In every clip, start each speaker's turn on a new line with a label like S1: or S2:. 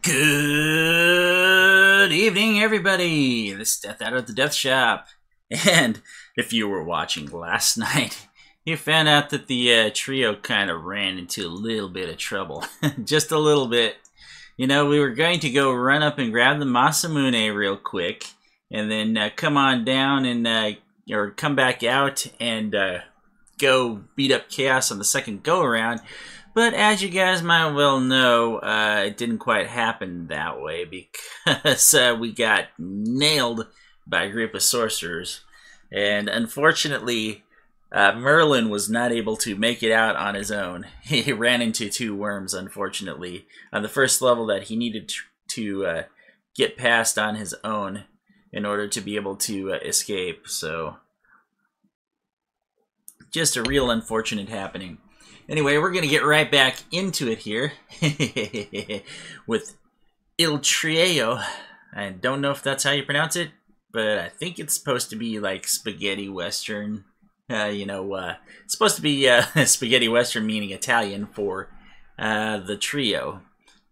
S1: Good evening, everybody. This is Dethaddr at the DeThShop. And if you were watching last night, you found out that the trio kind of ran into a little bit of trouble. Just a little bit. You know, we were going to go run up and grab the Masamune real quick, and then come on down and or come back out and go beat up Chaos on the second go-around. But as you guys might well know, it didn't quite happen that way because we got nailed by a group of sorcerers. And unfortunately, Merlin was not able to make it out on his own. He ran into two worms, unfortunately, on the first level that he needed to get past on his own in order to be able to escape. So, just a real unfortunate happening. Anyway, we're going to get right back into it here with Il Triello. I don't know if that's how you pronounce it, but I think it's supposed to be like spaghetti western. It's supposed to be spaghetti western, meaning Italian for the trio.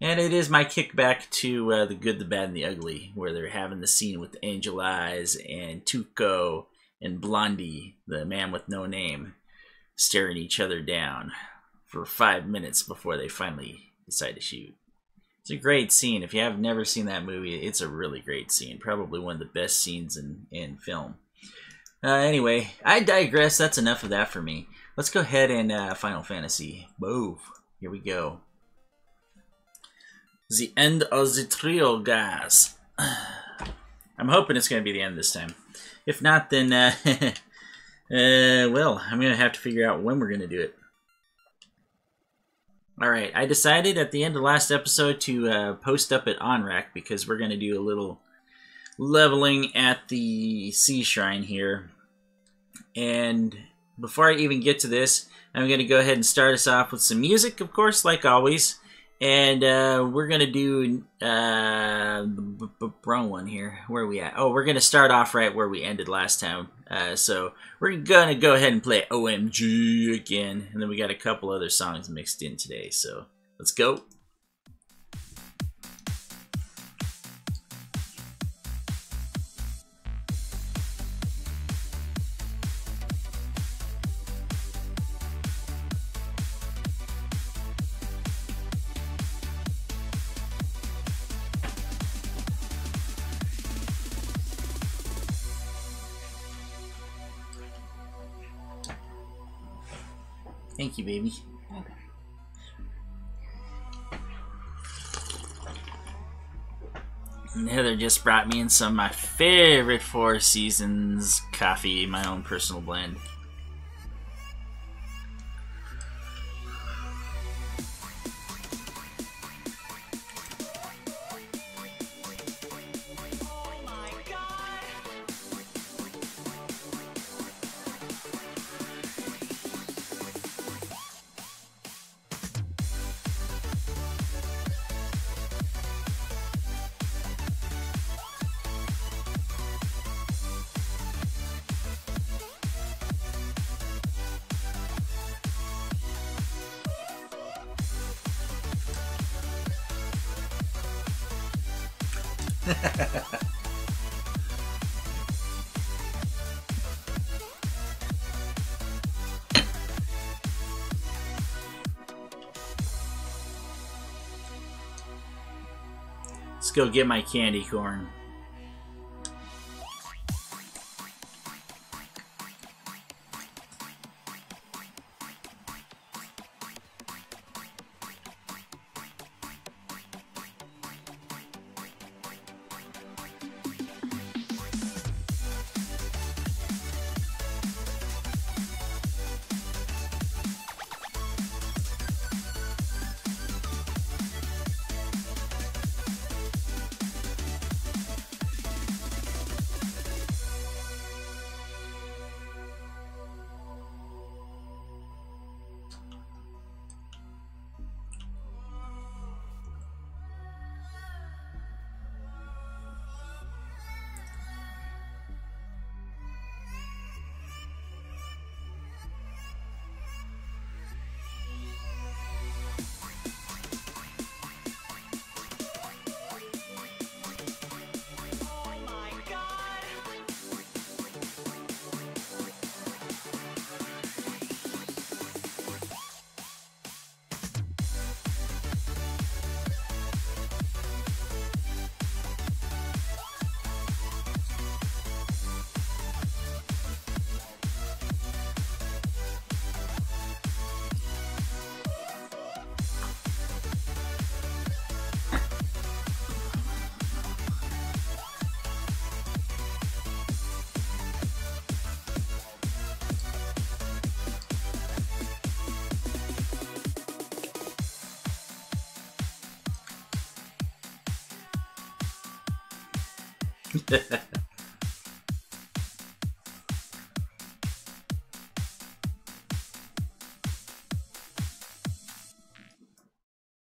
S1: And it is my kickback to The Good, the Bad, and the Ugly, where they're having the scene with Angel Eyes and Tuco and Blondie, the man with no name, staring each other down for 5 minutes before they finally decide to shoot. It's a great scene. If you have never seen that movie, it's a really great scene. Probably one of the best scenes in film. Anyway, I digress. That's enough of that for me. Let's go ahead and Final Fantasy. Move. Here we go. The end of the trio, guys. I'm hoping it's going to be the end this time. If not, then well, I'm going to have to figure out when we're going to do it. Alright, I decided at the end of last episode to post up at OnRack because we're going to do a little leveling at the Sea Shrine here. And before I even get to this, I'm going to go ahead and start us off with some music, of course, like always. And we're going to do the wrong one here. Where are we at? Oh, we're going to start off right where we ended last time. So we're going to go ahead and play OMG again. And then we got a couple other songs mixed in today. So let's go. Thank you, baby.
S2: Okay.
S1: And Heather just brought me in some of my favorite Four Seasons coffee, my own personal blend. Let's go get my candy corn.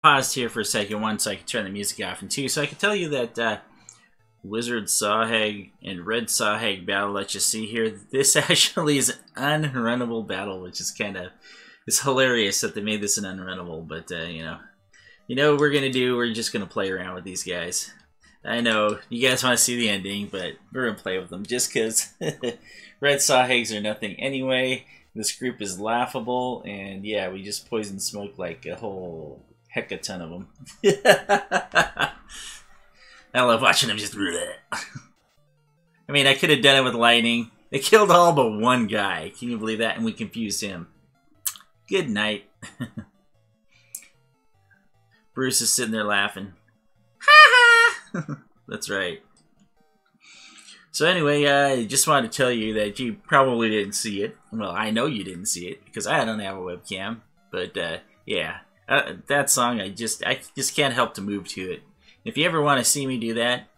S1: Paused here for a second, one, so I can turn the music off, and two, so I can tell you that Wizard Sawhag and Red Sawhag battle that you see here, this actually is an unrunnable battle, which is kind of, it's hilarious that they made this an unrunnable, but you know what we're going to do, we're just going to play around with these guys. I know, you guys want to see the ending, but we're going to play with them, just because Red Sawhags are nothing anyway, this group is laughable, and yeah, we just poison smoke like a whole heck a ton of them. I love watching them just... I mean, I could have done it with lightning. They killed all but one guy. Can you believe that? And we confused him. Good night. Bruce is sitting there laughing. Ha ha! That's right. So anyway, I just wanted to tell you that you probably didn't see it. Well, I know you didn't see it because I don't have a webcam. But yeah, that song, I just can't help to move to it. If you ever want to see me do that,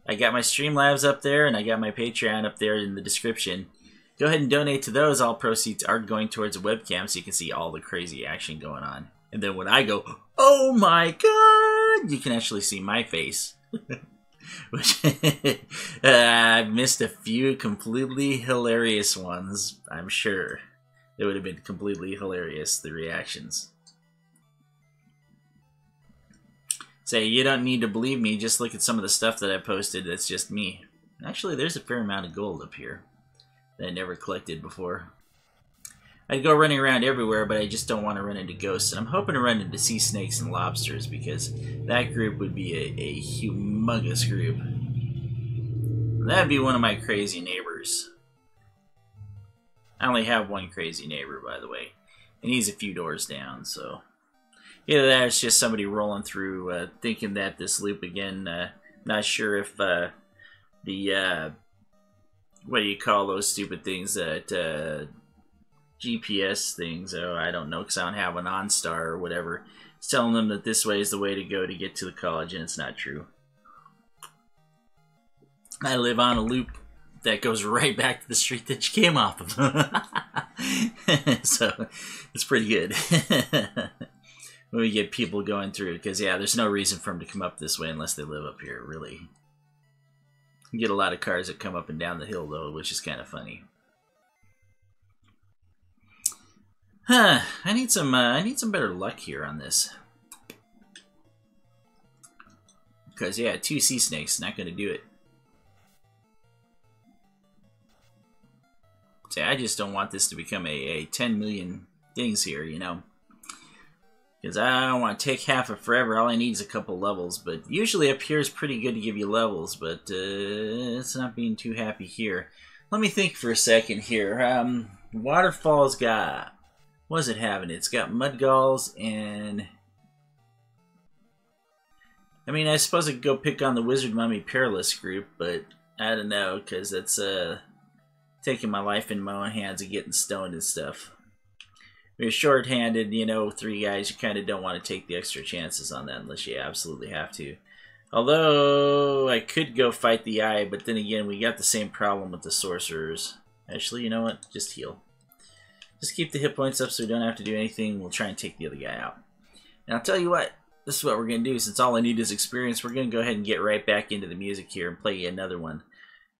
S1: I got my Streamlabs up there and I got my Patreon up there in the description. Go ahead and donate to those. All proceeds are going towards a webcam so you can see all the crazy action going on. And then when I go, oh my god, you can actually see my face. Which I've missed a few completely hilarious ones, I'm sure. It would have been completely hilarious, the reactions. Say, you don't need to believe me, just look at some of the stuff that I posted that's just me. Actually, there's a fair amount of gold up here that I never collected before. I'd go running around everywhere, but I just don't want to run into ghosts. And I'm hoping to run into sea snakes and lobsters, because that group would be a humongous group. That'd be one of my crazy neighbors. I only have one crazy neighbor, by the way. And he's a few doors down, so... Either that or it's just somebody rolling through, thinking that this loop again, not sure if the, what do you call those stupid things, that, GPS things, oh, I don't know, because I don't have an OnStar or whatever. It's telling them that this way is the way to go to get to the college, and it's not true. I live on a loop that goes right back to the street that you came off of. So, it's pretty good. When we get people going through, because yeah, there's no reason for them to come up this way unless they live up here, really. You get a lot of cars that come up and down the hill though, which is kind of funny. Huh, I need some better luck here on this. Because yeah, 2 sea snakes, not gonna do it. See, I just don't want this to become a 10 million things here, you know. Because I don't want to take half of forever. All I need is a couple levels. But usually up here is pretty good to give you levels. But it's not being too happy here. Let me think for a second here. Waterfall's got... What is it having? It's got Mudgalls and... I mean, I suppose I could go pick on the Wizard Mummy Perilous group. But I don't know. Because that's taking my life in my own hands and getting stoned and stuff. If you're short-handed, you know, 3 guys, you kind of don't want to take the extra chances on that unless you absolutely have to. Although, I could go fight the eye, but then again, we got the same problem with the sorcerers. Actually, you know what? Just heal. Just keep the hit points up so we don't have to do anything. We'll try and take the other guy out. And I'll tell you what, this is what we're going to do. Since all I need is experience, we're going to go ahead and get right back into the music here and play another one.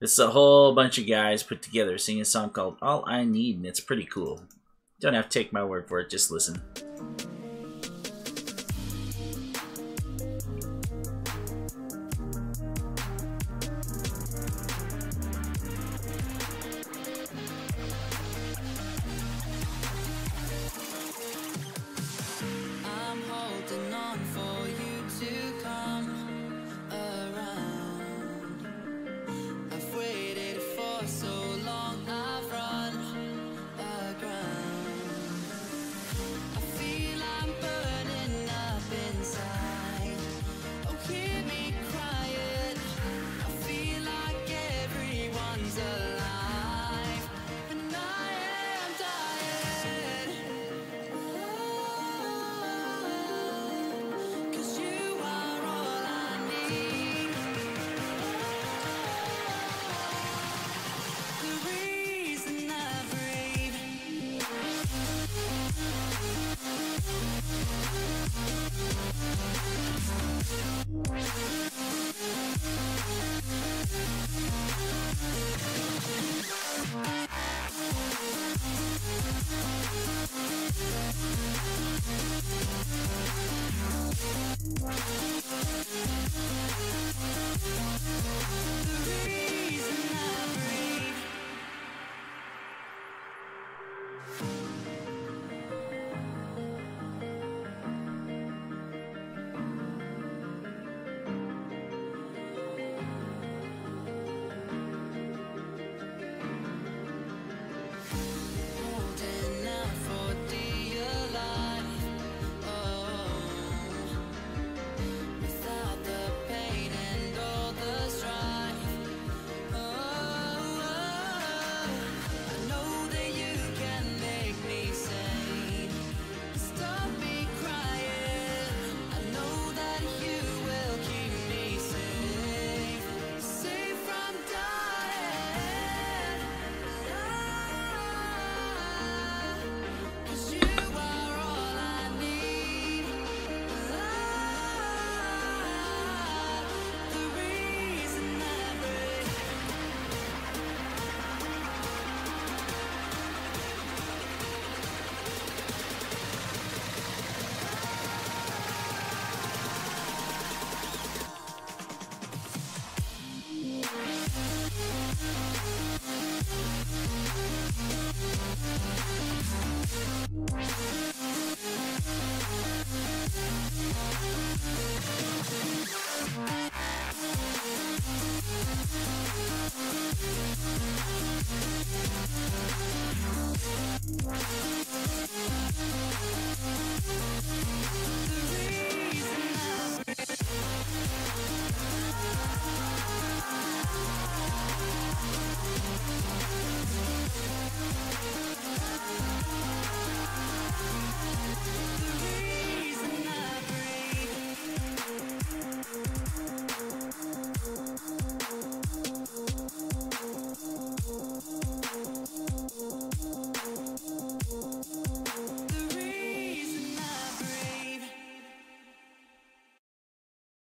S1: This is a whole bunch of guys put together singing a song called All I Need, and it's pretty cool. Don't have to take my word for it, just listen.
S2: I'm holding on for you to come around. I've waited for so long, I've run aground. I feel I'm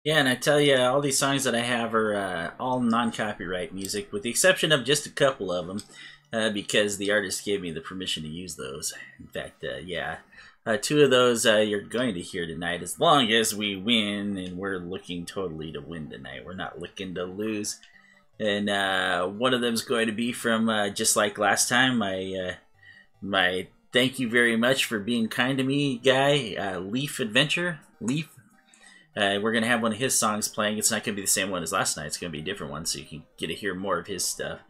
S1: Yeah, and I tell you, all these songs that I have are all non-copyright music, with the exception of just a couple of them, because the artist gave me the permission to use those. In fact, yeah, two of those you're going to hear tonight, as long as we win, and we're looking totally to win tonight. We're not looking to lose. And one of them is going to be from, just like last time, my thank you very much for being kind to me guy, Leaf Adventure. Leaf. We're going to have one of his songs playing. It's not going to be the same one as last night. It's going to be a different one, so you can get to hear more of his stuff.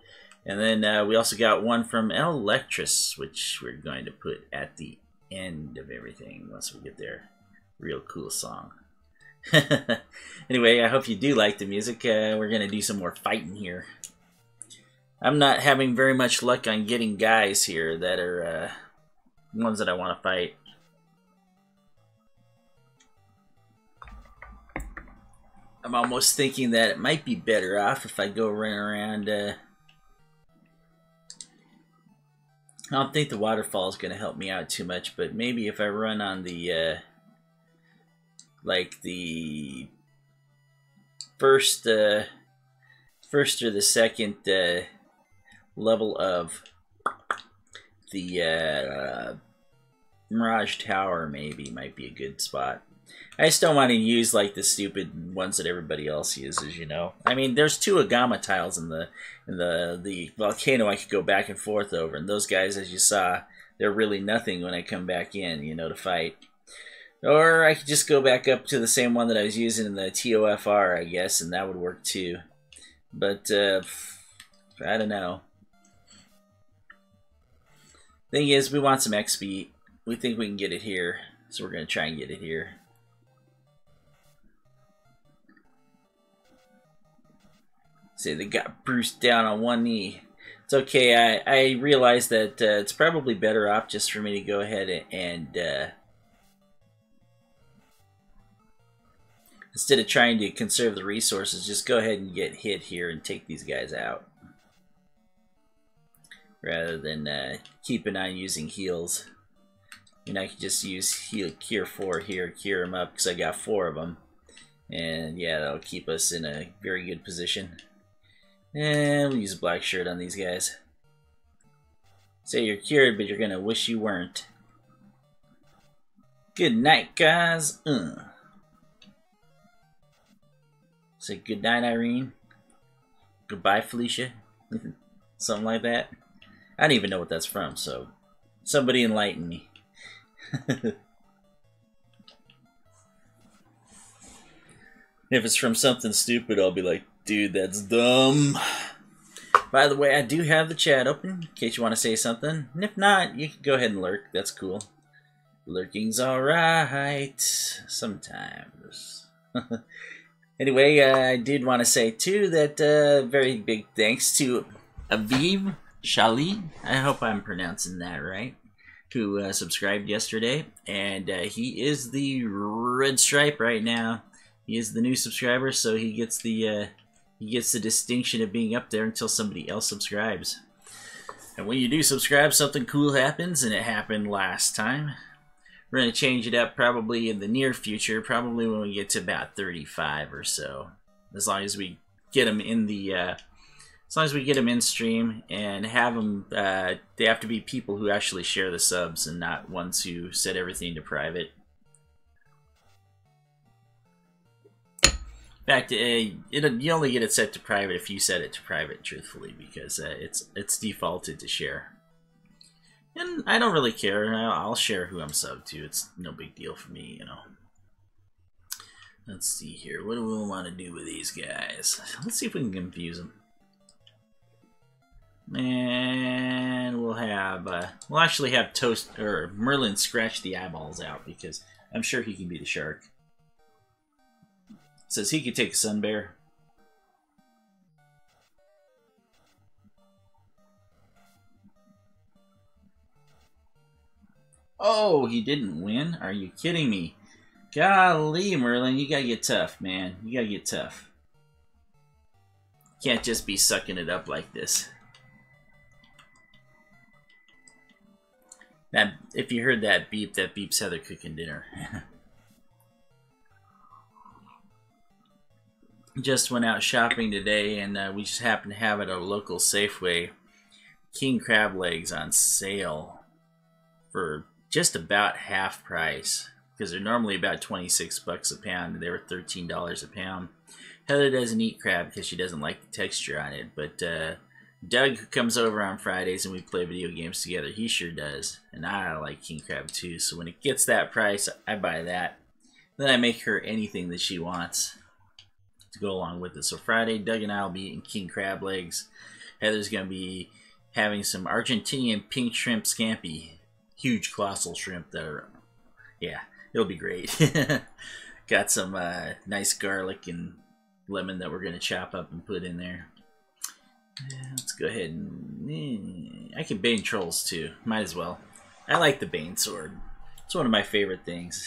S1: And then we also got one from Lectris, which we're going to put at the end of everything once we get there. Real cool song. Anyway, I hope you do like the music. We're going to do some more fighting here. I'm not having very much luck on getting guys here that are ones that I want to fight. I'm almost thinking that it might be better off if I go running around. I don't think the waterfall is going to help me out too much, but maybe if I run on the like the first or the second level of the Mirage Tower, maybe might be a good spot. I just don't want to use like the stupid ones that everybody else uses, you know. I mean, there's 2 Agama tiles in the volcano I could go back and forth over, and those guys, as you saw, they're really nothing when I come back in, you know, to fight. Or I could just go back up to the same one that I was using in the TOFR, I guess, and that would work too. But I don't know. Thing is, we want some XP. We think we can get it here, so we're going to try and get it here. See, they got Bruce down on one knee. It's okay. I realize that it's probably better off just for me to go ahead and instead of trying to conserve the resources, just go ahead and get hit here and take these guys out, rather than keeping on using heals. And I can just use Cure 4 here, cure them up, because I got 4 of them. And yeah, that'll keep us in a very good position. And we'll use a black shirt on these guys. Say you're cured, but you're gonna wish you weren't. Good night, guys. Say good night, Irene. Goodbye, Felicia. Something like that. I don't even know what that's from, so somebody enlighten me. If it's from something stupid, I'll be like, dude, that's dumb. By the way, I do have the chat open in case you want to say something. And if not, you can go ahead and lurk. That's cool. Lurking's alright. Sometimes. Anyway, I did want to say, too, that very big thanks to Aviv Shali. I hope I'm pronouncing that right. Who subscribed yesterday. And he is the red stripe right now. He is the new subscriber, so he gets the distinction of being up there until somebody else subscribes. And when you do subscribe, something cool happens, and it happened last time. We're going to change it up probably in the near future, probably when we get to about 35 or so. As long as we get them in the, as long as we get them in stream and have them, they have to be people who actually share the subs and not ones who set everything to private. In fact, you only get it set to private if you set it to private, truthfully, because it's defaulted to share. And I don't really care. I'll share who I'm subbed to. It's no big deal for me, you know. Let's see here. What do we want to do with these guys? Let's see if we can confuse them. And we'll have we'll actually have Toast or Merlin scratch the eyeballs out, because I'm sure he can be the shark. Says he could take a sun bear. Oh, he didn't win? Are you kidding me? Golly, Merlin, you gotta get tough, man. You gotta get tough. Can't just be sucking it up like this. That, if you heard that beep, that beeps Heather cooking dinner. Just went out shopping today, and we just happened to have at our local Safeway king crab legs on sale for just about half price, because they're normally about 26 bucks a pound, and they were $13 a pound. Heather doesn't eat crab because she doesn't like the texture on it, but Doug, who comes over on Fridays and we play video games together, he sure does, and I like king crab too. So when it gets that price, I buy that. Then I make her anything that she wants to go along with it. So Friday, Doug and I will be eating king crab legs. Heather's going to be having some Argentinian pink shrimp scampi. Huge colossal shrimp that are, yeah, it'll be great. Got some nice garlic and lemon that we're going to chop up and put in there. Let's go ahead and... I can bane trolls too. Might as well. I like the bane sword. It's one of my favorite things.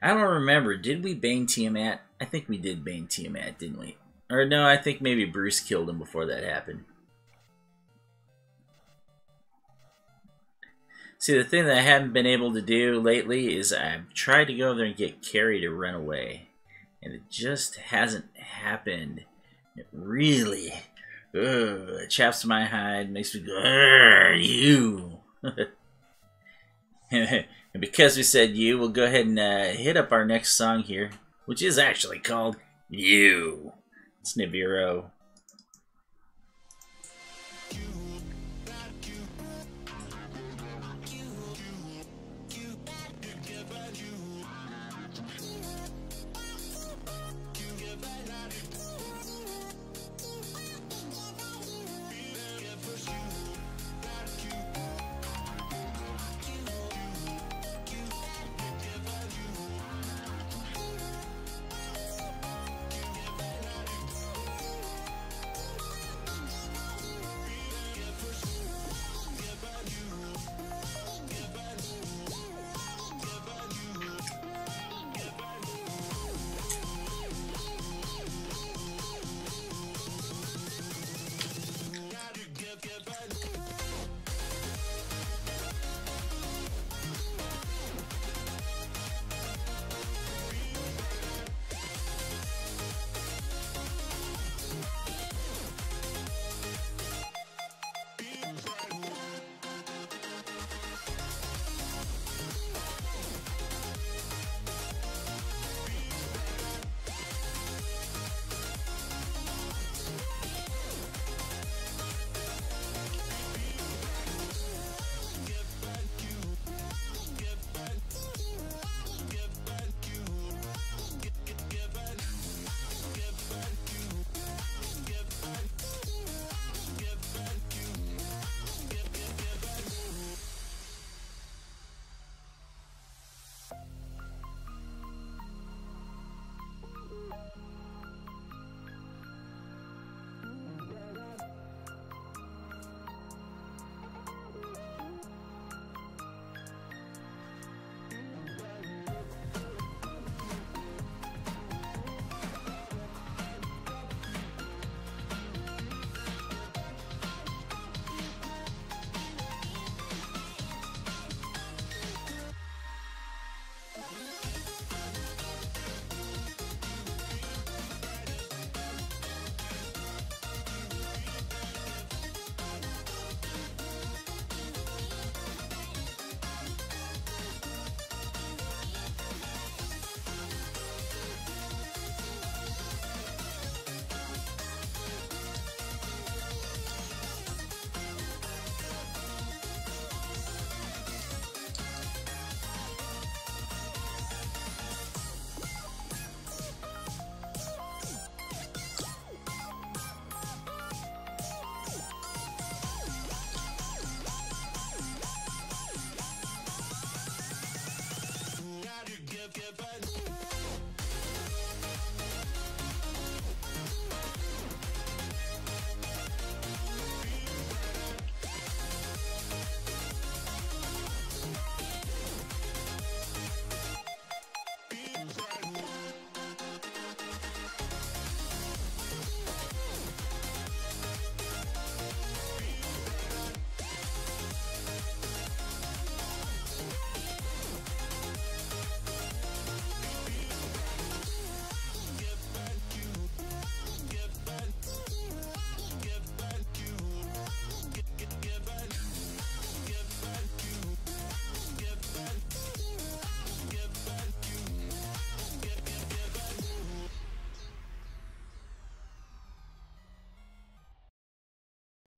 S1: I don't remember. Did we bane Tiamat? I think we did bane Tiamat, didn't we? Or no, I think maybe Bruce killed him before that happened. See, the thing that I haven't been able to do lately is I've tried to go over there and get Carrie to run away. And it just hasn't happened. It really it chaps my hide, makes me go, you. And because we said you, we'll go ahead and hit up our next song here, which is actually called You. It's Nibiru.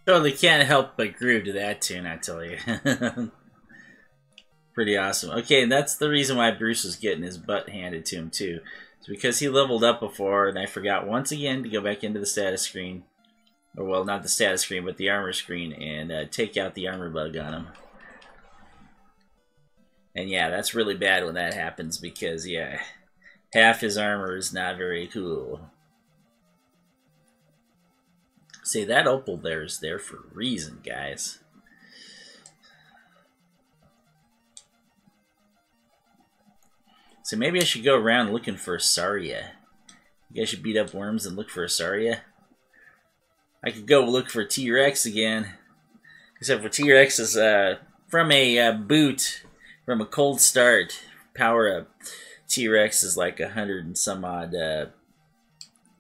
S1: Totally can't help but groove to that tune, I tell you. Pretty awesome. Okay, and that's the reason why Bruce was getting his butt handed to him, too. It's because he leveled up before, and I forgot once again to go back into the status screen. Or, well, not the status screen, but the armor screen, and take out the armor bug on him. And yeah, that's really bad when that happens, because, yeah, half his armor is not very cool. See, that opal there is there for a reason, guys. So maybe I should go around looking for a Saria. You guys should beat up worms and look for a Saria. I could go look for T-Rex again. Except for T-Rex is from a boot, from a cold start, power up. T-Rex is like 100 and some odd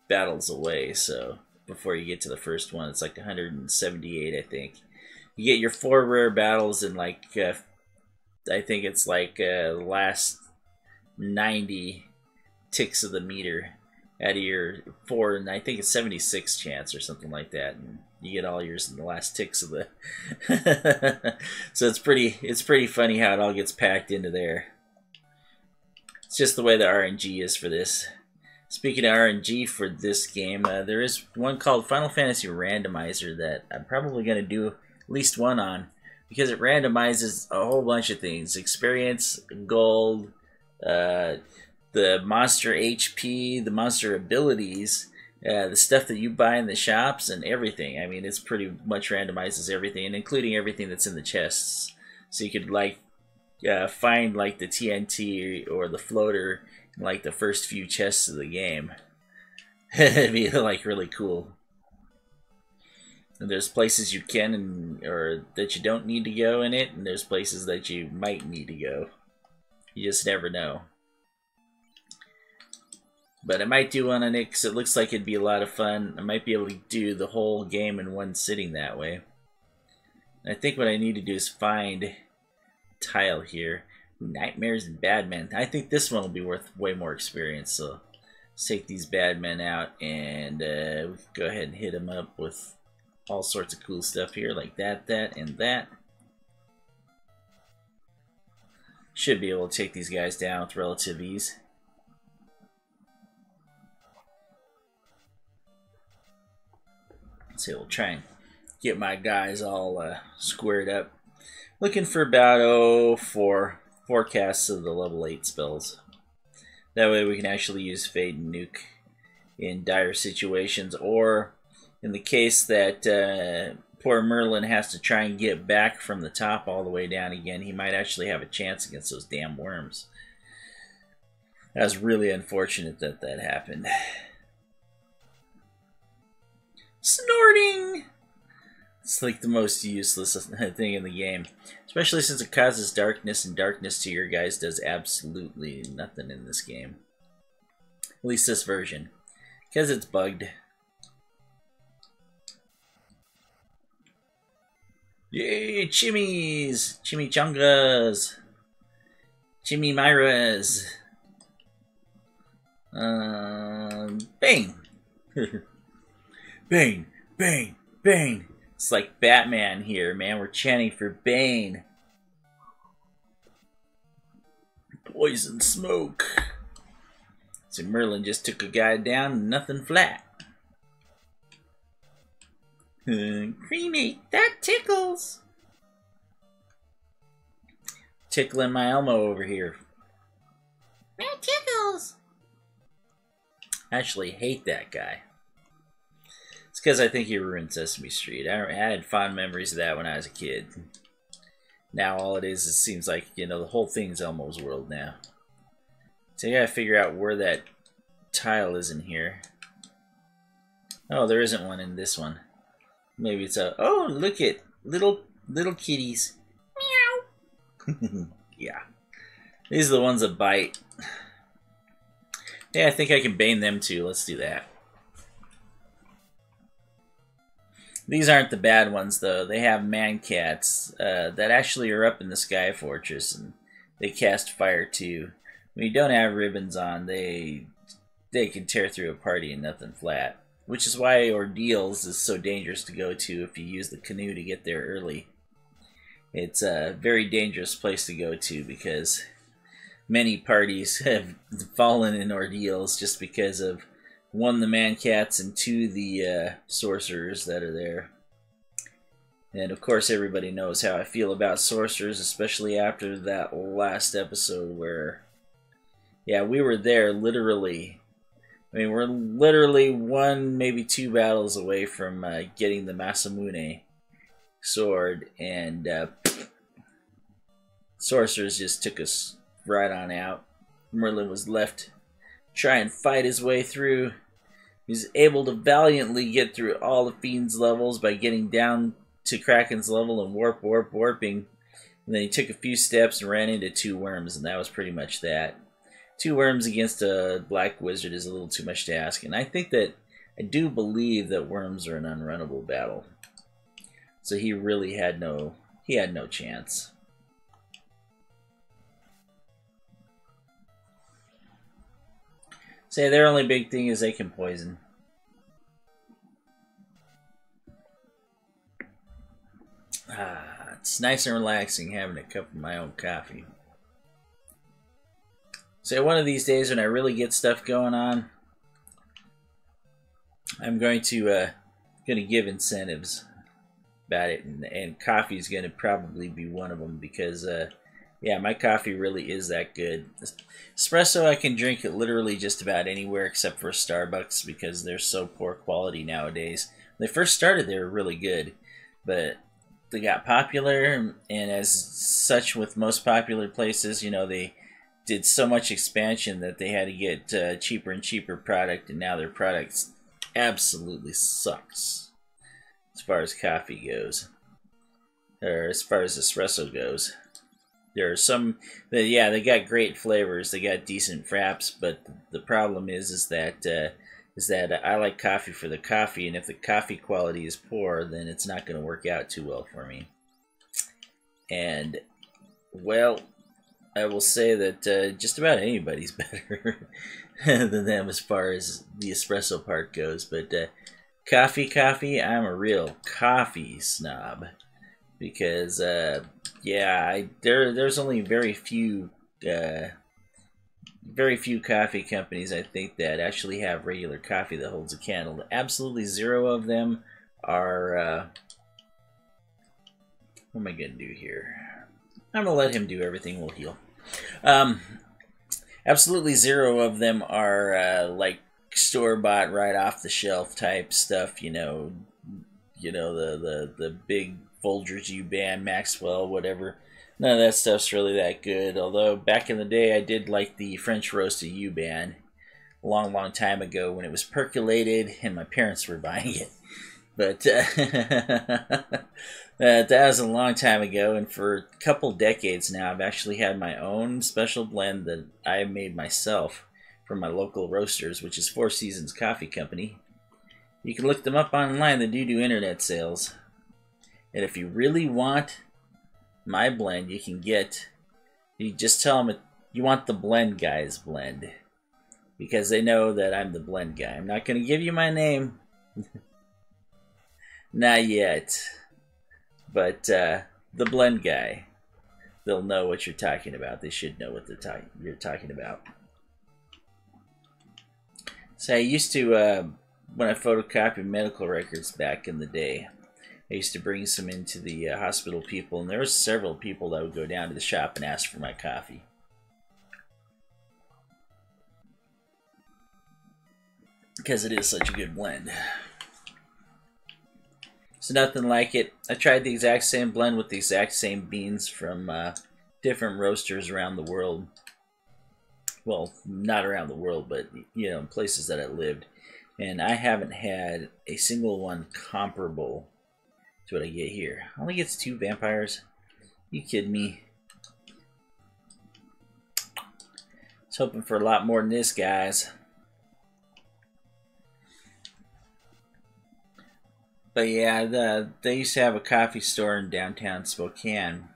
S1: battles away, so before you get to the first one, it's like 178, I think. You get your 4 rare battles in like, I think it's like the last 90 ticks of the meter out of your 4, and I think it's 76 chance or something like that, and you get all yours in the last ticks of the so it's pretty funny how it all gets packed into there. It's just the way the RNG is for this. Speaking of RNG for this game, there is one called Final Fantasy Randomizer that I'm probably going to do at least one on, because it randomizes a whole bunch of things: experience, gold, the monster HP, the monster abilities, the stuff that you buy in the shops, and everything. I mean, it's pretty much randomizes everything, and including everything that's in the chests. So you could like find like the TNT or the floater in like the first few chests of the game. It'd be like really cool. And there's places you can or that you don't need to go in it, and there's places that you might need to go. You just never know. But I might do one on it because it looks like it'd be a lot of fun. I might be able to do the whole game in one sitting that way. And I think what I need to do is find tile here. Nightmares and bad men. I think this one will be worth way more experience. So let's take these bad men out, and we can go ahead and hit them up with all sorts of cool stuff here, like that, that, and that. Should be able to take these guys down with relative ease. So we'll try and get my guys all squared up. Looking for about 4 forecasts of the level 8 spells. That way we can actually use Fade and Nuke in dire situations, or in the case that poor Merlin has to try and get back from the top all the way down again, he might actually have a chance against those damn worms. That was really unfortunate that that happened. Snorting! It's like the most useless thing in the game. Especially since it causes darkness, and darkness to your guys does absolutely nothing in this game. At least this version. Because it's bugged. Yay, chimmies! Chimichangas! Chimimyras! Bang! Bane! Bane! Bane! It's like Batman here, man. We're chanting for Bane. Poison smoke. So Merlin just took a guy down, nothing flat. Creamy, that tickles. Tickling my Elmo over here. That tickles. I actually hate that guy. It's because I think he ruined Sesame Street. I had fond memories of that when I was a kid. Now all it is, it seems like, you know, the whole thing's Elmo's world now. So you gotta figure out where that tile is in here. Oh, there isn't one in this one. Maybe it's a... Oh, look at little kitties. Meow. Yeah. These are the ones that bite. Yeah, I think I can bane them too. Let's do that. These aren't the bad ones, though. They have man cats that actually are up in the Sky Fortress, and they cast fire too. When you don't have ribbons on, they can tear through a party and nothing flat. which is why Ordeals is so dangerous to go to if you use the canoe to get there early. It's a very dangerous place to go to because many parties have fallen in Ordeals just because of, one, the man-cats, and two, the sorcerers that are there. And of course everybody knows how I feel about sorcerers, especially after that last episode where, yeah, we were there literally. I mean, we're literally 1, maybe 2 battles away from getting the Masamune sword, and sorcerers just took us right on out. Merlin was left try and fight his way through. He was able to valiantly get through all the Fiend's levels by getting down to Kraken's level and warping. And then he took a few steps and ran into 2 worms, and that was pretty much that. 2 worms against a black wizard is a little too much to ask, and I do believe that worms are an unrunnable battle. So he really had no chance. Say their only big thing is they can poison. It's nice and relaxing having a cup of my own coffee. So one of these days when I really get stuff going on, I'm going to give incentives about it, and coffee is going to probably be one of them because yeah, my coffee really is that good. Espresso, I can drink it literally just about anywhere except for Starbucks because they're so poor quality nowadays. When they first started, they were really good, but they got popular, and as such with most popular places, you know, they did so much expansion that they had to get cheaper and cheaper product, and now their products absolutely sucks as far as coffee goes, or as far as espresso goes. There are some that, yeah, they got great flavors, they got decent fraps, but the problem is that I like coffee for the coffee, and if the coffee quality is poor, then it's not going to work out too well for me. And, well, I will say that just about anybody's better than them as far as the espresso part goes. But coffee, I'm a real coffee snob because, yeah, there's only very few coffee companies, I think, that actually have regular coffee that holds a candle. Absolutely 0 of them are, what am I going to do here? I'm going to let him do everything, we'll heal. Absolutely 0 of them are, like, store-bought, right off the shelf type stuff, you know, the big Folgers U-Band, Maxwell, whatever. None of that stuff's really that good, although back in the day I did like the French roasted U-Band a long time ago when it was percolated and my parents were buying it. But that was a long time ago, and for a couple decades now I've actually had my own special blend that I made myself from my local roasters, which is 4 Seasons Coffee Company. You can look them up online, they do internet sales. And if you really want my blend, you just tell them you want the blend guy's blend, because they know that I'm the blend guy. I'm not going to give you my name. Not yet. But the blend guy, they'll know what you're talking about. They should know what you're talking about. So I used to, when I photocopied medical records back in the day, I used to bring some into the hospital people, and there were several people that would go down to the shop and ask for my coffee. Because it is such a good blend. So nothing like it. I tried the exact same blend with the exact same beans from different roasters around the world. Well, not around the world, but, you know, places that I lived. And I haven't had a single one comparable to what I get here. I only gets 2 vampires. You kidding me? I was hoping for a lot more than this, guys. But yeah, they used to have a coffee store in downtown Spokane,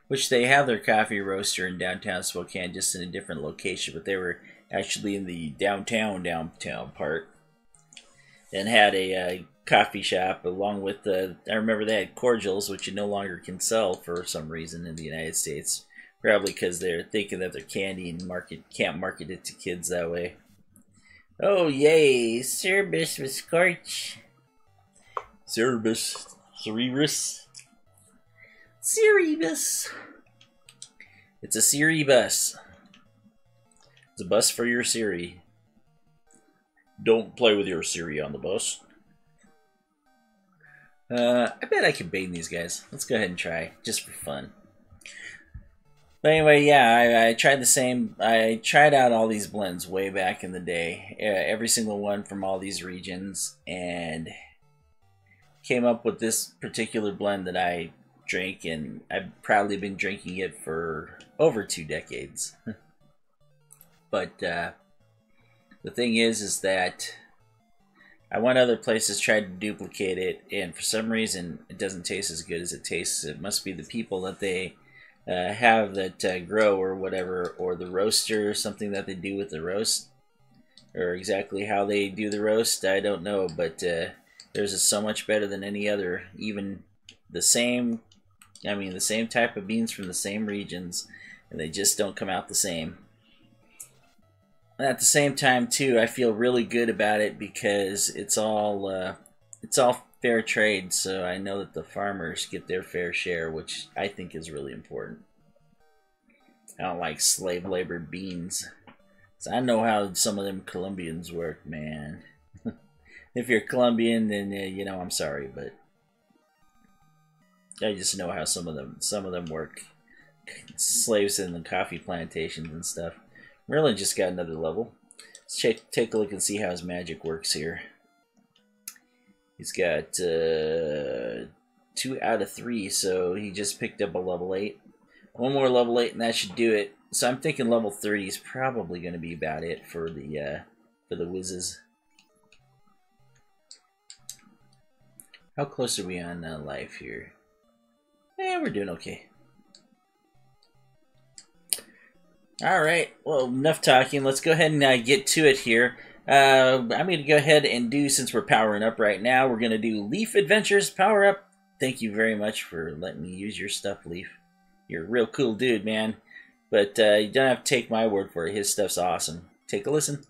S1: which they have their coffee roaster in downtown Spokane, just in a different location, but they were actually in the downtown part. and had a coffee shop along with I remember they had cordials, which you no longer can sell for some reason in the United States. Probably because they're thinking that they're candy and can't market it to kids that way. Oh yay, Cerebus with Scorch. Cerebus. Cerebus. Cerebus. It's a Siri bus. It's a bus for your Siri. Don't play with your Siri on the bus. I bet I can bait these guys. Let's go ahead and try, just for fun. But anyway, yeah, I tried the same. I tried out all these blends way back in the day. Every single one from all these regions. And came up with this particular blend that I drink. And I've proudly been drinking it for over 2 decades. But the thing is that I went other places, tried to duplicate it. And for some reason, it doesn't taste as good as it tastes. It must be the people that they have that grow or whatever, or the roaster, or something that they do with the roast, or exactly how they do the roast, I don't know, but theirs is so much better than any other. Even the same type of beans from the same regions, and they just don't come out the same. And at the same time too, I feel really good about it because it's all fair trade, so I know that the farmers get their fair share, which I think is really important. I don't like slave labor beans. So I know how some of them Colombians work, man. If you're Colombian, then you know, I'm sorry, but I just know how some of them work. Slaves in the coffee plantations and stuff. Merlin just got another level. Let's take a look and see how his magic works here. He's got 2 out of 3, so he just picked up a level 8. One more level 8, and that should do it. So I'm thinking level 30 is probably going to be about it for the whizzes. How close are we on life here? We're doing okay. All right. Well, enough talking. Let's go ahead and get to it here. I'm going to go ahead and do, since we're powering up right now, we're going to do Leaf Adventures Power Up. Thank you very much for letting me use your stuff, Leaf. You're a real cool dude, man. But you don't have to take my word for it. His stuff's awesome. Take a listen.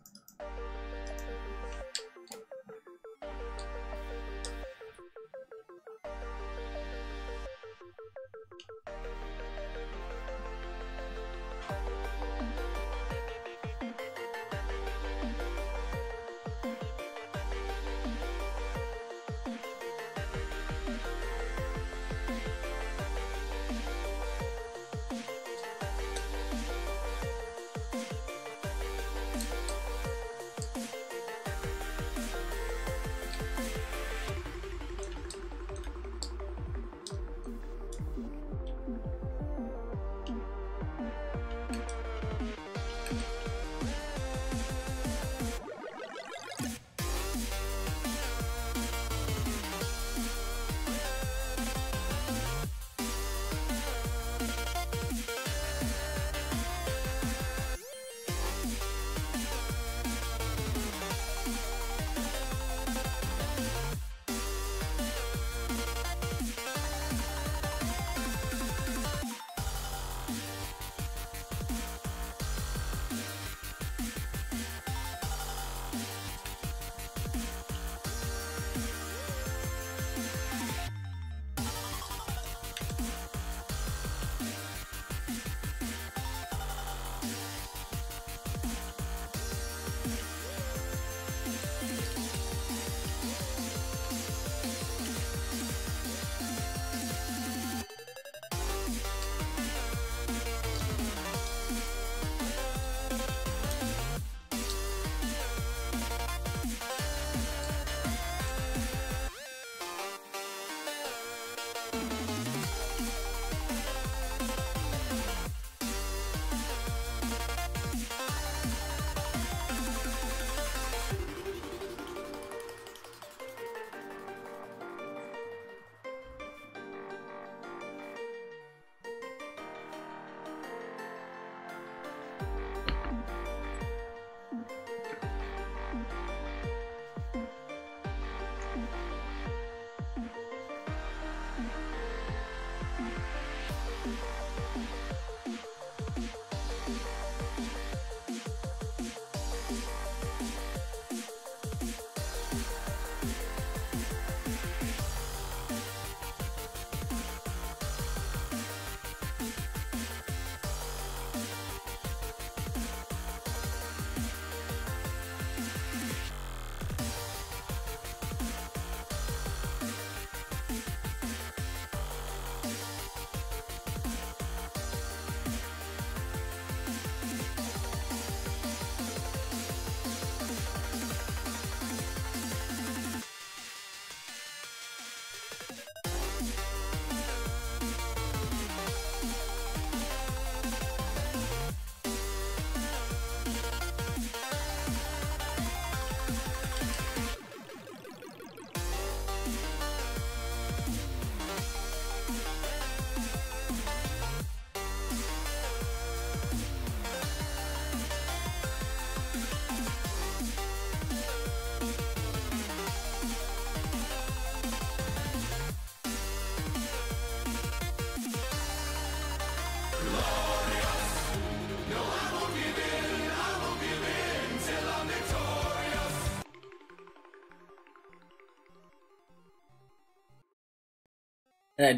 S1: And I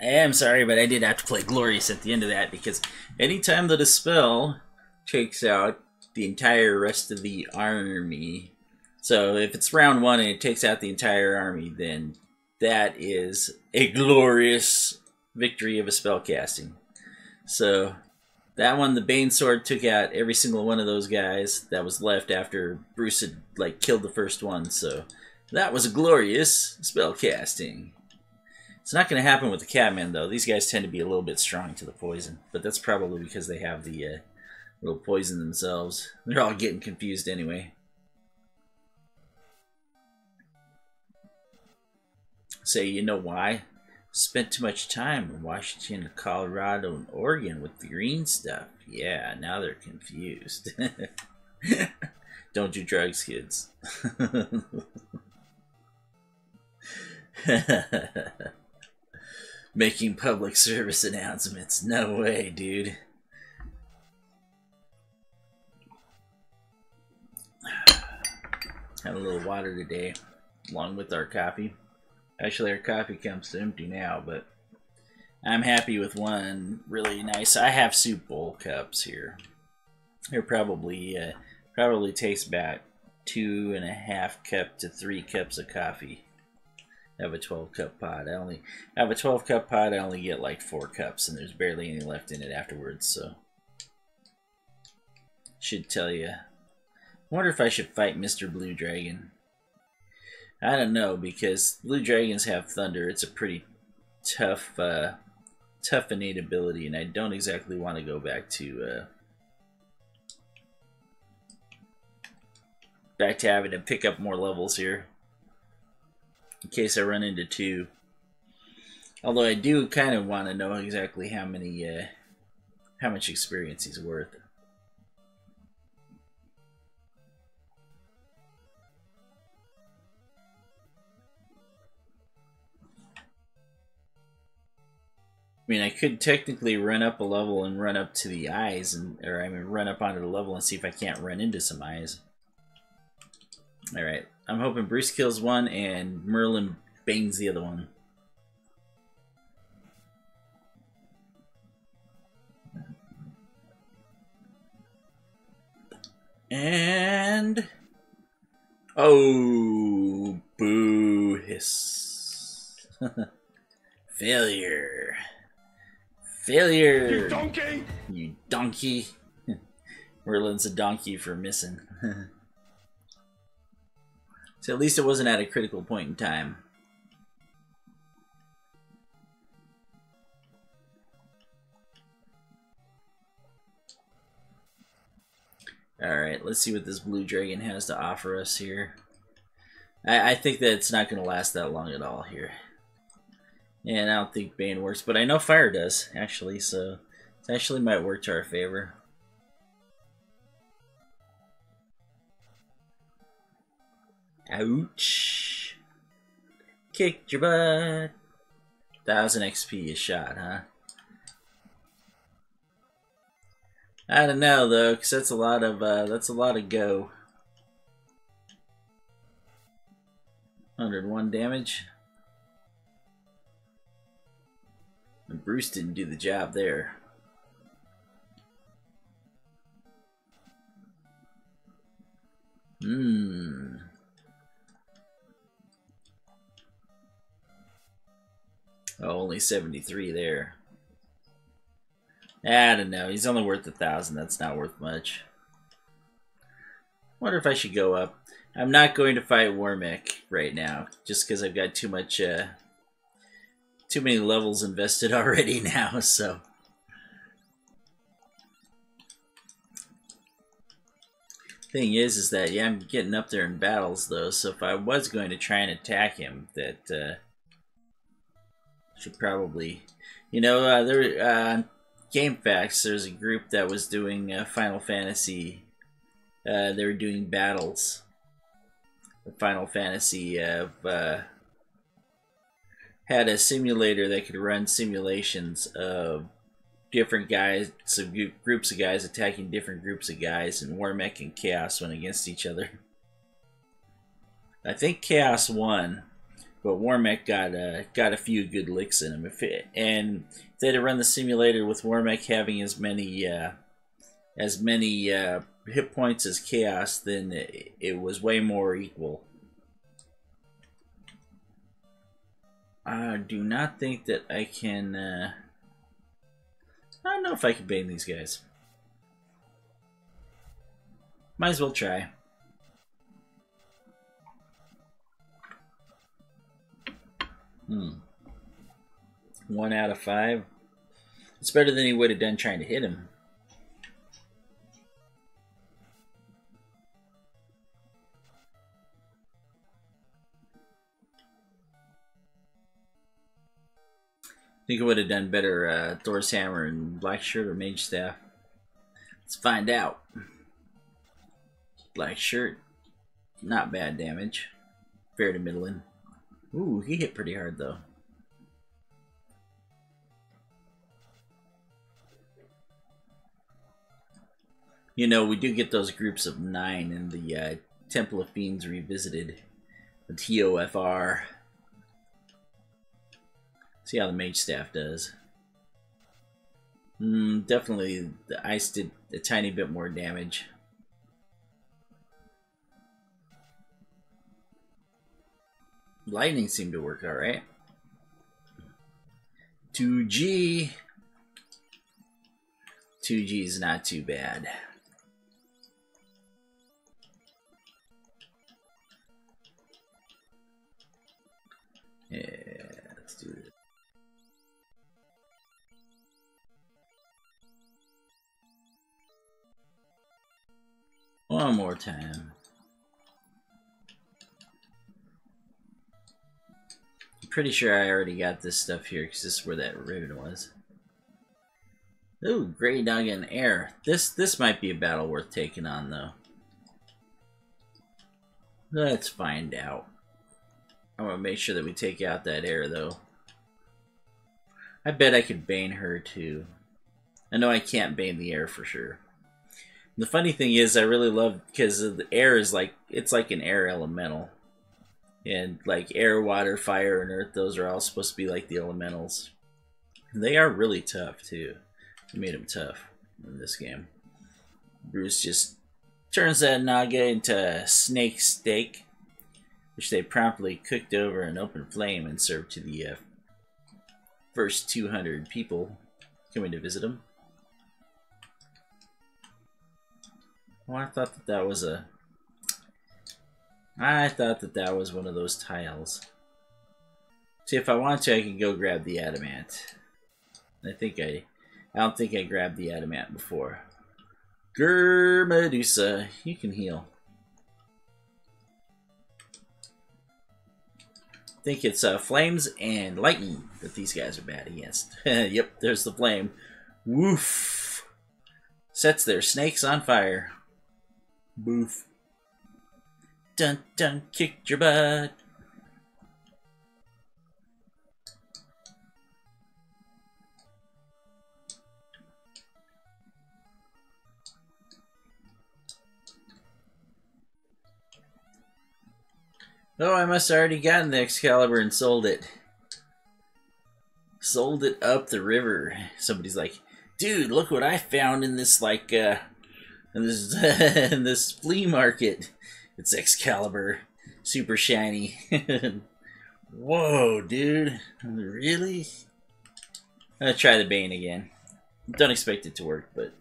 S1: am sorry, but I did have to play Glorious at the end of that, because anytime that a spell takes out the entire rest of the army, so if it's round 1 and it takes out the entire army, then that is a glorious victory of a spell casting. So that one, the Bane Sword took out every single one of those guys that was left after Bruce had like killed the first one, so that was a glorious spell casting. It's not going to happen with the Catman, though. These guys tend to be a little bit strong to the poison, but that's probably because they have the little poison themselves. They're all getting confused anyway. Say, you know why? Spent too much time in Washington, Colorado, and Oregon with the green stuff. Yeah, now they're confused. Don't do drugs, kids. Making public service announcements. No way, dude. Had a little water today, along with our coffee. Actually, our coffee comes empty now, but I'm happy with one really nice. I have soup bowl cups here. They're probably takes about 2.5 cup to 3 cups of coffee. I have a 12-cup pot. I have a 12-cup pot. I only get like 4 cups, and there's barely any left in it afterwards. So, should tell you. I wonder if I should fight Mr. Blue Dragon. I don't know, because Blue Dragons have thunder. It's a pretty tough, tough innate ability, and I don't exactly want to go back to having to pick up more levels here, in case I run into 2. Although I do kind of want to know exactly how much experience he's worth. I mean, I could technically run up a level and run up to the eyes, run up onto the level and see if I can't run into some eyes. Alright, I'm hoping Bruce kills one and Merlin bangs the other one. And... oh, boo, hiss. Failure. Failure!
S3: You donkey!
S1: You donkey! Merlin's a donkey for missing. So at least it wasn't at a critical point in time. Alright, let's see what this Blue Dragon has to offer us here. I think that it's not going to last that long at all here. And I don't think Bane works, but I know Fire does, actually, so it actually might work to our favor. Ouch. Kicked your butt. 1000 XP a shot, huh? I don't know, though, because that's a lot of go. 101 damage. And Bruce didn't do the job there. Oh, only 73 there. I don't know. He's only worth 1,000. That's not worth much. Wonder if I should go up. I'm not going to fight Warmech right now, just because I've got too many levels invested already now, so. Thing is that, yeah, I'm getting up there in battles, though, so if I was going to try and attack him, that, should probably, you know, Game Facts, there's a group that was doing Final Fantasy, they were doing battles. Final Fantasy had a simulator that could run simulations of different guys, so groups of guys attacking different groups of guys, and Warmech and Chaos went against each other. I think Chaos won, But Warmech got a few good licks in him. If they had to run the simulator with Warmech having as many hit points as Chaos, then it was way more equal. I do not think that I can. I don't know if I can bane these guys. Might as well try. Hmm. 1 out of 5. It's better than he would have done trying to hit him. I think I would have done better Thor's Hammer and Black Shirt or Mage Staff. Let's find out. Black Shirt, not bad damage. Fair to middling. Ooh, he hit pretty hard though. You know, we do get those groups of 9 in the Temple of Fiends Revisited. The TOFR. See how the Mage Staff does. Definitely the ice did a tiny bit more damage. Lightning seemed to work alright. 2G. 2G is not too bad. Yeah, let's do this. One more time. I'm pretty sure I already got this stuff here because this is where that ribbon was. Ooh, Grey Dog in air. This might be a battle worth taking on though. Let's find out. I want to make sure that we take out that air though. I bet I could bane her too. I know I can't bane the air for sure. The funny thing is, I really love because the air is like it's like an air elemental, and like air, water, fire, and earth. Those are all supposed to be like the elementals. And they are really tough too. They made them tough in this game. Bruce just turns that Naga into snake steak, which they promptly cooked over an open flame and served to the first 200 people coming to visit him. Well, I thought that that was a... I thought that that was one of those tiles. See, if I want to, I can go grab the adamant. I don't think I grabbed the adamant before. Grr, Medusa, you can heal. I think it's flames and lightning that these guys are bad against. Yep, there's the flame. Woof! Sets their snakes on fire. Boof. Dun dun, kicked your butt. Oh, I must have already gotten the Excalibur and sold it. Sold it up the river. Somebody's like, dude, look what I found in this, like, in this flea market. It's Excalibur. Super shiny. Whoa, dude. Really? I'm gonna try the Bane again. Don't expect it to work, but...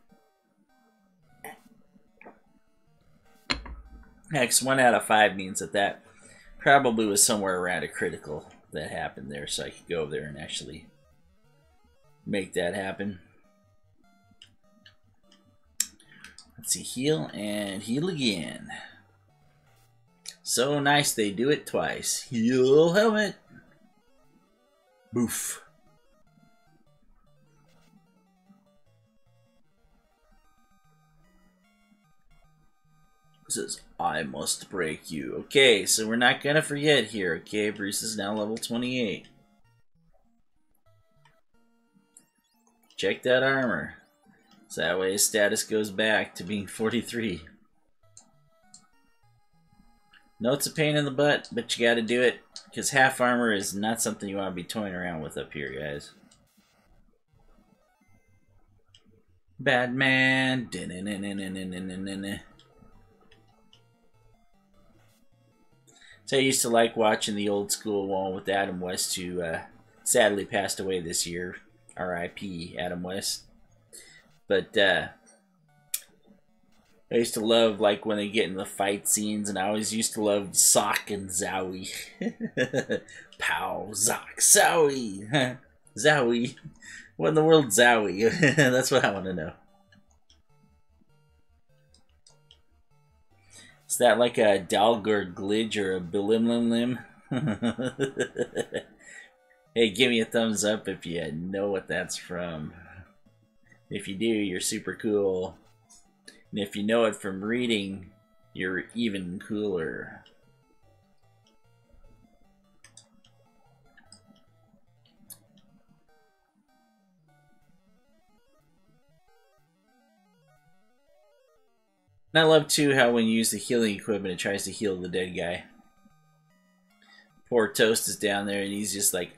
S1: Hex 1 out of 5 means that probably was somewhere around a critical that happened there, so I could go over there and actually make that happen. Let's see, heal and heal again. So nice they do it twice. Heal helmet. Boof. Says, I must break you. Okay, so we're not gonna forget here. Okay, Bruce is now level 28. Check that armor. So that way his status goes back to being 43. know it's a pain in the butt, but you gotta do it, because half armor is not something you want to be toying around with up here, guys. Batman. So I used to like watching the old school one with Adam West, who sadly passed away this year. R.I.P. Adam West. But I used to love, like, when they get in the fight scenes, and I always used to love Zoc and Zowie. Pow, Zoc, Zowie. Zowie. What in the world, Zowie? That's what I want to know. Is that like a Dalgor Glidge or a Bilimlimlim? Hey, give me a thumbs up if you know what that's from. If you do, you're super cool. And if you know it from reading, you're even cooler. And I love too how when you use the healing equipment, it tries to heal the dead guy. Poor Toast is down there and he's just like,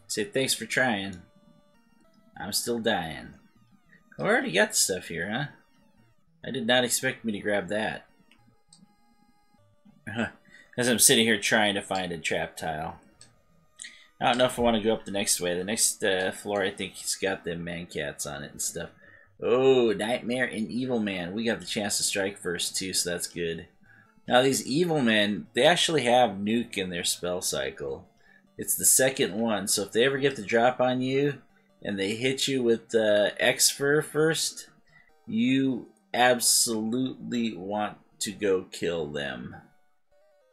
S1: Say thanks for trying. I'm still dying. Oh, I already got the stuff here, huh? I did not expect me to grab that. As I'm sitting here trying to find a trap tile. I don't know if I want to go up the next way. The next floor, I think he's got them man cats on it and stuff. Oh, Nightmare and Evil Man. We got the chance to strike first too, so that's good. Now these Evil Men, they actually have Nuke in their spell cycle. It's the second one, so if they ever get the drop on you and they hit you with X-Fur first, you absolutely want to go kill them.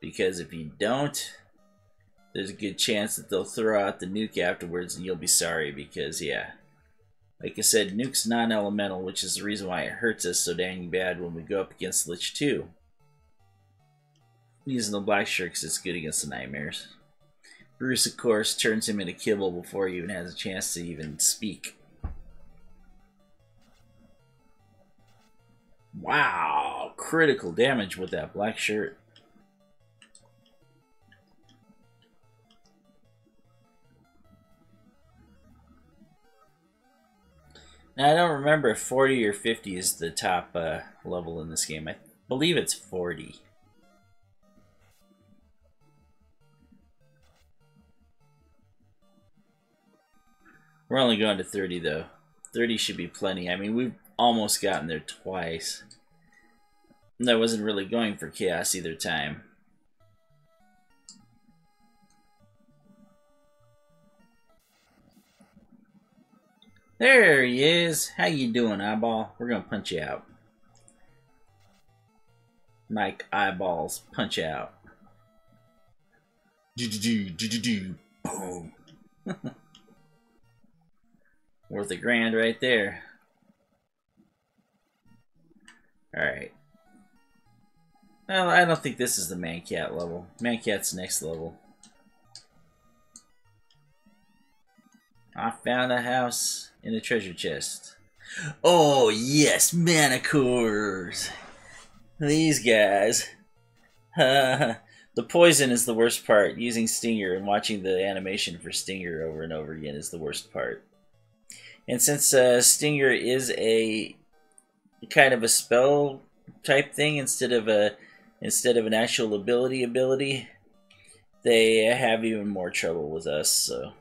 S1: Because if you don't, there's a good chance that they'll throw out the nuke afterwards and you'll be sorry because, yeah. Like I said, nuke's non-elemental, which is the reason why it hurts us so dang bad when we go up against Lich 2. Using the black shirt because it's good against the nightmares. Bruce, of course, turns him into kibble before he even has a chance to even speak. Wow! Critical damage with that black shirt. Now, I don't remember if 40 or 50 is the top level in this game. I believe it's 40. We're only going to 30 though. 30 should be plenty. I mean, we've almost gotten there twice. And I wasn't really going for chaos either time. There he is. How you doing, eyeball? We're gonna punch you out. Mike eyeballs, punch out. Boom. Worth a grand right there. Alright. Well, I don't think this is the Man-Cat level. Man-Cat's next level. I found a house in a treasure chest. Oh, yes, mana cores. These guys. The poison is the worst part. Using Stinger and watching the animation for Stinger over and over again is the worst part. And since Stinger is a kind of a spell type thing instead of an actual ability, they have even more trouble with us. So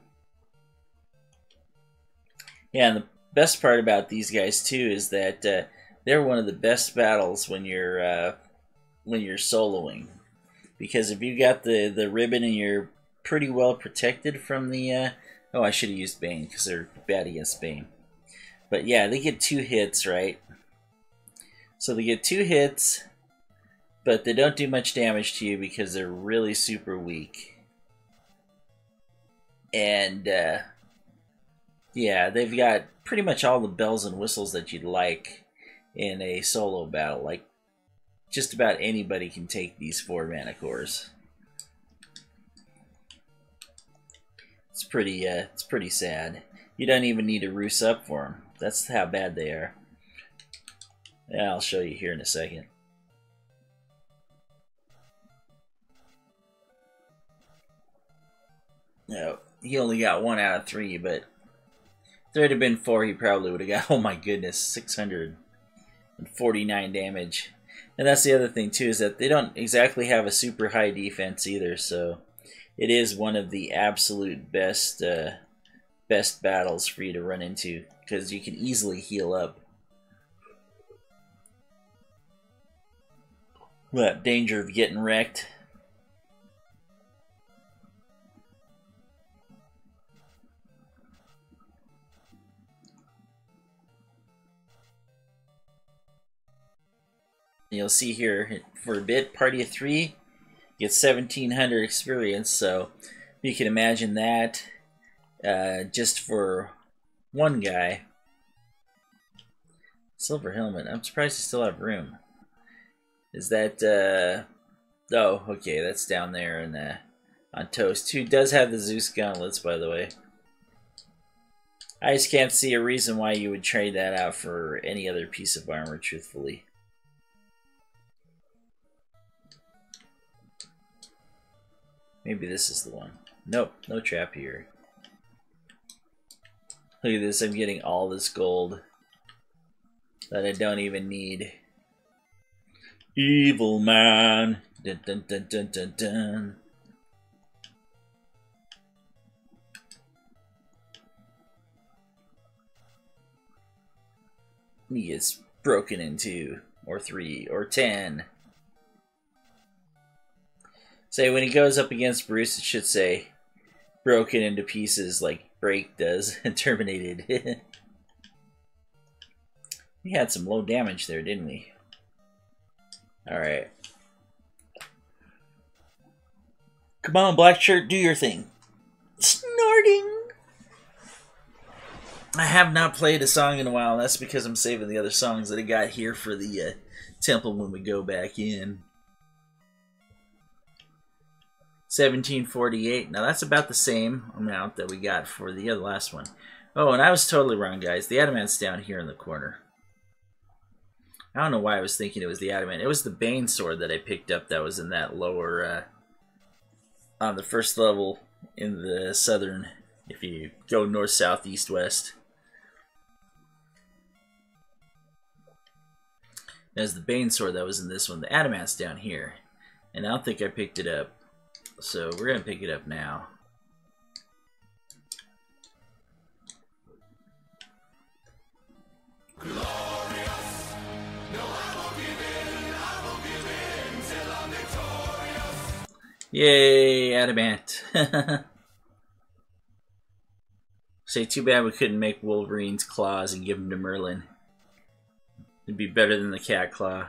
S1: yeah, and the best part about these guys too is that they're one of the best battles when you're soloing, because if you got the ribbon and you're pretty well protected from the oh, I should have used Bane because they're bad against Bane. But yeah, they get 2 hits, right? So they get 2 hits, but they don't do much damage to you because they're really super weak. And yeah, they've got pretty much all the bells and whistles that you'd like in a solo battle. Like, just about anybody can take these 4 mana cores. It's pretty sad. You don't even need to roost up for them. That's how bad they are. Yeah, I'll show you here in a second. No, he only got 1 out of 3, but if there had been 4, he probably would have got, oh my goodness, 649 damage. And that's the other thing too, is that they don't exactly have a super high defense either, so it is one of the absolute best best battles for you to run into, because you can easily heal up. Without danger of getting wrecked. You'll see here, for a bit, party of 3 gets 1,700 experience, so you can imagine that just for one guy. Silver helmet, I'm surprised you still have room. Is that, oh, okay, that's down there and on Toast. 2 does have the Zeus gauntlets, by the way. I just can't see a reason why you would trade that out for any other piece of armor, truthfully. Maybe this is the one. Nope, no trap here. Look at this, I'm getting all this gold that I don't even need. Evil man. Dun, dun, dun, dun, dun, dun. He gets broken into, or 3, or 10. Say when he goes up against Bruce, it should say broken into pieces like Break does and terminated. We had some low damage there, didn't we? Alright. Come on, black shirt, do your thing. Snorting! I have not played a song in a while. That's because I'm saving the other songs that I got here for the temple when we go back in. 1748. Now that's about the same amount that we got for the other last one. Oh, and I was totally wrong, guys. The adamant's down here in the corner. I don't know why I was thinking it was the adamant. It was the Bane sword that I picked up that was in that lower, on the first level in the southern, if you go north, south, east, west. There's the Bane sword that was in this one. The adamant's down here. And I don't think I picked it up. So we're going to pick it up now. Glorious. No, I won't give in till I'm victorious. Yay, adamant. Say, too bad we couldn't make Wolverine's claws and give them to Merlin. It'd be better than the cat claw.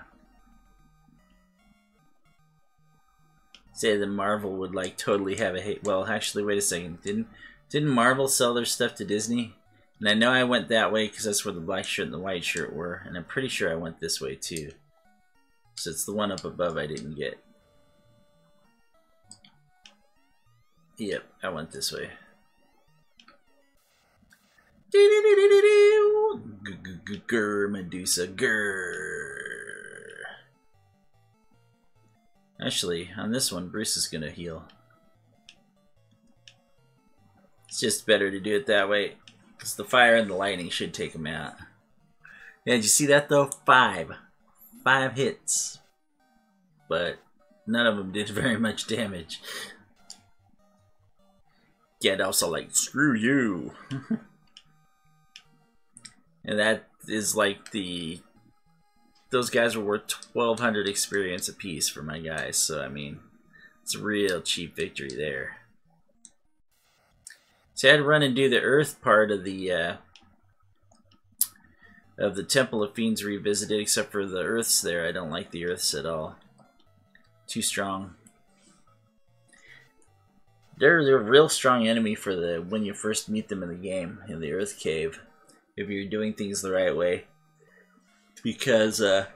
S1: Say that Marvel would like totally have a hate. Well, actually, wait a second. Didn't Marvel sell their stuff to Disney? And I know I went that way because that's where the black shirt and the white shirt were, and I'm pretty sure I went this way too. So it's the one up above I didn't get. Yep, I went this way. Grr, Medusa, grr. Actually, on this one, Bruce is going to heal. It's just better to do it that way, because the fire and the lightning should take him out. Yeah, did you see that though? 5 hits. But none of them did very much damage. Gandalf's all like, screw you. And that is like the... Those guys were worth 1,200 experience apiece for my guys, so I mean, it's a real cheap victory there. So I had to run and do the Earth part of the Temple of Fiends Revisited, except for the Earths there. I don't like the Earths at all. Too strong. They're a real strong enemy for when you first meet them in the game, in the Earth Cave, if you're doing things the right way. Because they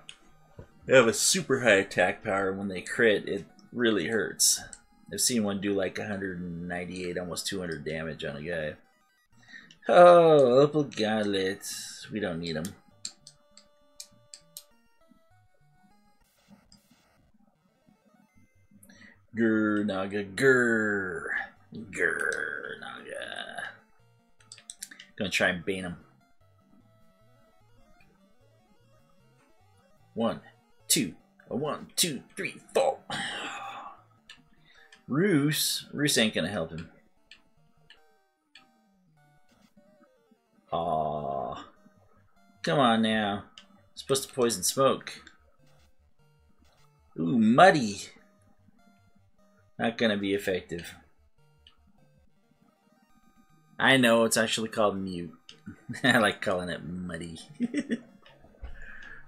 S1: have a super high attack power. When they crit, it really hurts. I've seen one do like 198, almost 200 damage on a guy. Oh, opal gauntlets. We don't need them. Grr, Naga, grr. Grr, Naga. Gonna try and bait him. 1, 2, 1, 2, 3, 4. Roos ain't gonna help him. Aww. Come on now. Supposed to poison smoke. Ooh, muddy. Not gonna be effective. I know, it's actually called mute. I like calling it muddy.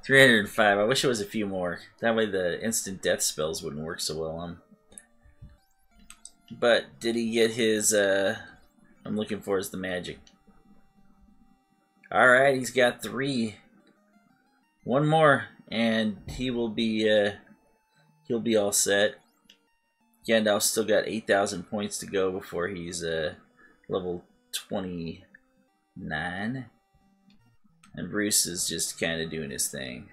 S1: 305. I wish it was a few more. That way the instant death spells wouldn't work so well on him. But did he get his, I'm looking for is the magic. Alright, he's got 3. One more, and he will be, he'll be all set. Gandalf's still got 8,000 points to go before he's, level 29. And Bruce is just kind of doing his thing.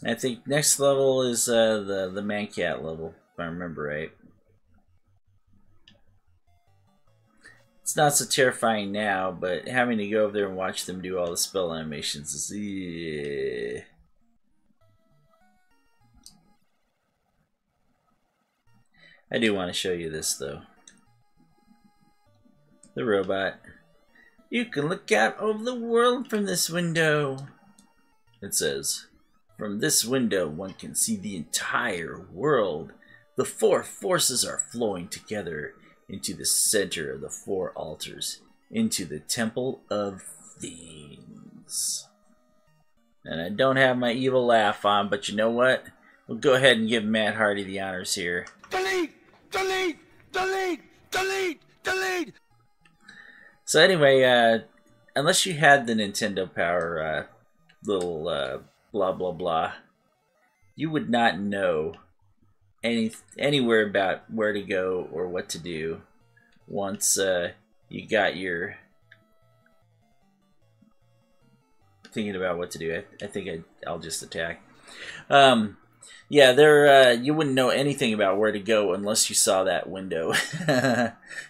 S1: I think next level is the man-cat level, if I remember right. It's not so terrifying now, but having to go over there and watch them do all the spell animations is... Yeah. I do want to show you this, though. The robot. You can look out over the world from this window. It says, from this window one can see the entire world. The 4 forces are flowing together into the center of the 4 altars, into the Temple of Fiends. And I don't have my evil laugh on, but you know what? We'll go ahead and give Matt Hardy the honors here.
S3: Delete! Delete! Delete! Delete! Delete!
S1: So anyway, unless you had the Nintendo Power little blah blah blah, you would not know anywhere about where to go or what to do once you got your thinking about what to do. I think I'll just attack. Yeah, there you wouldn't know anything about where to go unless you saw that window.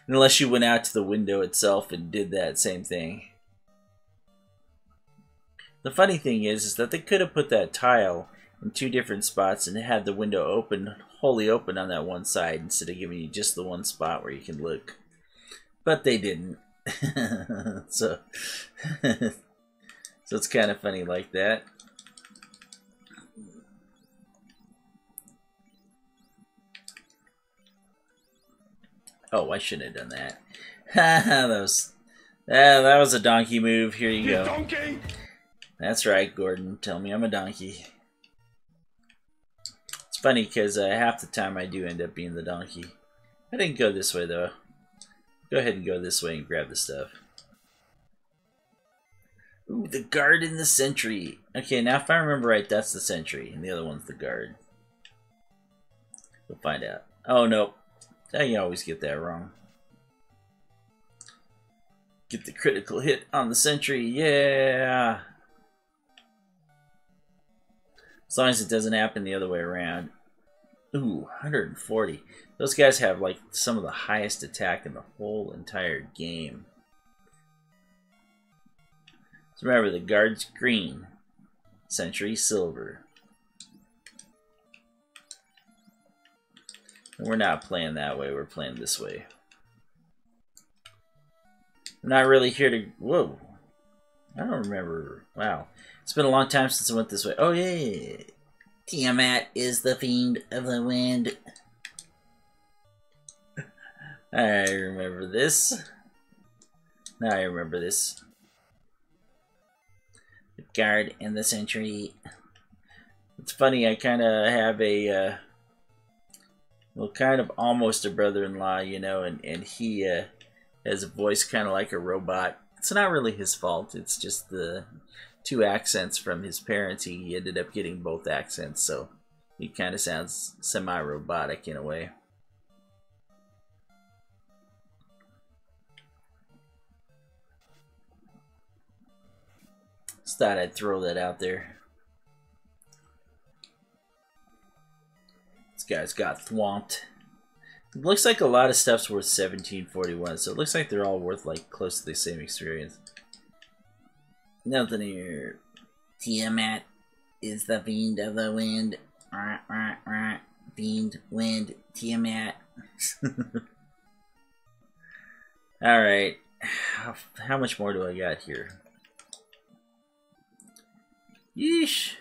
S1: Unless you went out to the window itself and did that same thing. The funny thing is that they could have put that tile in 2 different spots and had the window open, wholly open on that one side instead of giving you just the one spot where you can look. But they didn't. So it's kind of funny like that. Oh, I shouldn't have done that. that was a donkey move. Here you go.
S3: Donkey!
S1: That's right, Gordon. Tell me I'm a donkey. It's funny because half the time I do end up being the donkey. I didn't go this way though. Go ahead and go this way and grab the stuff. Ooh, the guard and the sentry. Okay, now if I remember right, that's the sentry, and the other one's the guard. We'll find out. Oh, nope. I always get that wrong. Get the critical hit on the sentry, yeah! As long as it doesn't happen the other way around. Ooh, 140. Those guys have like some of the highest attack in the whole entire game. So remember, the guard's green, sentry silver. And we're not playing that way, we're playing this way. I'm not really here to... Whoa. I don't remember. Wow. It's been a long time since I went this way. Oh, yeah. Tiamat is the fiend of the wind. I remember this. Now I remember this. The guard and the sentry. It's funny, I kind of have a... well, kind of almost a brother-in-law, you know, and he has a voice kind of like a robot. It's not really his fault. It's just the 2 accents from his parents. He ended up getting both accents, so he kind of sounds semi-robotic in a way. Just thought I'd throw that out there. guys got thwomped. It looks like a lot of stuff's worth 1741, so it looks like they're all worth like close to the same experience. Nothing here. Tiamat is the fiend of the wind. Fiend, wind, Tiamat. Alright. How much more do I got here? Yeesh.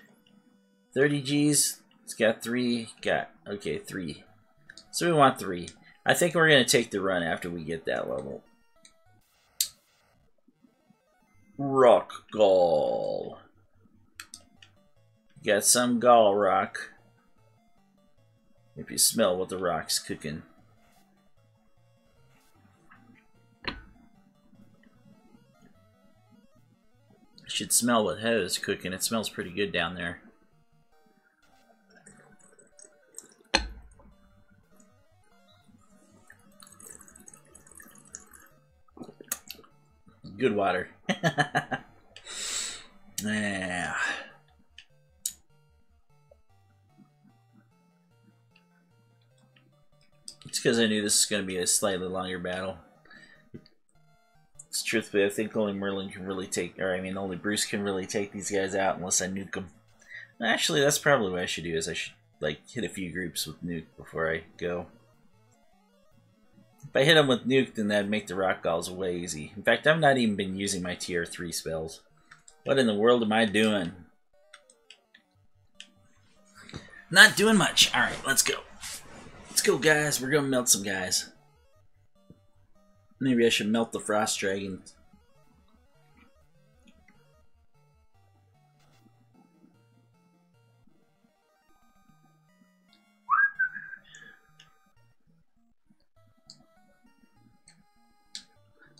S1: 30 G's. It's got 3. Okay, 3. So we want 3. I think we're going to take the run after we get that level. Rock Gall. Got some Gall rock. If you smell what the rock's cooking. Should smell what Heather's cooking. It smells pretty good down there. Good water. Yeah. It's because I knew this was going to be a slightly longer battle. It's truthfully, I think only Merlin can really take, or I mean, only Bruce can really take these guys out unless I nuke them. Actually, that's probably what I should do. Is I should like hit a few groups with nuke before I go. If I hit them with nuke, then that'd make the rock galls way easy. In fact, I've not even been using my tier 3 spells. What in the world am I doing? Not doing much. Alright, let's go. Let's go, guys. We're gonna melt some guys. Maybe I should melt the frost dragon.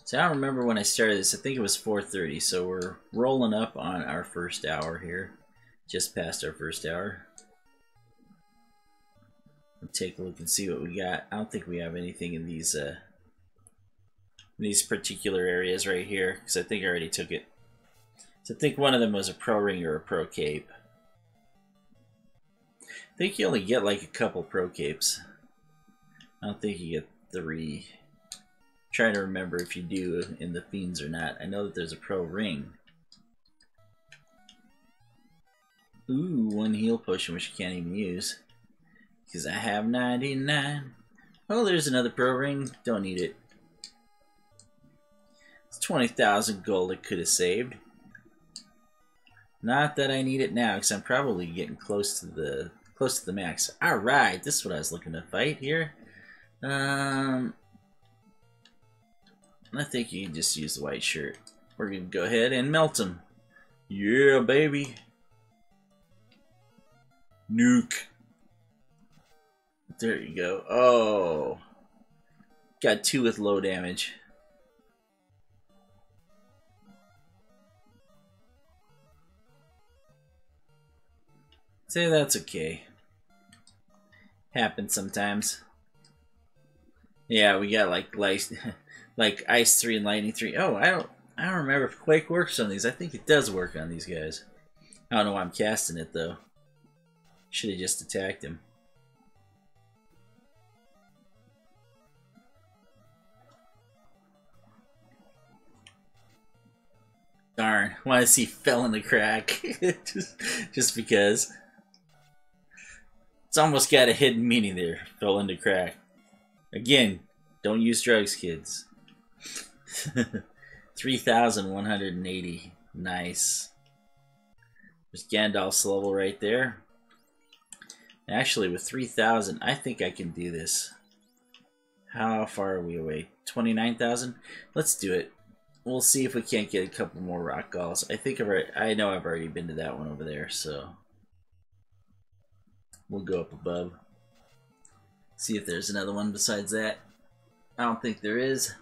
S1: So I don't remember when I started this. I think it was 4:30, so we're rolling up on our first hour here. Just past our first hour. Let's take a look and see what we got. I don't think we have anything in these particular areas right here, because I think I already took it. So I think one of them was a pro ring or a pro cape. I think you only get like a couple pro capes. I don't think you get 3. Trying to remember if you do in the Fiends or not. I know that there's a pro ring. Ooh, 1 heal potion which you can't even use. Because I have 99. Oh, there's another pro ring. Don't need it. It's 20,000 gold I could have saved. Not that I need it now, because I'm probably getting close to the max. Alright, this is what I was looking to fight here. I think you can just use the white shirt. We're going to go ahead and melt him. Yeah, baby. Nuke. There you go. Oh. Got 2 with low damage. Say that's okay. Happens sometimes. Yeah, we got like Ice 3 and Lightning 3. Oh, I don't remember if Quake works on these. I think it does work on these guys. I don't know why I'm casting it though. Should have just attacked him. Darn, why does he fell in the crack? just because. It's almost got a hidden meaning there. Fell into crack. Again, don't use drugs, kids. 3,180. Nice. There's Gandalf's level right there. Actually, with 3,000, I think I can do this. How far are we away? 29,000? Let's do it. We'll see if we can't get a couple more rock galls. I know I've already been to that one over there, so we'll go up above. See if there's another one besides that. I don't think there is.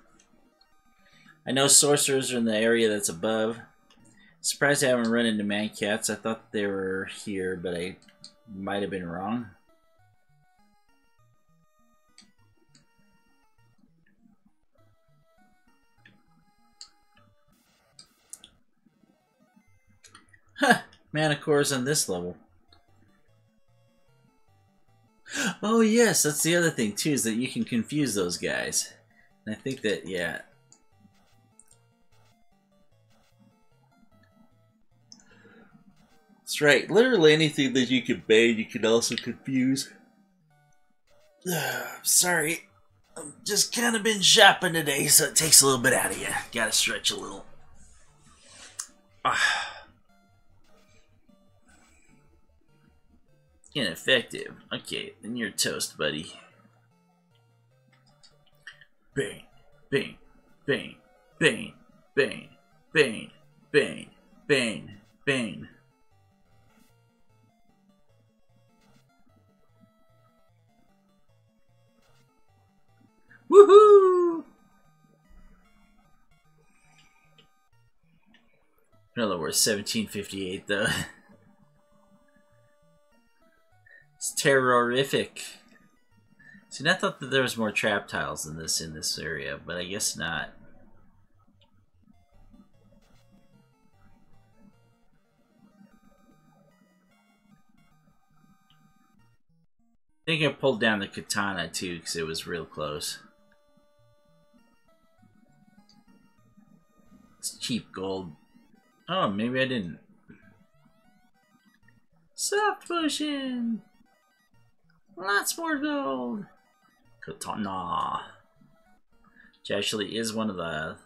S1: I know sorcerers are in the area that's above. Surprised I haven't run into man-cats. I thought they were here, but I might have been wrong. Huh, mana cores on this level. Oh yes, that's the other thing too, is that you can confuse those guys. And I think that, yeah. That's right. Literally anything that you can bait, you can also confuse. Sorry. I've just kind of been shopping today, so it takes a little bit out of you. Gotta stretch a little. Ineffective. Okay, then you're toast, buddy. Bang, bang, bang, bang, bang, bang, bang, bang, bang. Woohoo! Another worth 1758 though. It's terrorific. See, I thought that there was more trap tiles than this in this area, but I guess not. I think I pulled down the katana too because it was real close. It's cheap gold. Oh, maybe I didn't. Soft potion! Lots more gold! Katana. Which actually is one of the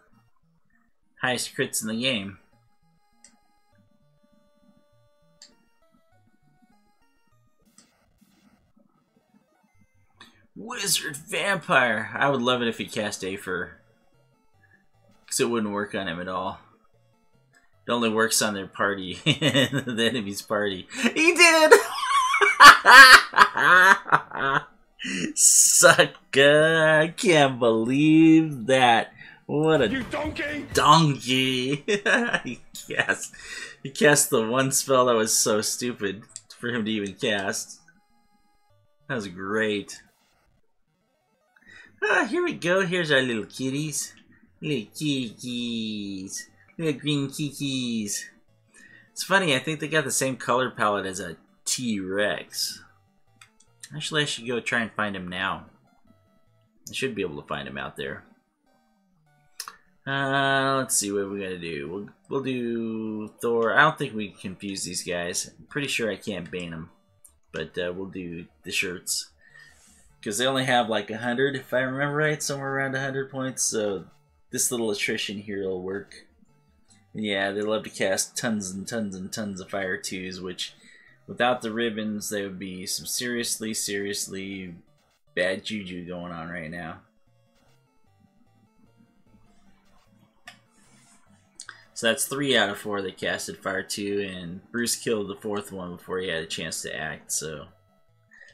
S1: highest crits in the game. Wizard Vampire! I would love it if he cast Aether. Because it wouldn't work on him at all. It only works on their party. The enemy's party. He did! Sucker! I can't believe that. What a
S3: You
S1: donkey! Yes. He cast the one spell that was so stupid for him to even cast. That was great. Ah, here we go. Here's our little kitties. Little kitties. Little green kikis. It's funny, I think they got the same color palette as a T-Rex. Actually, I should go try and find him now. I should be able to find him out there. Let's see what we gotta do. We'll do Thor. I don't think we can confuse these guys. I'm pretty sure I can't bane them. But we'll do the shirts. Because they only have like 100, if I remember right, somewhere around 100 points. So this little attrition here will work. And yeah, they love to cast tons and tons and tons of Fire 2s, which without the ribbons, there would be some seriously, seriously bad juju going on right now. So that's 3 out of 4 that casted Fire 2, and Bruce killed the 4th one before he had a chance to act, so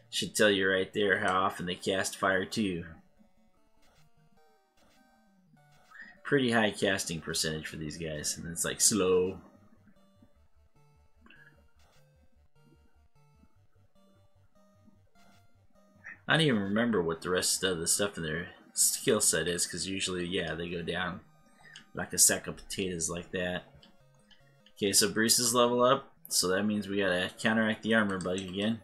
S1: should tell you right there how often they cast Fire 2. Pretty high casting percentage for these guys, and it's like slow. I don't even remember what the rest of the stuff in their skill set is, because usually, yeah, they go down like a sack of potatoes like that. Okay, so Bruce is level up, so that means we gotta counteract the armor bug again.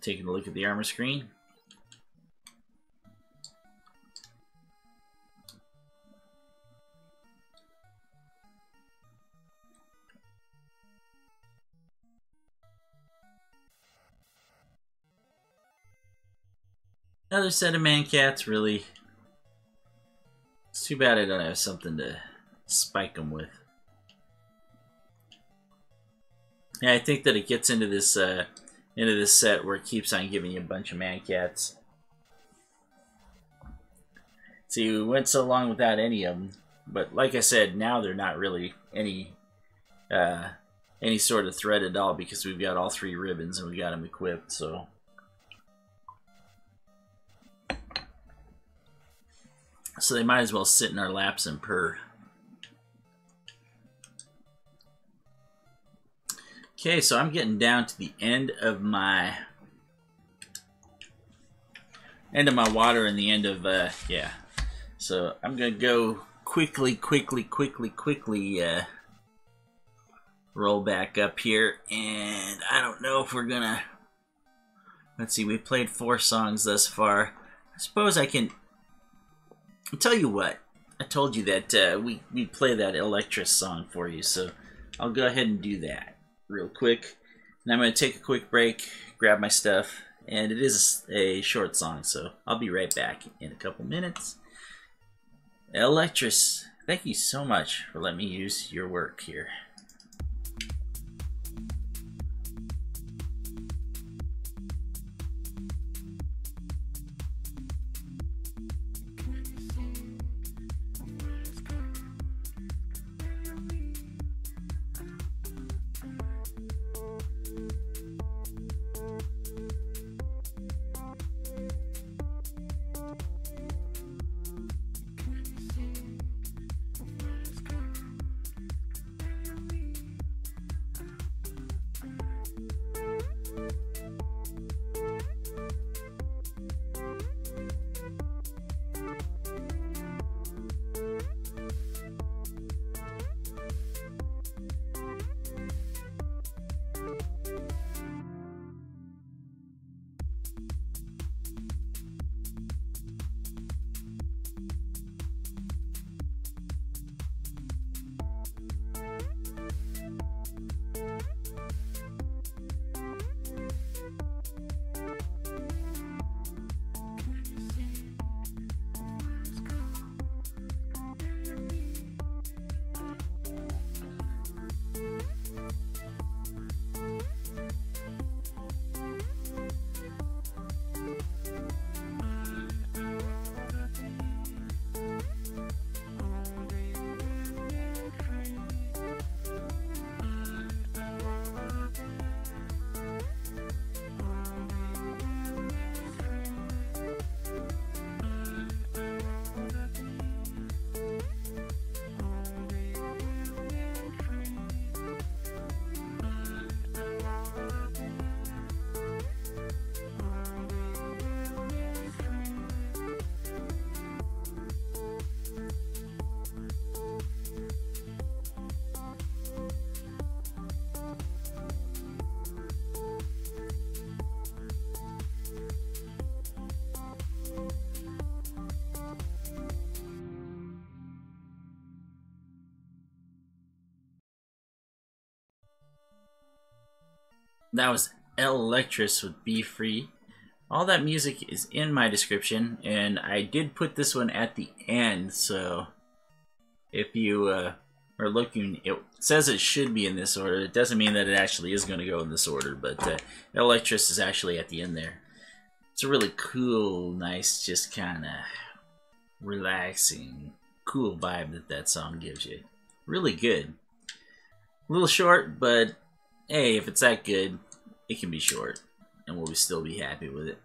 S1: Taking a look at the armor screen. Another set of man cats, really. It's too bad I don't have something to spike them with. Yeah, I think that it gets into this set where it keeps on giving you a bunch of man cats. See, we went so long without any of them, but like I said, now they're not really any sort of threat at all because we've got all 3 ribbons and we got them equipped. So they might as well sit in our laps and purr. Okay, so I'm getting down to the end of my water and the end of yeah. So I'm gonna go quickly roll back up here, and I don't know if we're gonna Let's see, we've played 4 songs thus far. I suppose I can... I'll tell you what. I told you that we'd play that Lectris song for you, so I'll go ahead and do that real quick. And I'm going to take a quick break, grab my stuff, and it is a short song, so I'll be right back in a couple minutes. Lectris, thank you so much for letting me use your work here. That was Lectris with Be Free. All that music is in my description, and I did put this one at the end, so if you are looking, it says it should be in this order. It doesn't mean that it actually is going to go in this order, but Lectris is actually at the end there. It's a really cool, nice, just kind of relaxing, cool vibe that song gives you. Really good. A little short, but hey, if it's that good, it can be short, and we'll still be happy with it.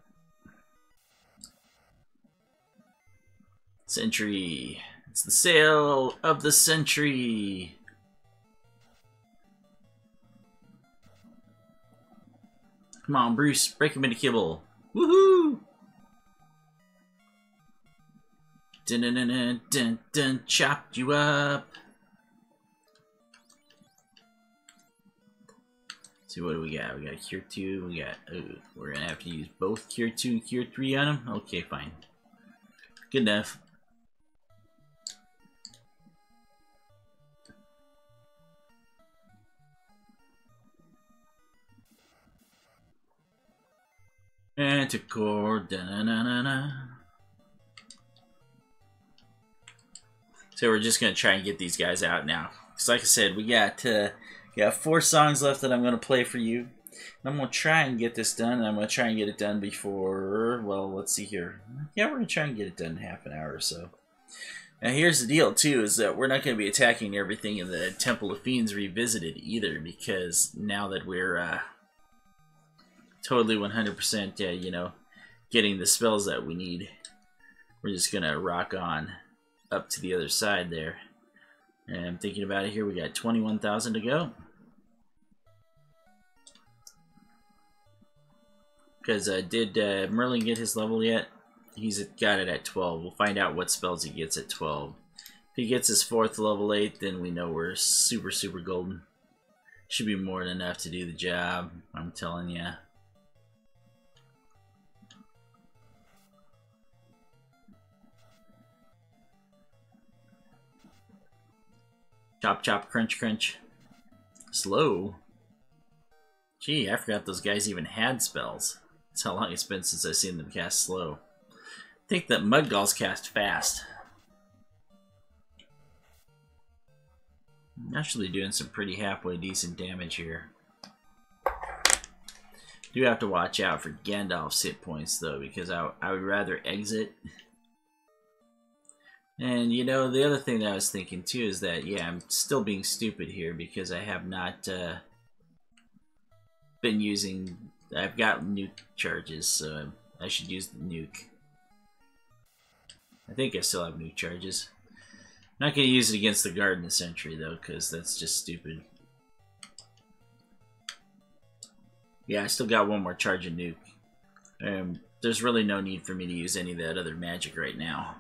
S1: Century. It's the sale of the century. Come on, Bruce, break him into kibble. Woohoo! Dun dun dun dun dun dun, chopped you up. See, what do we got? We got Cure 2, we got, we're gonna have to use both Cure 2 and Cure 3 on him? Okay, fine. Good enough. Anticore, da-na-na-na-na. So we're just gonna try and get these guys out now. Because like I said, we got 4 songs left that I'm going to play for you. I'm going to try and get this done, and I'm going to try and get it done before, well, let's see here. Yeah, we're going to try and get it done in half an hour or so. Now, here's the deal, too, is that we're not going to be attacking everything in the Temple of Fiends Revisited either, because now that we're totally 100%, you know, getting the spells that we need, we're just going to rock on up to the other side there. And I'm thinking about it here, we got 21,000 to go. Because did Merlin get his level yet? He's got it at 12. We'll find out what spells he gets at 12. If he gets his 4th level 8, then we know we're super, super golden. Should be more than enough to do the job, I'm telling ya. Chop, chop, crunch, crunch. Slow. Gee, I forgot those guys even had spells. That's how long it's been since I've seen them cast slow. I think that Mudgalls cast fast. I'm actually doing some pretty halfway decent damage here. Do have to watch out for Gandalf's hit points though, because I would rather exit. And you know, the other thing that I was thinking too is that, yeah, I'm still being stupid here because I have not been using... I've got nuke charges, so I should use the nuke. I think I still have nuke charges. I'm not going to use it against the Garden of Sentry though, because that's just stupid. Yeah, I still got one more charge of nuke. There's really no need for me to use any of that other magic right now.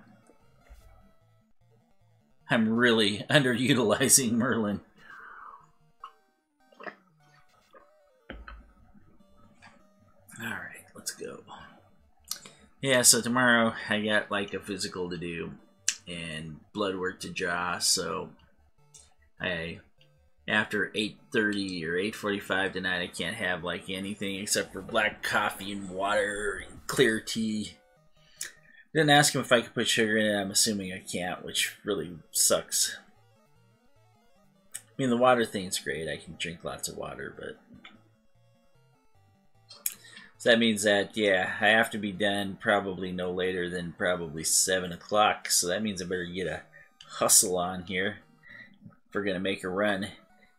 S1: I'm really underutilizing Merlin. Alright, let's go. Yeah, so tomorrow I got like a physical to do and blood work to draw, so after 8:30 or 8:45 tonight I can't have like anything except for black coffee and water and clear tea. Didn't ask him if I could put sugar in it. I'm assuming I can't, which really sucks. I mean, the water thing's great. I can drink lots of water, but... So that means that, yeah, I have to be done probably no later than probably 7 o'clock. So that means I better get a hustle on here if we're going to make a run.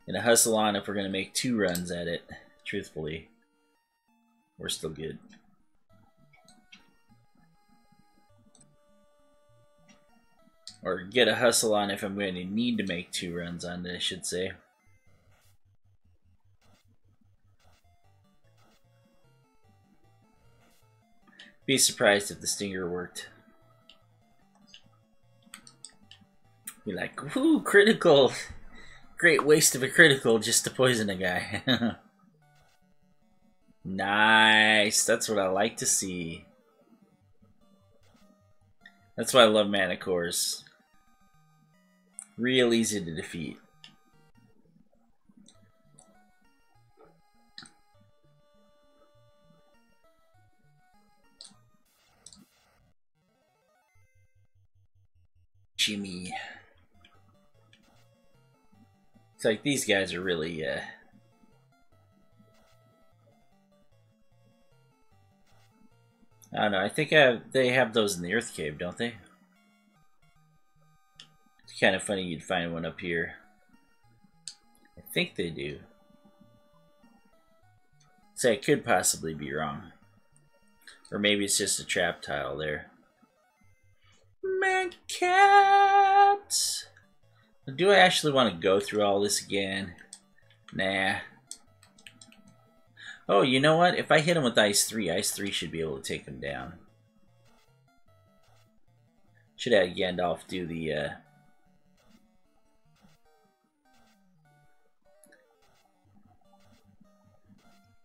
S1: And a hustle on if we're going to make 2 runs at it, truthfully. We're still good. Or get a hustle on if I'm going to need to make 2 runs on it, I should say. Be surprised if the stinger worked. Be like, whoo, critical! Great waste of a critical just to poison a guy. Nice! That's what I like to see. That's why I love mana cores. Real easy to defeat. Jimmy. It's like these guys are really, I don't know, I think they have those in the Earth Cave, don't they? It's kind of funny you'd find one up here. I think they do. So I could possibly be wrong. Or maybe it's just a trap tile there. Man, cat! Do I actually want to go through all this again? Nah. Oh, you know what? If I hit him with Ice 3 should be able to take him down. Should have Gandalf do the,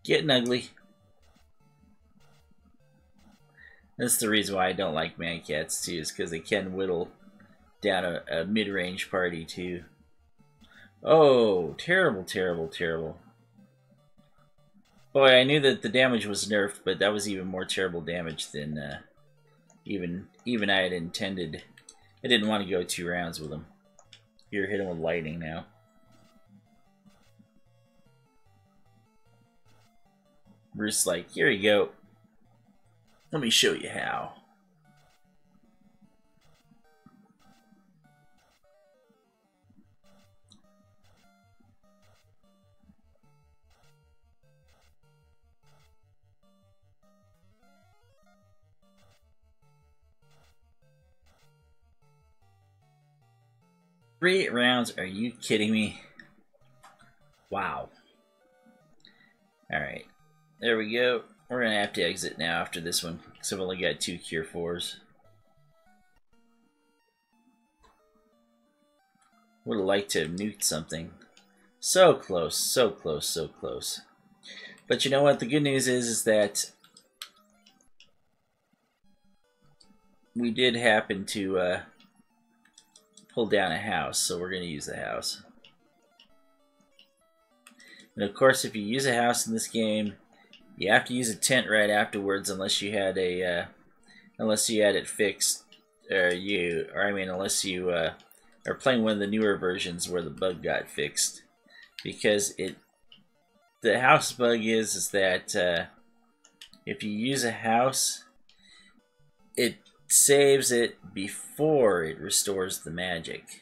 S1: Getting ugly. That's the reason why I don't like Mancats too, is because they can whittle down a mid-range party too. Oh, terrible, terrible, terrible. Boy, I knew that the damage was nerfed, but that was even more terrible damage than even I had intended. I didn't want to go 2 rounds with him. Here, hit him with lightning now. Bruce's like, here you go. Let me show you how. Three rounds? Are you kidding me? Wow. Alright. There we go. We're going to have to exit now after this one, because I've only got 2 Cure 4s. Would have liked to have nuked something. So close, so close, so close. But you know what? The good news is that we did happen to pull down a house, so we're going to use the house. And of course, if you use a house in this game, you have to use a tent right afterwards, unless you had a unless you had it fixed, unless you are playing one of the newer versions where the bug got fixed, because the house bug is that if you use a house, it saves it before it restores the magic.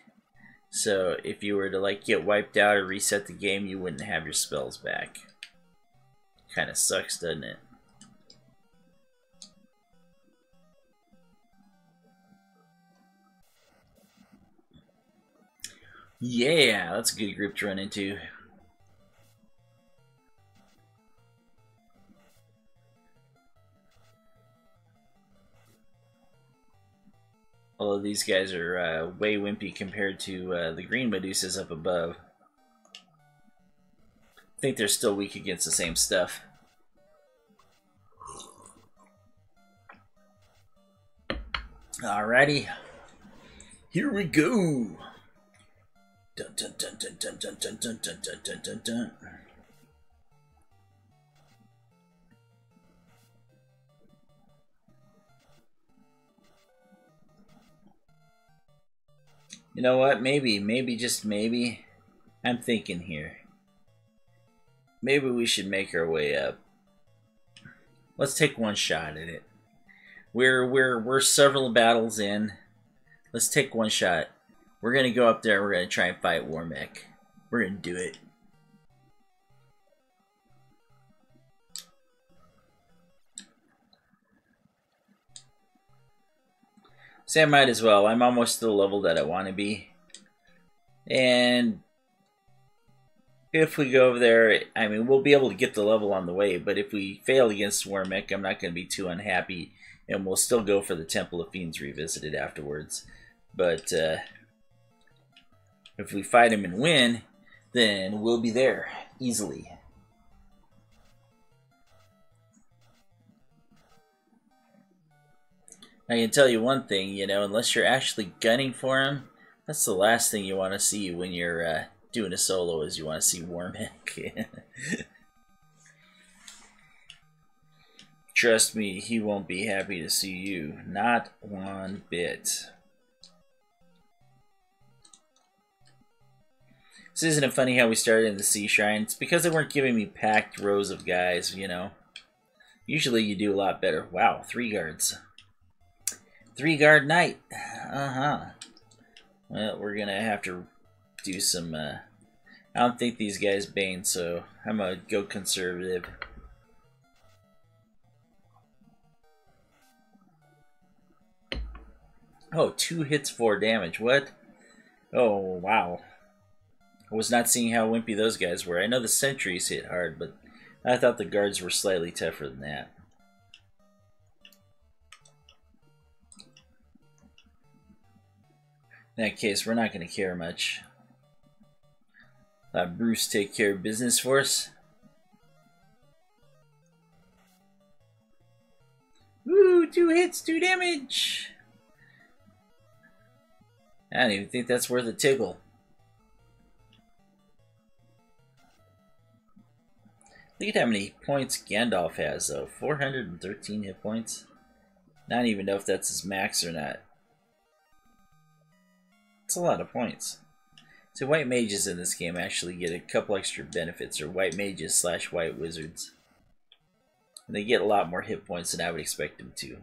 S1: So if you were to like get wiped out or reset the game, you wouldn't have your spells back. Kind of sucks, doesn't it? Yeah, that's a good group to run into. Although these guys are way wimpy compared to the green Medusas up above. I think they're still weak against the same stuff. Alrighty, here we go. Dun dun dun dun dun dun dun dun dun dun dun dun dun. You know what? Maybe, just maybe, I'm thinking here. Maybe we should make our way up. Let's take one shot at it. We're several battles in. Let's take one shot. We're gonna go up there. We're gonna try and fight Warmech. We're gonna do it. So I might as well. I'm almost to the level that I want to be. And if we go over there, I mean, we'll be able to get the level on the way. But if we fail against Warmech, I'm not going to be too unhappy. And we'll still go for the Temple of Fiends Revisited afterwards. But if we fight him and win, then we'll be there easily. I can tell you one thing, you know, unless you're actually gunning for him, that's the last thing you want to see when you're doing a solo, is you want to see Warmech. Trust me, he won't be happy to see you. Not one bit. This isn't it funny how we started in the Sea Shrine? It's because they weren't giving me packed rows of guys, you know. Usually you do a lot better. Wow, 3 guards. 3-guard knight. Well, we're gonna have to do some. I don't think these guys bane, so I'm gonna go conservative. Oh, 2 hits, 4 damage. What? Oh, wow. I was not seeing how wimpy those guys were. I know the sentries hit hard, but I thought the guards were slightly tougher than that. In that case, we're not going to care much. Let Bruce take care of business for us. Woo! 2 hits, 2 damage! I don't even think that's worth a tickle. Look at how many points Gandalf has, though. 413 hit points. I don't even know if that's his max or not. It's a lot of points. So white mages in this game actually get a couple extra benefits, or white mages / white wizards. And they get a lot more hit points than I would expect them to.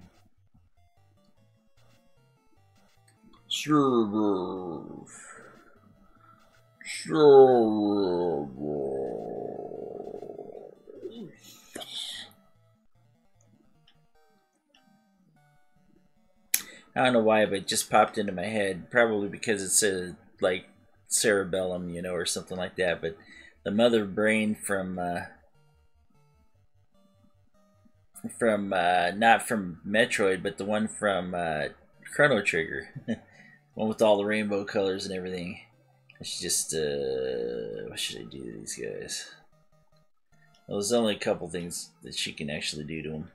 S1: I don't know why, but it just popped into my head. Probably because it's like cerebellum, you know, or something like that. But the mother brain from not from Metroid, but the one from Chrono Trigger, one with all the rainbow colors and everything. I should just what should I do to these guys? Well, there's only a couple things that she can actually do to them.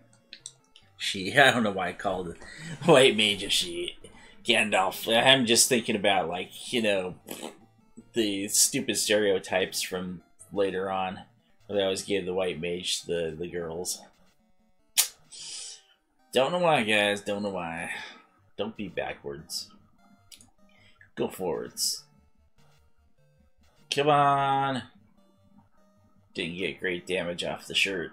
S1: I don't know why I called it white mage of she. Gandalf. I'm just thinking about, like, you know, the stupid stereotypes from later on. They always gave the white mage the girls. Don't know why, guys. Don't know why. Don't be backwards. Go forwards. Come on. Didn't get great damage off the shirt.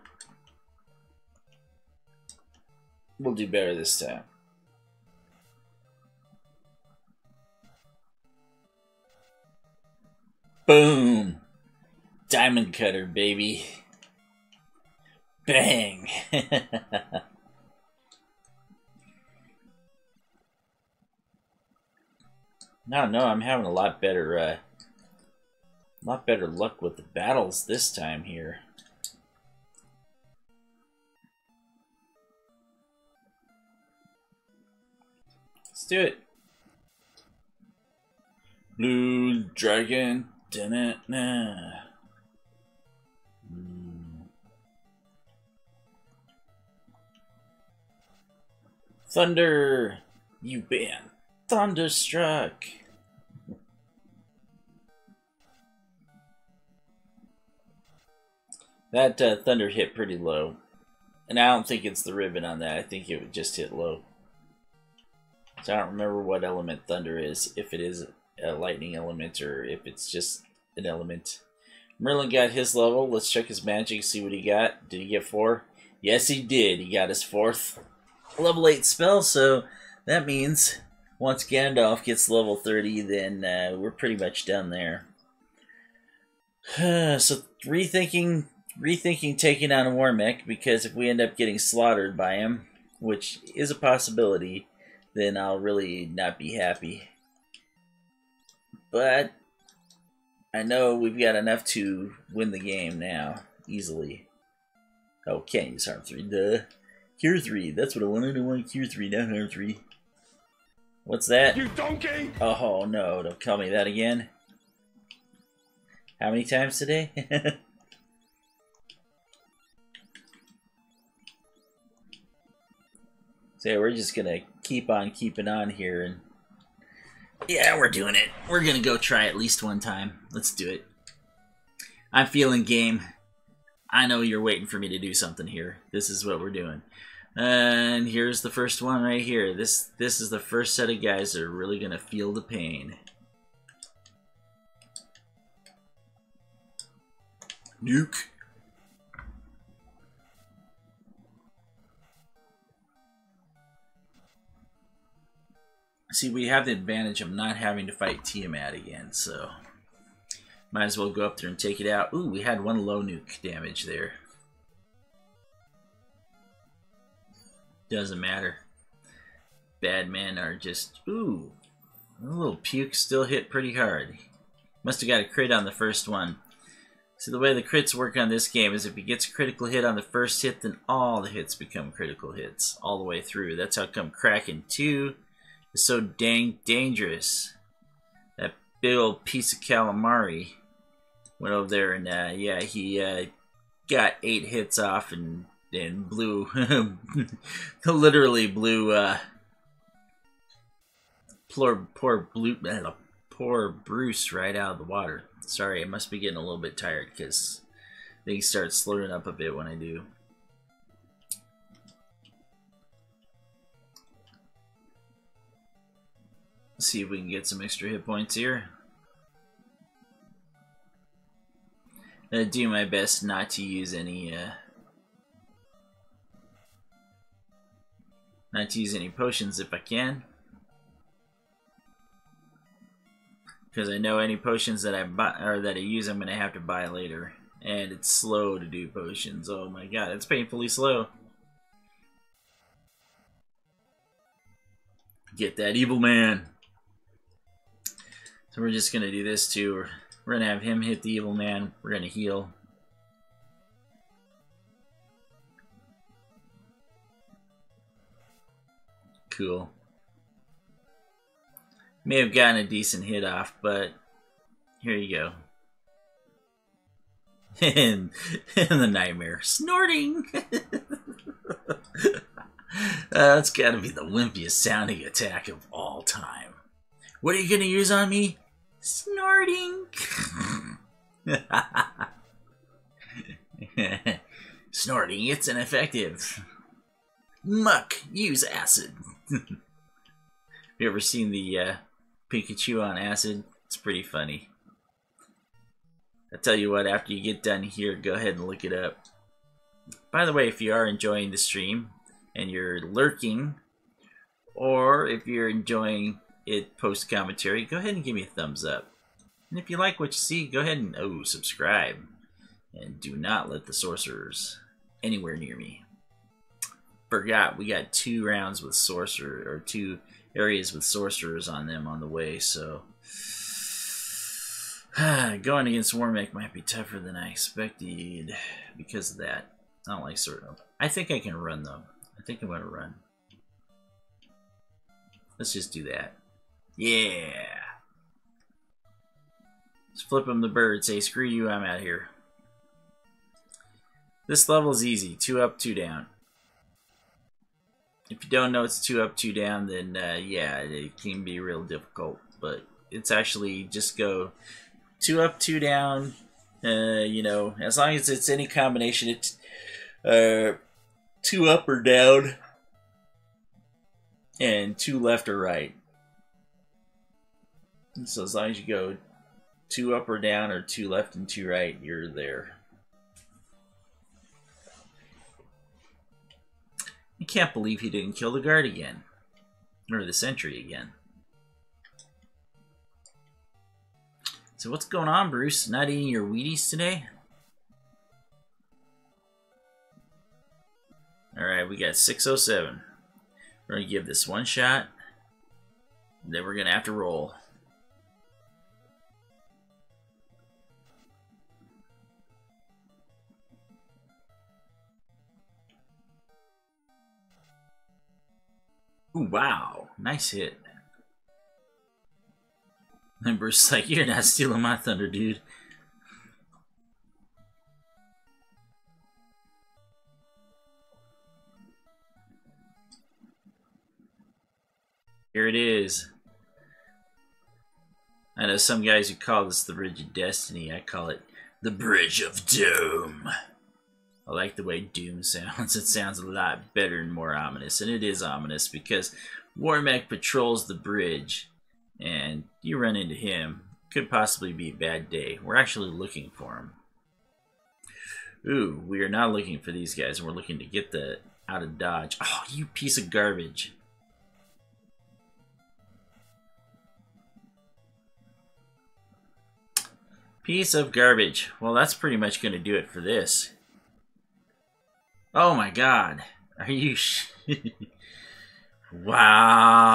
S1: We'll do better this time. Boom! Diamond cutter, baby. Bang! No, I'm having a lot better luck with the battles this time here. Let's do it. Blue dragon. Da-na-na. Thunder. You've been thunderstruck. That thunder hit pretty low. And I don't think it's the ribbon on that. I think it would just hit low. So I don't remember what element thunder is. If it is a lightning element or if it's just an element. Merlin got his level. Let's check his magic, see what he got. Did he get 4? Yes, he did. He got his 4th level 8 spell. So that means once Gandalf gets level 30, then we're pretty much done there. So rethinking taking on a war mech, because if we end up getting slaughtered by him, which is a possibility, then I'll really not be happy. But I know we've got enough to win the game now, easily. Oh, can't use harm 3, duh. Cure 3, that's what I wanted. I want Cure 3, not harm 3. What's that?
S3: You donkey!
S1: Oh no, don't call me that again. How many times today? So we're just gonna keep on keeping on here, and yeah, we're doing it. We're gonna go try at least one time. Let's do it. I'm feeling game. I know you're waiting for me to do something here. This is what we're doing. And here's the first one right here. This is the first set of guys that are really gonna feel the pain. Nuke. See, we have the advantage of not having to fight Tiamat again, so might as well go up there and take it out. Ooh, we had 1 low nuke damage there. Doesn't matter. Bad men are just... Ooh, a little puke still hit pretty hard. Must have got a crit on the first one. See, the way the crits work on this game is if he gets a critical hit on the first hit, then all the hits become critical hits all the way through. That's how come Kraken 2 is so dang dangerous. That big old piece of calamari went over there and yeah, he got 8 hits off and blew literally blew poor Bruce right out of the water. Sorry, I must be getting a little bit tired because things start slurring up a bit when I do. Let's see if we can get some extra hit points here. I'm gonna do my best not to use any potions if I can, because I know any potions that I buy or that I use, I'm gonna have to buy later, and it's slow to do potions. Oh my god, it's painfully slow. Get that evil man. So we're just gonna do this too. We're gonna have him hit the evil man. We're gonna heal. Cool. May have gotten a decent hit off, but here you go. and the nightmare. Snorting! That's gotta be the wimpiest sounding attack of all time. What are you gonna use on me? Snorting! Snorting, it's ineffective. Muck, use acid. You ever seen the Pikachu on acid? It's pretty funny. I tell you what, after you get done here, go ahead and look it up. By the way, if you are enjoying the stream and you're lurking, or if you're enjoying it post-commentary, go ahead and give me a thumbs up. And if you like what you see, go ahead and subscribe. And do not let the sorcerers anywhere near me. Forgot, we got 2 rounds with sorcerer, or 2 areas with sorcerers on them on the way, so going against Warmech might be tougher than I expected because of that. I don't like sorcerer. I think I can run though. I think I'm gonna run. Let's just do that. Yeah. Let's flip him the bird. Say, screw you, I'm out here. This level is easy. 2 up, 2 down. If you don't know it's 2 up, 2 down, then yeah, it can be real difficult. But it's actually just go 2 up, 2 down. You know, as long as it's any combination, it's 2 up or down, and 2 left or right. And so as long as you go 2 up or down, or 2 left and 2 right, you're there. I can't believe he didn't kill the guard again. Or the sentry again. So what's going on, Bruce? Not eating your Wheaties today? Alright, we got 607. We're going to give this one shot. Then we're going to have to roll. Ooh, wow. Nice hit. And Bruce's like, you're not stealing my thunder, dude. Here it is. I know some guys who call this the Bridge of Destiny. I call it the Bridge of Doom. I like the way Doom sounds. It sounds a lot better and more ominous. And it is ominous because Warmech patrols the bridge. And you run into him. Could possibly be a bad day. We're actually looking for him. Ooh, we are not looking for these guys. We're looking to get the out of dodge. Oh, you piece of garbage. Piece of garbage. Well, that's pretty much going to do it for this. Oh my god. Are you Wow.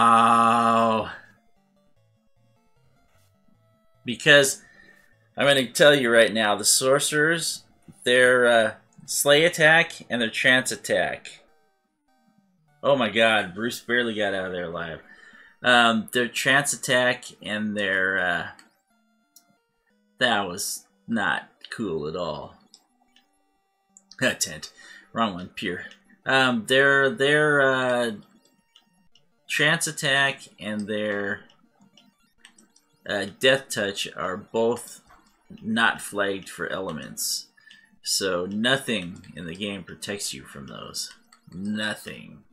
S1: Because I'm going to tell you right now, the sorcerers, their slay attack and their trance attack. Oh my god, Bruce barely got out of there alive. Their trance attack and their that was not cool at all. Tent. Wrong one, pure. Their trance attack and their death touch are both not flagged for elements. So nothing in the game protects you from those. Nothing.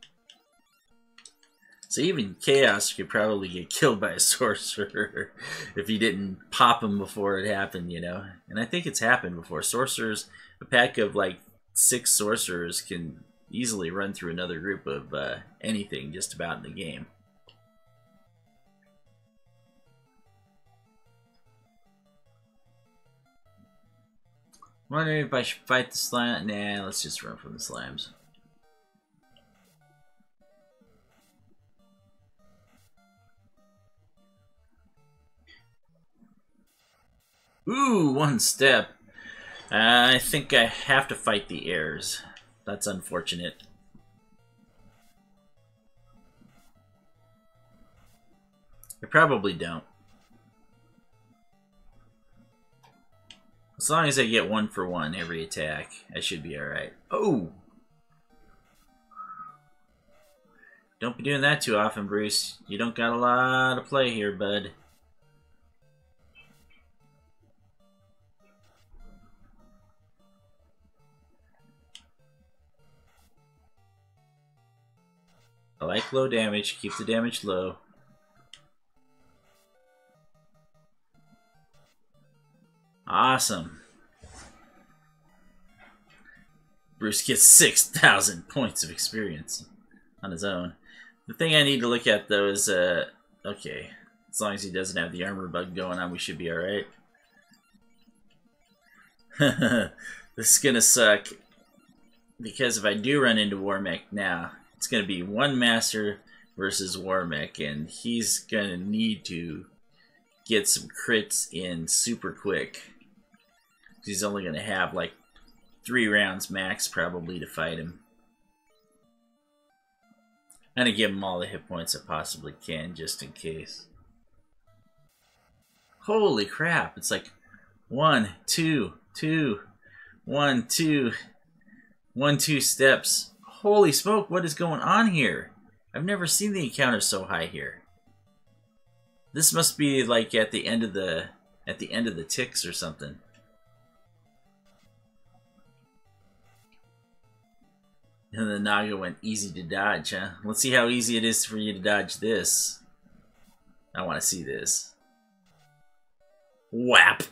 S1: So even Chaos could probably get killed by a sorcerer if he didn't pop him before it happened, you know. And I think it's happened before. Sorcerers, a pack of like 6 sorcerers can easily run through another group of anything just about in the game. Wondering if I should fight the slime. Nah, let's just run from the slimes. Ooh, 1 step. I think I have to fight the heirs. That's unfortunate. I probably don't. As long as I get 1 for 1 every attack, I should be alright. Oh! Don't be doing that too often, Bruce. You don't got a lot of play here, bud. I like low damage. Keep the damage low. Awesome. Bruce gets 6,000 points of experience on his own. The thing I need to look at though is, okay, as long as he doesn't have the armor bug going on, we should be alright. This is gonna suck, because if I do run into Warmech now, it's gonna be one Master versus Warmech, and he's gonna need to get some crits in super quick. He's only gonna have like 3 rounds max probably to fight him. I'm gonna give him all the hit points I possibly can just in case. Holy crap, it's like 1, 2, 2, 1, 2, 1, 2 steps. Holy smoke, what is going on here? I've never seen the encounter so high here. This must be like at the end of the ticks or something. And the Naga went easy to dodge, huh? Let's see how easy it is for you to dodge this. I want to see this. Whap!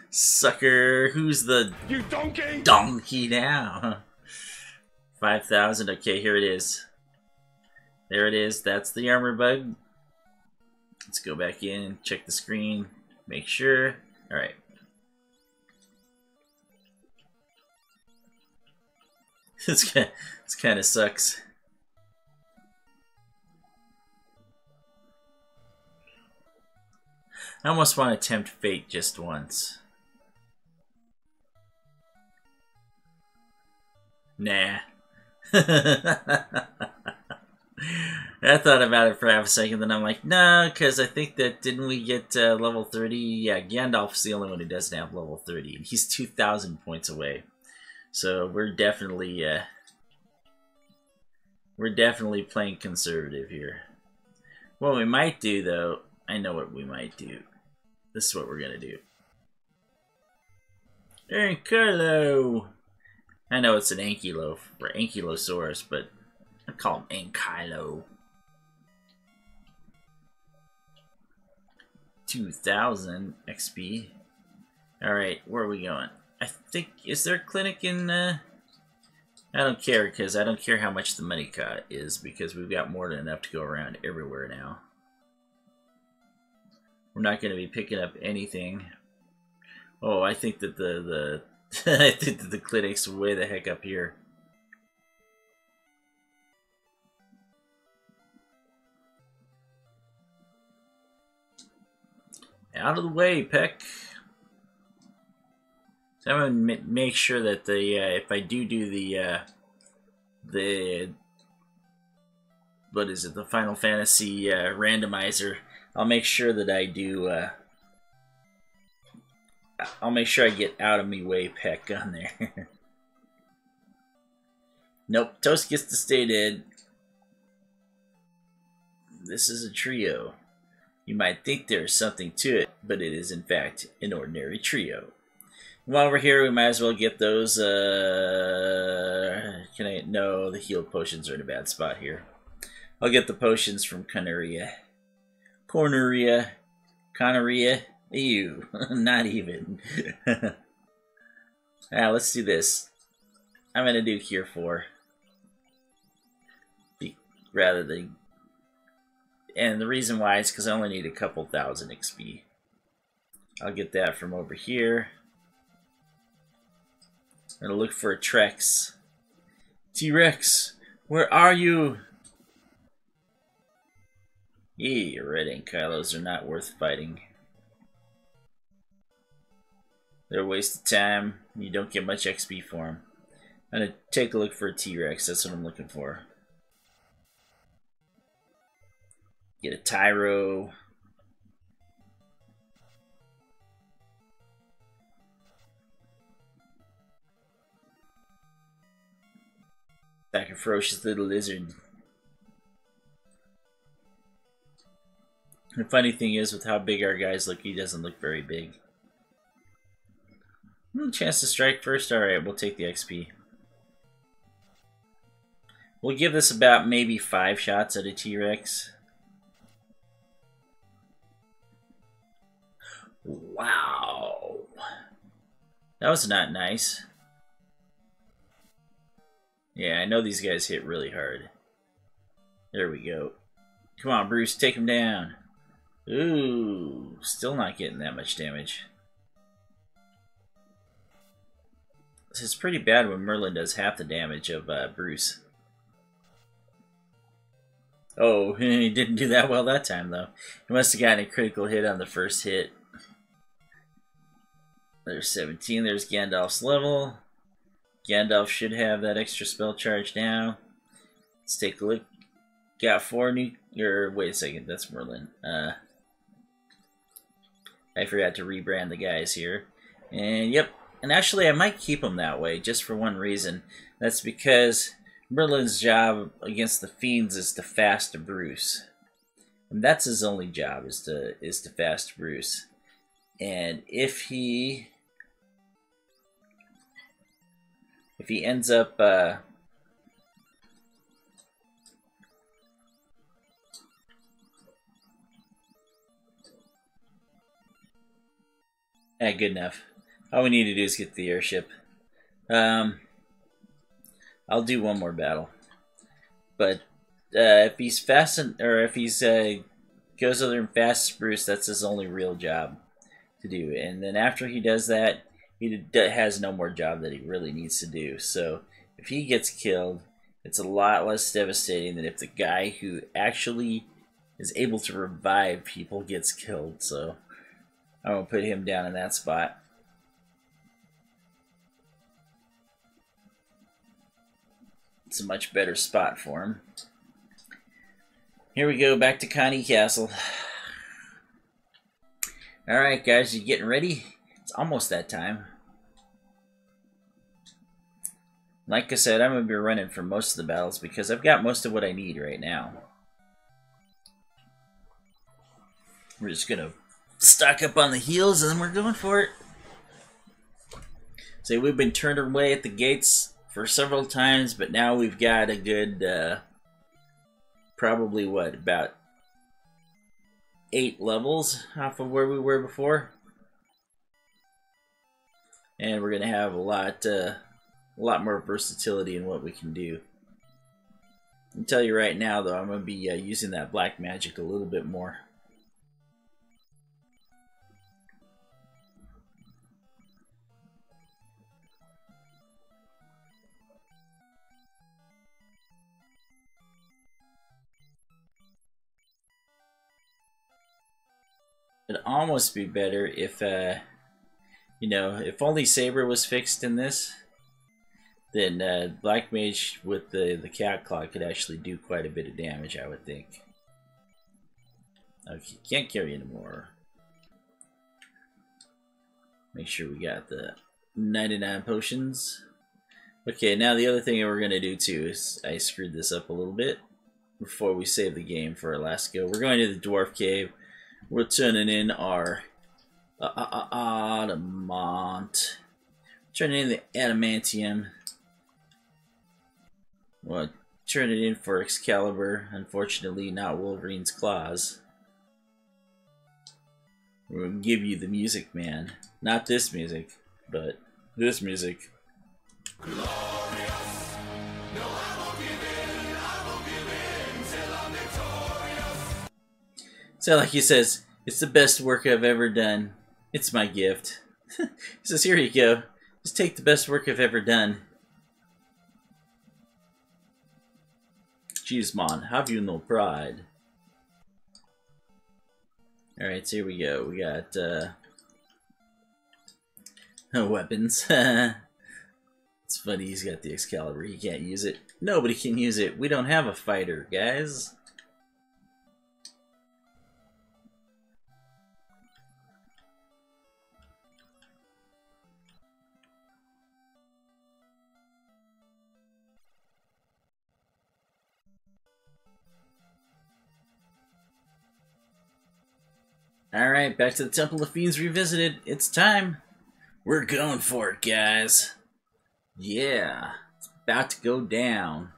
S1: Sucker, who's the
S3: You donkey!
S1: donkey now? 5,000, okay, here it is. There it is, that's the armor bug. Let's go back in, check the screen, make sure. Alright. This kind of sucks. I almost want to tempt fate just once. Nah. I thought about it for half a second, then I'm like, no, because I think that, didn't we get level 30? Yeah, Gandalf's the only one who doesn't have level 30, and he's 2,000 points away. So we're definitely playing conservative here. What we might do, though, I know what we might do. This is what we're gonna do. Ankylo! I know it's an Ankylo or Ankylosaurus, but I call him Ankylo. 2,000 XP. Alright, where are we going? I think, is there a clinic in, I don't care, because I don't care how much the money is, because we've got more than enough to go around everywhere now. We're not going to be picking up anything. Oh, I think that I think that the clinic's way the heck up here. Out of the way, Peck. So I'm gonna make sure that if I do the what is it, the Final Fantasy randomizer, I'll make sure that I do. I'll make sure I get out of me way Peck on there. Nope, Toast gets to stay dead. This is a trio. You might think there is something to it, but it is in fact an ordinary trio. While we're here, we might as well get those, no, the healed potions are in a bad spot here. I'll get the potions from Corneria. Ew, not even. Let's do this. I'm gonna do Cure 4. Rather than... And the reason why is because I only need a couple thousand XP. I'll get that from over here. I'm gonna look for a Trex. T-Rex, where are you? Your red Ankylos are not worth fighting. They're a waste of time. You don't get much XP for them. I'm gonna take a look for a T-Rex. That's what I'm looking for. Get a Tyro. Like a ferocious little lizard. The funny thing is, with how big our guys look, he doesn't look very big. Chance to strike first? Alright, we'll take the XP. We'll give this about maybe 5 shots at a T-Rex. Wow. That was not nice. Yeah, I know these guys hit really hard. There we go. Come on, Bruce, take him down. Ooh, still not getting that much damage. This is pretty bad when Merlin does half the damage of Bruce. Oh, he didn't do that well that time, though. He must have gotten a critical hit on the first hit. There's 17. There's Gandalf's level. Gandalf should have that extra spell charge now. Let's take a look. Got 4 new... Or, wait a second, that's Merlin. I forgot to rebrand the guys here. And, yep. And actually, I might keep them that way, just for one reason. That's because Merlin's job against the Fiends is to fast Bruce. And that's his only job, is to fast Bruce. And if he ends up good enough. All we need to do is get the airship. I'll do one more battle. But if he's fastened, or if he's goes over and fasts Bruce, that's his only real job to do. And then after he does that, he has no more job that he really needs to do. So if he gets killed, it's a lot less devastating than if the guy who actually is able to revive people gets killed. So I'm going to put him down in that spot. It's a much better spot for him. Here we go, back to Connie Castle. Alright guys, you getting ready? It's almost that time. Like I said, I'm going to be running for most of the battles because I've got most of what I need right now. We're just going to stock up on the heals and then we're going for it. So we've been turned away at the gates for several times, but now we've got a good, probably what, about 8 levels off of where we were before. And we're going to have a lot more versatility in what we can do. I'll tell you right now, though, I'm going to be using that black magic a little bit more. It'd almost be better if, you know, if only Saber was fixed in this, then Black Mage with the Cat Claw could actually do quite a bit of damage, I would think. Okay, can't carry anymore. Make sure we got the 99 potions. Okay, now the other thing that we're going to do too is, I screwed this up a little bit before we save the game for our last go. We're going to the Dwarf Cave. We're turning in our adamant. Turning in the adamantium. We'll turn it in for Excalibur. Unfortunately, not Wolverine's claws. We're gonna give you the music, man. Not this music, but this music. Glorious. No, I won't give in till I'm victorious. So like he says, it's the best work I've ever done. It's my gift. He says, here you go. Just take the best work I've ever done. Jeez, man, have you no pride? Alright, so here we go. We got weapons. It's funny, he's got the Excalibur. He can't use it. Nobody can use it. We don't have a fighter, guys. Alright, back to the Temple of Fiends Revisited. It's time. We're going for it, guys. Yeah, it's about to go down.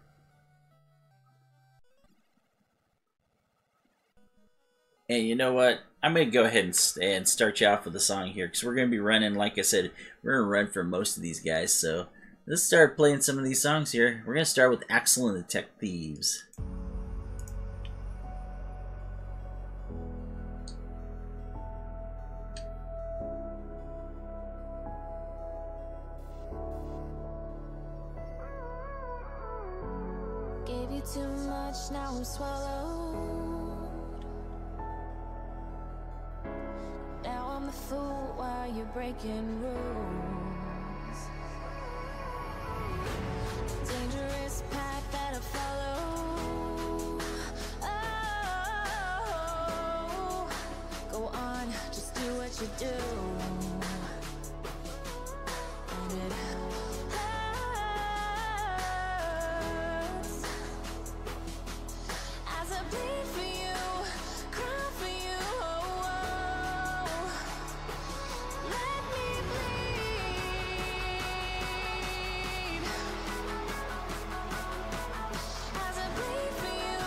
S1: And you know what? I'm going to go ahead and start you off with a song here, because we're going to be running, like I said, we're going to run for most of these guys, so let's start playing some of these songs here. We're going to start with Axel and the Tech Thieves.
S4: Gave you too much, now I'm swallowed. Now I'm a fool while you're breaking rules. Dangerous path that I follow. Oh, go on, just do what you do. And it hurts as I bleed for you, cry for you. Let me bleed as I bleed for you,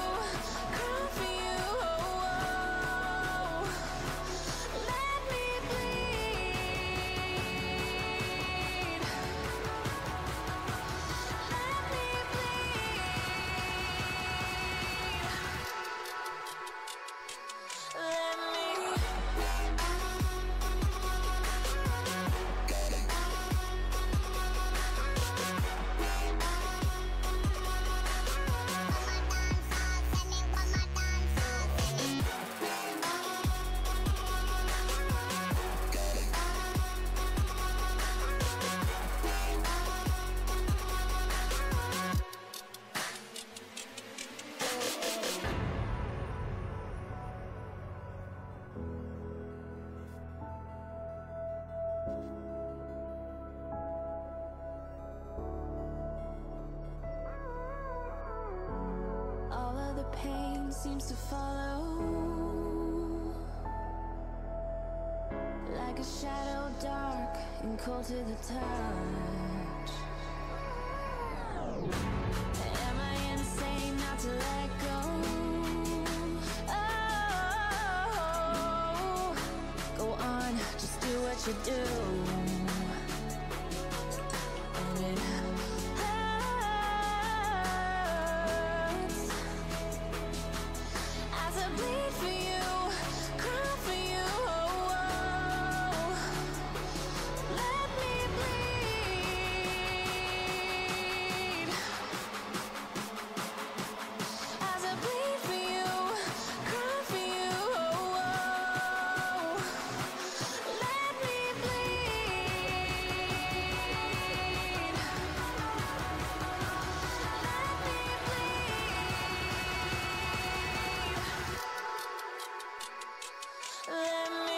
S4: cry for you. Let me bleed. Let me all of the pain seems to follow like a shadow, dark and cold to the touch. Am I insane not to let go? Oh, go on, just do what you do. And it hurts as I bleed for you, cry for you. Let me bleed as I bleed for you, cry for you. Let me bleed. Let me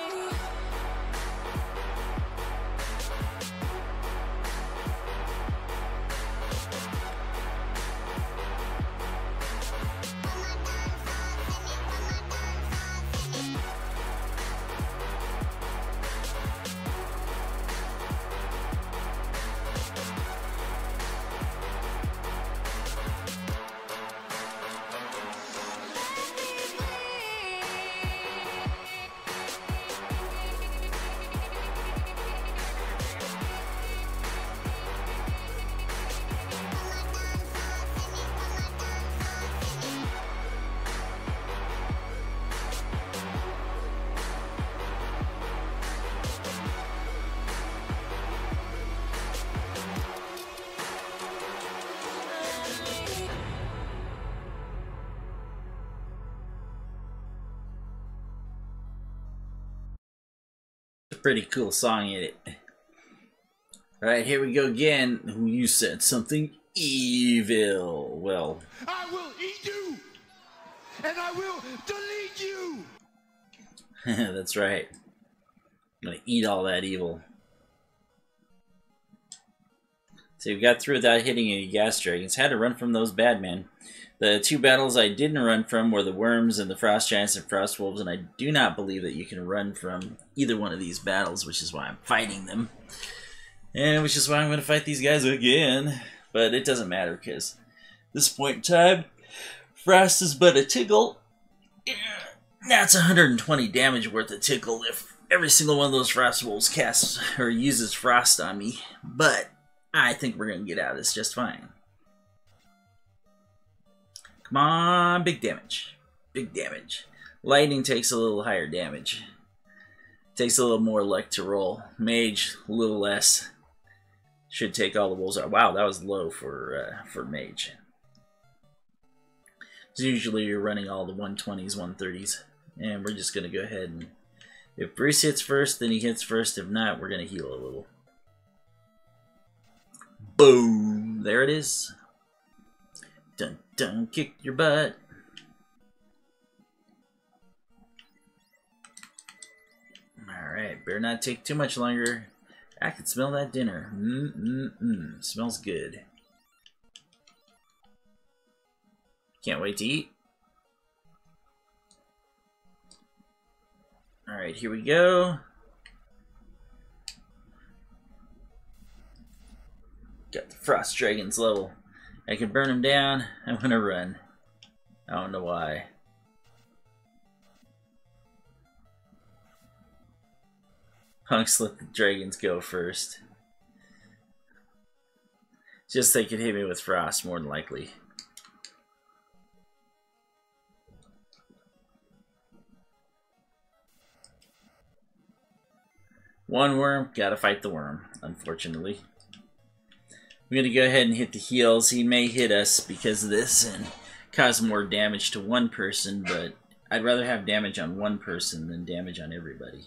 S1: Pretty cool song in it. Alright, here we go again. You said something evil. Well,
S3: I will eat you, and I will delete you.
S1: that's right. I'm gonna eat all that evil. So we got through without hitting any gas dragons. Had to run from those bad men. The two battles I didn't run from were the Worms and the Frost Giants and Frost Wolves, and I do not believe that you can run from either one of these battles, which is why I'm fighting them. And which is why I'm going to fight these guys again. But it doesn't matter, because at this point in time, Frost is but a tickle. That's 120 damage worth of tickle if every single one of those frost wolves casts or uses frost on me. But I think we're going to get out of this just fine. Come on, big damage. Big damage. Lightning takes a little higher damage. Takes a little more luck to roll. Mage, a little less. Should take all the wolves out. Wow, that was low for mage. So usually you're running all the 120s, 130s. And we're just going to go ahead and... If Bruce hits first, then he hits first. If not, we're going to heal a little. Boom! There it is. Dun dun, kick your butt. Alright, better not take too much longer. I can smell that dinner. Smells good. Can't wait to eat. Alright, here we go. Got the Frost Dragon's level. I can burn him down. I'm gonna run. I don't know why. Hunks let the dragons go first. Just so they could hit me with frost, more than likely. One worm, gotta fight the worm, unfortunately. I'm gonna go ahead and hit the heals. He may hit us because of this and cause more damage to one person, but I'd rather have damage on one person than damage on everybody.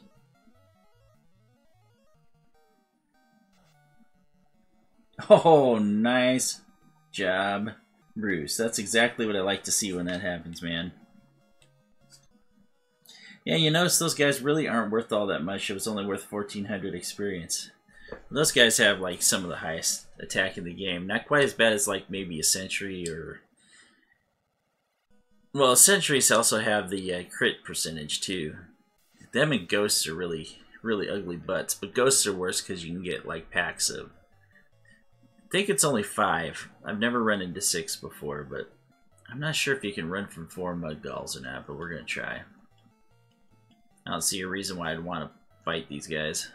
S1: Oh, nice job, Bruce. That's exactly what I like to see when that happens, man. Yeah, you notice those guys really aren't worth all that much. It was only worth 1,400 experience. Those guys have like some of the highest attack in the game. Not quite as bad as like maybe a Sentry or... Well, Sentries also have the crit percentage too. Them and Ghosts are really, really ugly butts. But Ghosts are worse because you can get like packs of... I think it's only 5. I've never run into 6 before, but I'm not sure if you can run from 4 Mud Galls or not, but we're going to try. I don't see a reason why I'd want to fight these guys.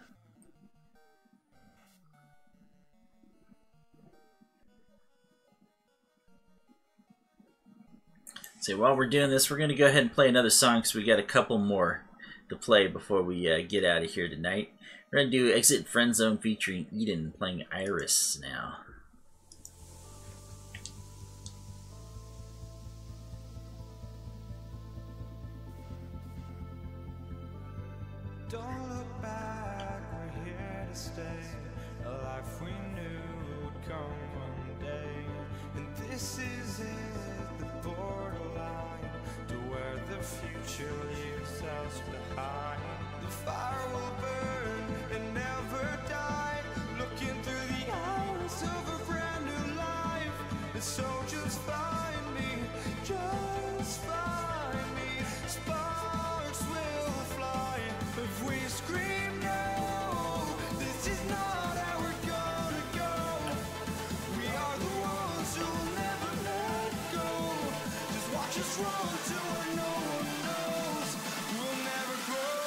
S1: So while we're doing this, we're going to go ahead and play another song because we got a couple more to play before we get out of here tonight. We're going to do Exit Friend Zone featuring Eden playing Iris now.
S5: Don't look back, we're here to stay. A life we knew would come one day. And this is it, the borderline to where the future leaves us behind. The fire will burn and never die, looking through the eyes of a brand new life. And so just find me, just find me. Sparks will fly if we scream no. This is not how we're gonna go. We are the ones who'll never let go. Just watch us run to where no one knows. We'll never grow.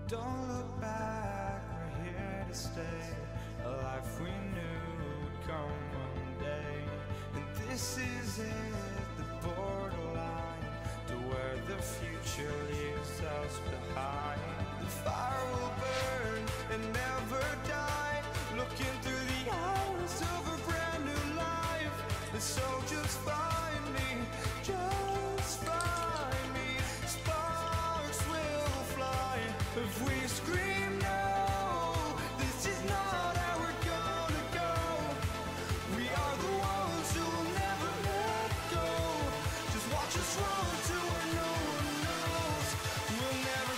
S5: Don't look back, we're here to stay. A life we knew would come one day. And this is it, the borderline to where the future leaves us behind. The fire will burn and never die, looking through the eyes of a brand new life. And so just find me, just find me. Spark
S3: scream no, this is not how we're gonna go. We are the ones who will never let go. Just watch us run to where no one knows. We'll never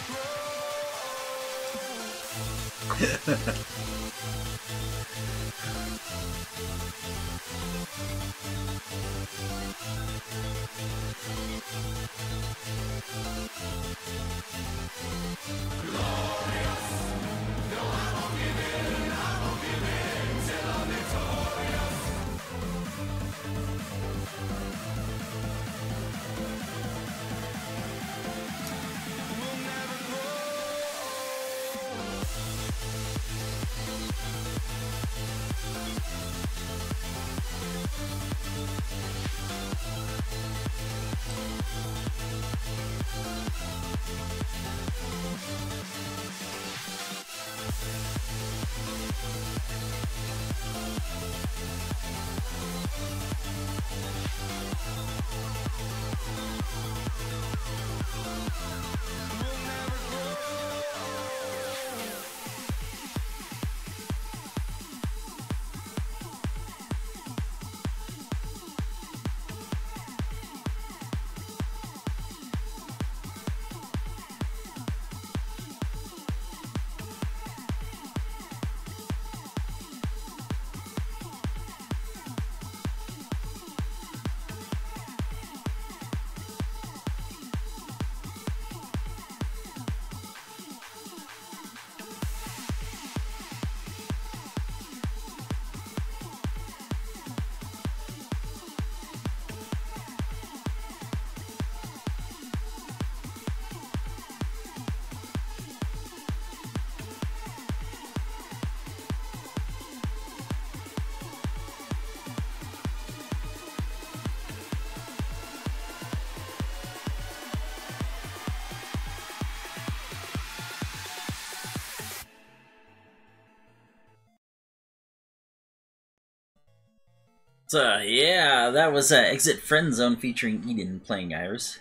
S1: So, yeah, that was Exit Friend Zone featuring Eden playing Iris.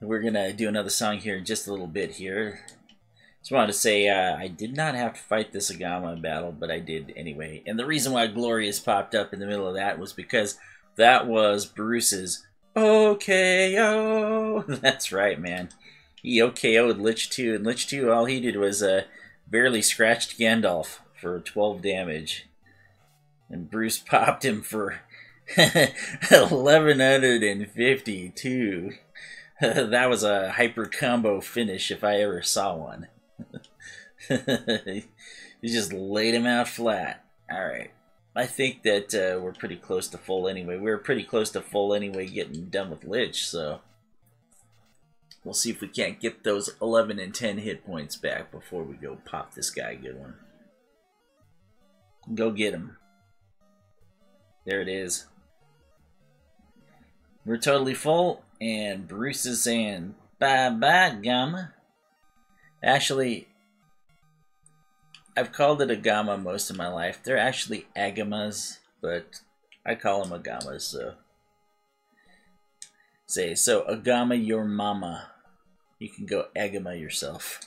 S1: We're gonna do another song here in just a little bit here. Just wanted to say I did not have to fight this Agama battle, but I did anyway. And the reason why Glorious popped up in the middle of that was because that was Bruce's OKO. That's right, man. He OKO'd Lich 2, and Lich 2, all he did was barely scratched Gandalf for 12 damage. And Bruce popped him for 1152. That was a hyper combo finish if I ever saw one. He just laid him out flat. Alright. I think that we're pretty close to full anyway. We were pretty close to full anyway getting done with Lich, so we'll see if we can't get those 11 and 10 hit points back before we go pop this guy a good one. Go get him. There it is. We're totally full, and Bruce is saying, bye-bye, Gamma. Actually, I've called it a Gamma most of my life. They're actually Agamas, but I call them Agamas, so. So Agama your mama. You can go Agama yourself.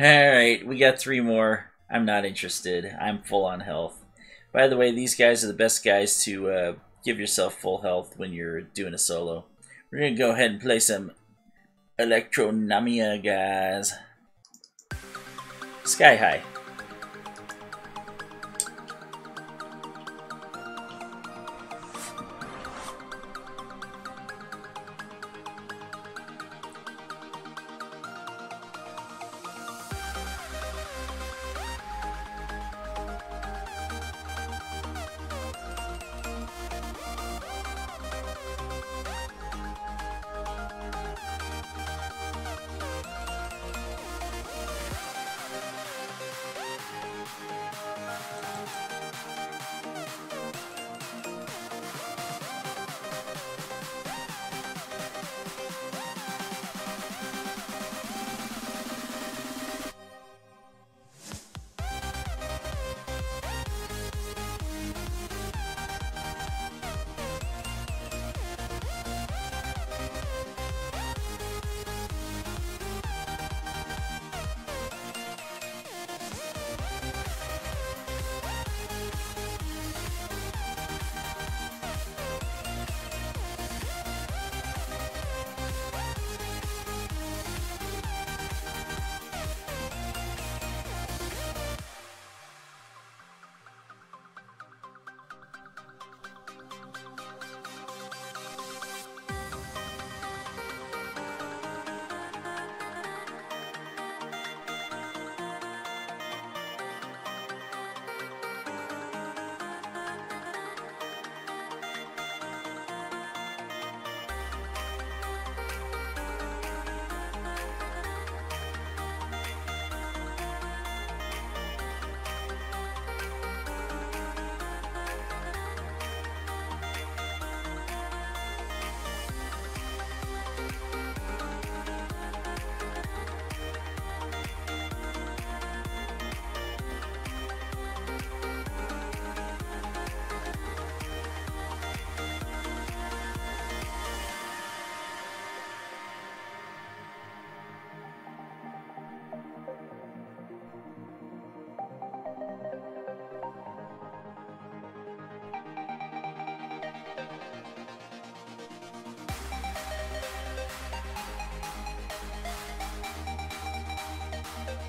S1: Alright, we got 3 more. I'm not interested. I'm full on health. By the way, these guys are the best guys to give yourself full health when you're doing a solo. We're going to go ahead and play some Elektronomia, guys. Sky High.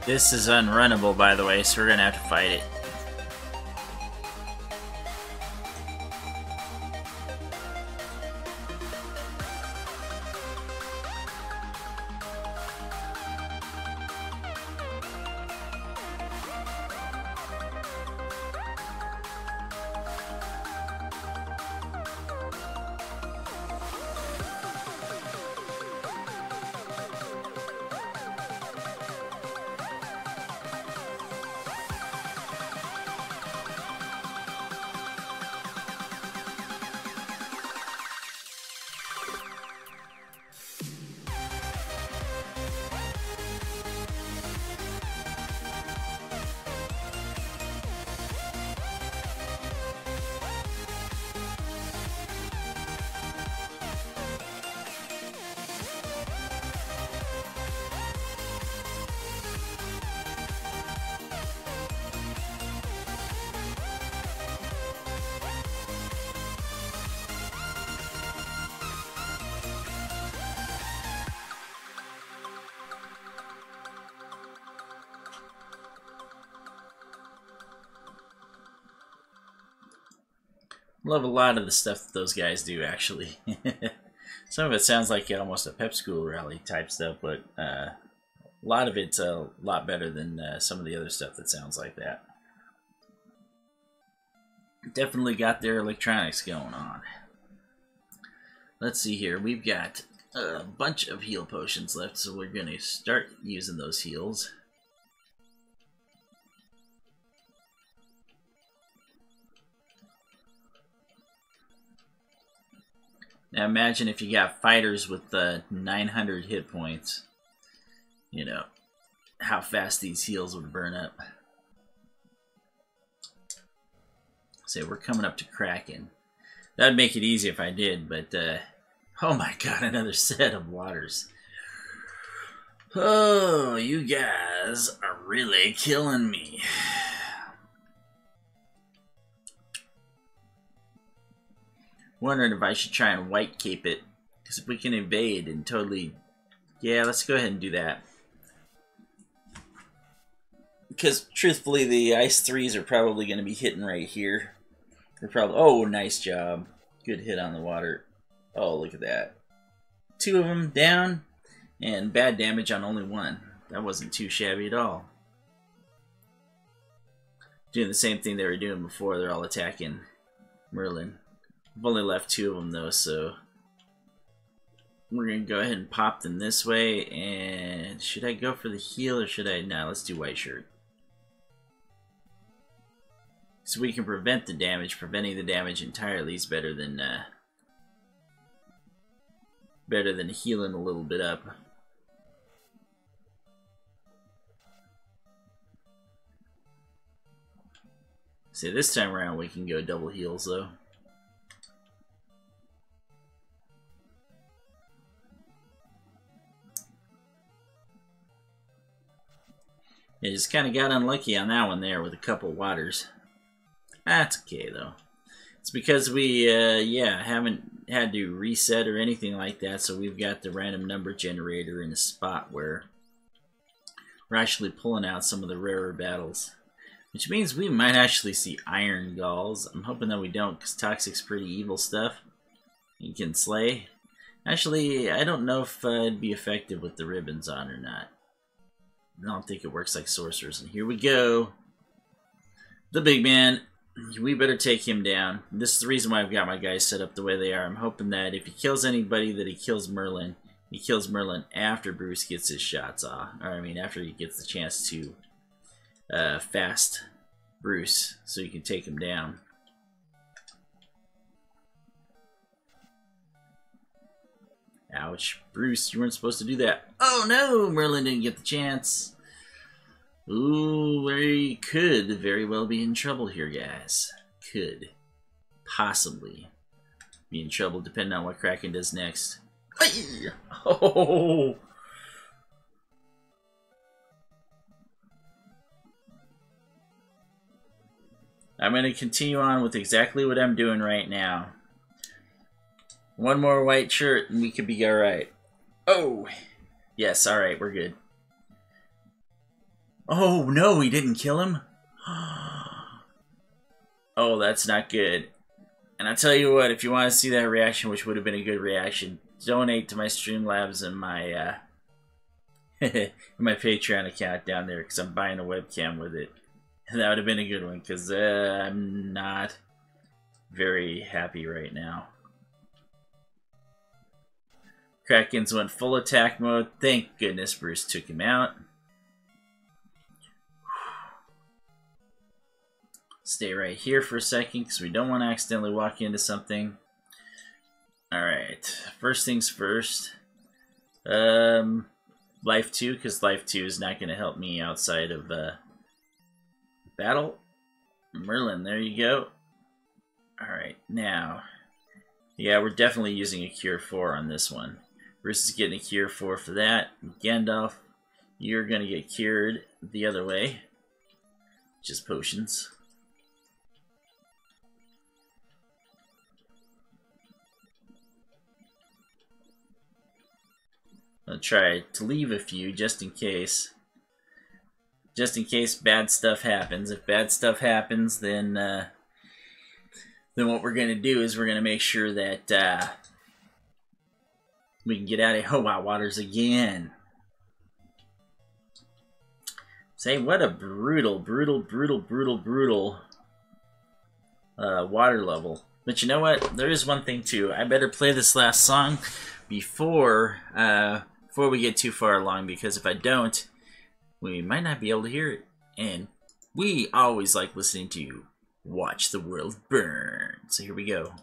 S1: This is unrunnable, by the way, so we're gonna have to fight it. Love a lot of the stuff that those guys do, actually. Some of it sounds like almost a pep school rally type stuff, but a lot of it's a lot better than some of the other stuff that sounds like that. Definitely got their electronics going on. Let's see here. We've got a bunch of heal potions left, so we're going to start using those heals. Now imagine if you got fighters with 900 hit points, you know, how fast these heals would burn up. Say we're coming up to Kraken. That'd make it easy if I did, but oh my god, another set of waters. Oh, you guys are really killing me. Wondering if I should try and white cape it, because if we can evade and totally, yeah, let's go ahead and do that. Because truthfully, the ice 3s are probably going to be hitting right here. They're probably, oh, nice job, good hit on the water. Oh, look at that, 2 of them down, and bad damage on only 1. That wasn't too shabby at all. Doing the same thing they were doing before. They're all attacking Merlin. I've only left 2 of them though, so we're going to go ahead and pop them this way. And should I go for the heal or should I? No, let's do white shirt. So we can prevent the damage. Preventing the damage entirely is better than healing a little bit up. See, this time around we can go double heals though. Yeah, just kind of got unlucky on that one there with a couple waters. That's okay though. It's because we, yeah, haven't had to reset or anything like that, so we've got the random number generator in a spot where we're actually pulling out some of the rarer battles. Which means we might actually see Iron Galls. I'm hoping that we don't, because Toxic's pretty evil stuff. You can slay. Actually, I don't know if it'd be effective with the ribbons on or not. I don't think it works like sorcerers. And here we go. The big man. We better take him down. This is the reason why I've got my guys set up the way they are. I'm hoping that if he kills anybody, that he kills Merlin. He kills Merlin after Bruce gets his shots off. Or, I mean, after he gets the chance to fast Bruce, so you can take him down. Ouch. Bruce, you weren't supposed to do that. Oh no! Merlin didn't get the chance. Ooh, we could very well be in trouble here, guys. Could. Possibly be in trouble depending on what Kraken does next. Oh! I'm going to continue on with exactly what I'm doing right now. One more white shirt and we could be alright. Oh! Yes, alright, we're good. Oh, no, he didn't kill him? Oh, that's not good. And I tell you what, if you want to see that reaction, which would have been a good reaction, donate to my Streamlabs and my my Patreon account down there, because I'm buying a webcam with it. And that would have been a good one, because I'm not very happy right now. Krakens went full attack mode. Thank goodness Bruce took him out. Stay right here for a second, because we don't want to accidentally walk into something. Alright, first things first. Life 2, because Life 2 is not going to help me outside of battle. Merlin, there you go. Alright, now. Yeah, we're definitely using a Cure 4 on this one. Bruce is getting a Cure 4 for that. Gandalf, you're going to get cured the other way. Just potions. I'll try to leave a few just in case. Just in case bad stuff happens. If bad stuff happens, then what we're going to do is we're going to make sure that we can get out of Hot Waters again. Say, what a brutal water level. But you know what? There is one thing too. I better play this last song before we get too far along, because if I don't, we might not be able to hear it. And we always like listening to Watch the World Burn. So here we go.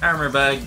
S1: Armor bug.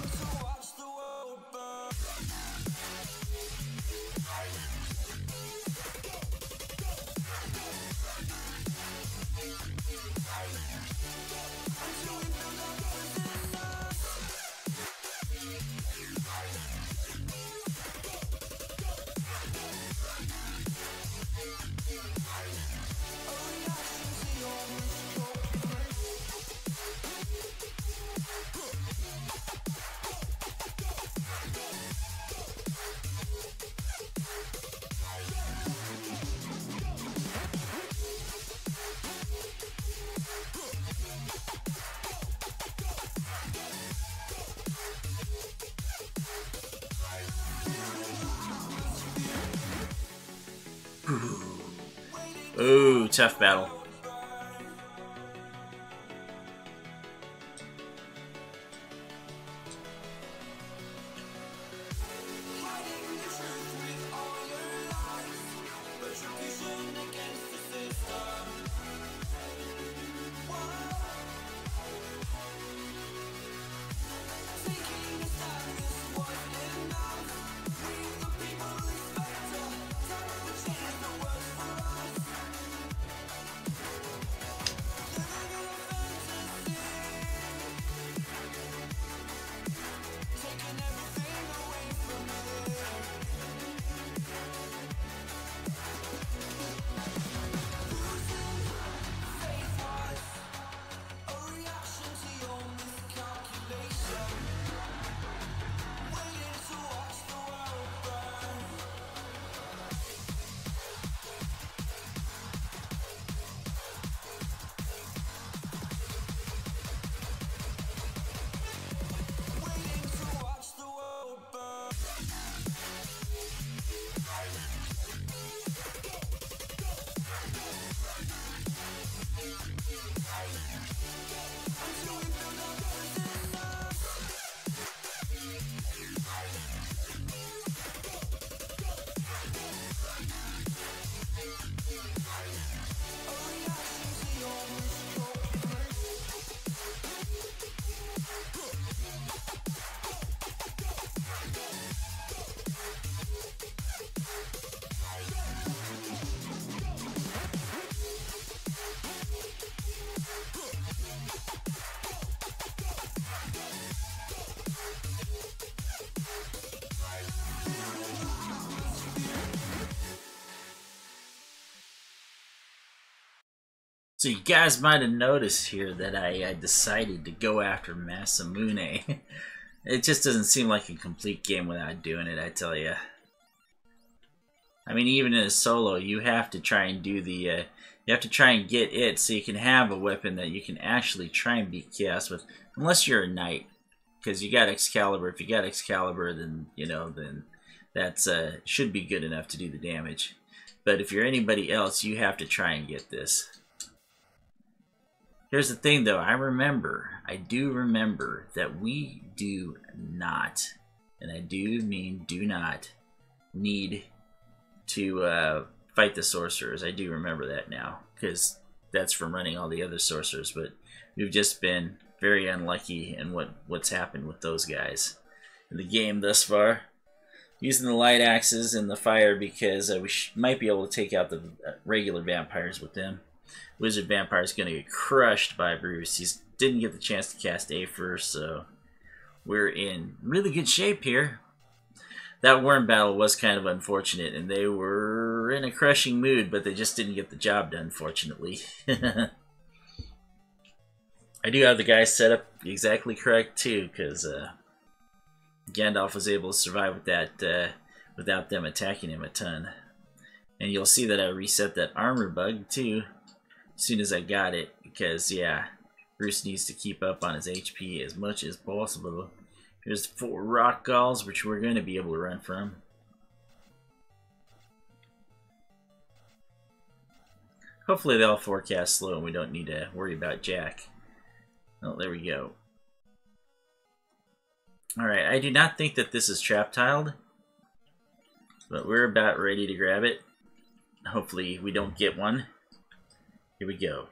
S1: Ooh, tough battle. So you guys might have noticed here that I decided to go after Masamune. It just doesn't seem like a complete game without doing it, I tell you. I mean, even in a solo, you have to try and do the, you have to try and get it so you can have a weapon that you can actually try and beat Chaos with. Unless you're a knight, because you got Excalibur. If you got Excalibur, then, you know, then that's, should be good enough to do the damage. But if you're anybody else, you have to try and get this. Here's the thing, though. I do remember that we do not, and I do mean do not, need to fight the sorcerers. I do remember that now, because that's from running all the other sorcerers, but we've just been very unlucky in what's happened with those guys in the game thus far. Using the light axes and the fire because we might be able to take out the regular vampires with them. Wizard Vampire is going to get crushed by Bruce. He didn't get the chance to cast A first, so we're in really good shape here. That worm battle was kind of unfortunate, and they were in a crushing mood, but they just didn't get the job done, fortunately. I do have the guys set up exactly correct, too, because Gandalf was able to survive with that without them attacking him a ton. And you'll see that I reset that armor bug, too, as soon as I got it, because, yeah, Bruce needs to keep up on his HP as much as possible. Here's 4 rock galls, which we're going to be able to run from. Hopefully they'll forecast slow and we don't need to worry about Jack. Oh, there we go. Alright, I do not think that this is trap-tiled, but we're about ready to grab it. Hopefully we don't get one. Here we go.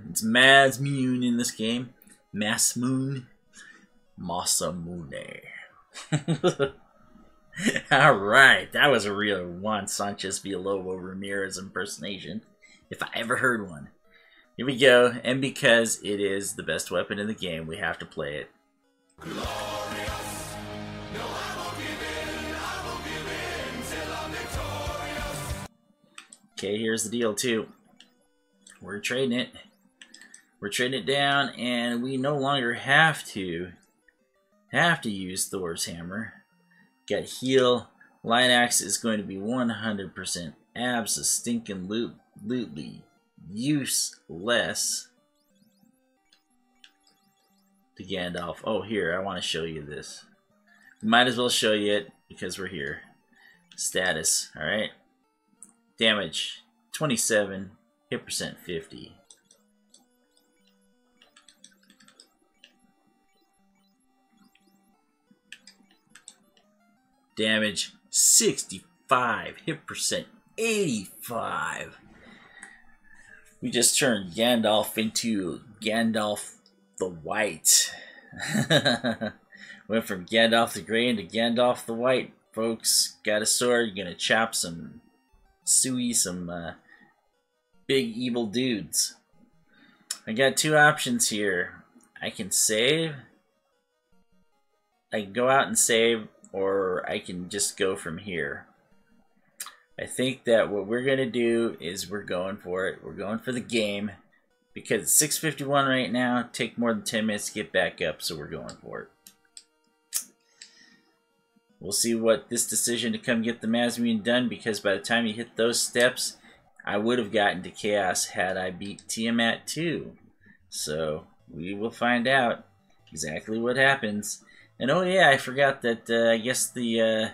S1: It's Masamune in this game. Masamune. Masamune. Alright, that was a real Juan Sanchez Villalobos Ramirez impersonation, if I ever heard one. Here we go, and because it is the best weapon in the game, we have to play it. Okay, here's the deal too. We're trading it. We're trading it down, and we no longer have to use Thor's hammer. Got heal. Light axe is going to be 100% abso-stinking-lutely useless to Gandalf. Oh, here, I want to show you this. We might as well show you it because we're here. Status, alright? Damage, 27. Hit percent, 50. Damage, 65. Hit percent, 85. We just turned Gandalf into Gandalf the White. Went from Gandalf the Grey into Gandalf the White, folks. Got a sword, gonna chop some suey, some big evil dudes. I got 2 options here. I can save. I can go out and save, or I can just go from here. I think that what we're going to do is we're going for it. We're going for the game. Because it's 6:51 right now. Take more than 10 minutes to get back up, so we're going for it. We'll see what this decision to come get the Masamune done, because by the time you hit those steps, I would have gotten to Chaos had I beat Tiamat too. So we will find out exactly what happens. And oh yeah, I forgot that I guess the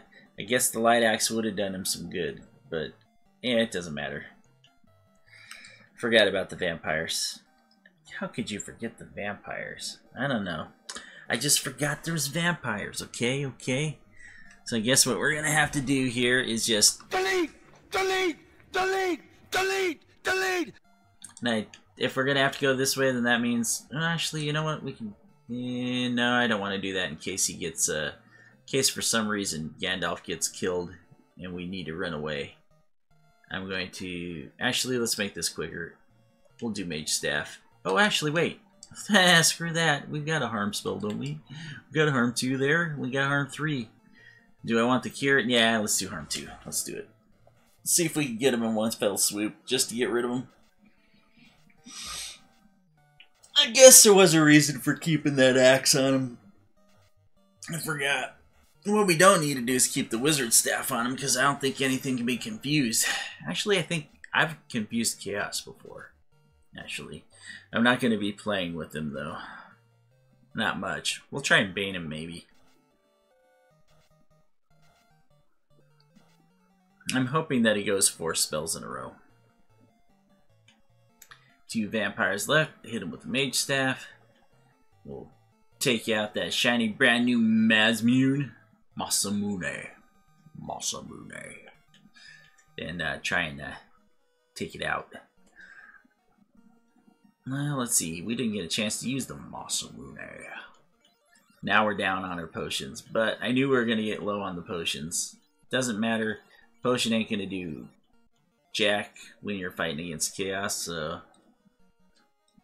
S1: light axe would have done him some good, but yeah, it doesn't matter. Forgot about the vampires. How could you forget the vampires? I don't know. I just forgot there was vampires. Okay, okay. So I guess what we're gonna have to do here is just
S3: Delete! Delete! Delete! Delete! Delete!
S1: Now, if we're gonna have to go this way, then that means actually, you know what? We can. No, I don't want to do that in case he gets in case for some reason Gandalf gets killed and we need to run away. I'm going to actually let's make this quicker. We'll do Mage Staff. Oh, actually, wait. Screw that. We've got a harm spell, don't we? We've got a harm 2 there. We got harm 3. Do I want the cure? Yeah, let's do harm 2. Let's do it. See if we can get him in one fell swoop, just to get rid of him. I guess there was a reason for keeping that axe on him. I forgot. What we don't need to do is keep the wizard staff on him, because I don't think anything can be confused. Actually, I think I've confused Chaos before. Actually. I'm not going to be playing with him, though. Not much. We'll try and bane him, maybe. I'm hoping that he goes 4 spells in a row. 2 vampires left. Hit him with the mage staff. We'll take out that shiny brand new Masamune. And try and take it out. Well, let's see. We didn't get a chance to use the Masamune. Now we're down on our potions. But I knew we were going to get low on the potions. Doesn't matter. Potion ain't going to do jack when you're fighting against Chaos. So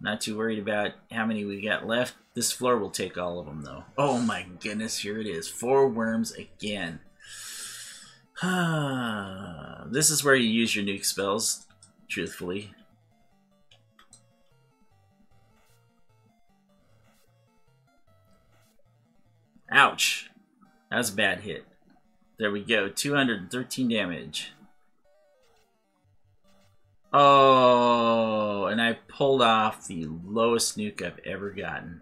S1: not too worried about how many we got left. This floor will take all of them, though. Oh my goodness, here it is. 4 worms again. This is where you use your nuke spells, truthfully. Ouch. That was a bad hit. There we go. 213 damage. Oh, and I pulled off the lowest nuke I've ever gotten.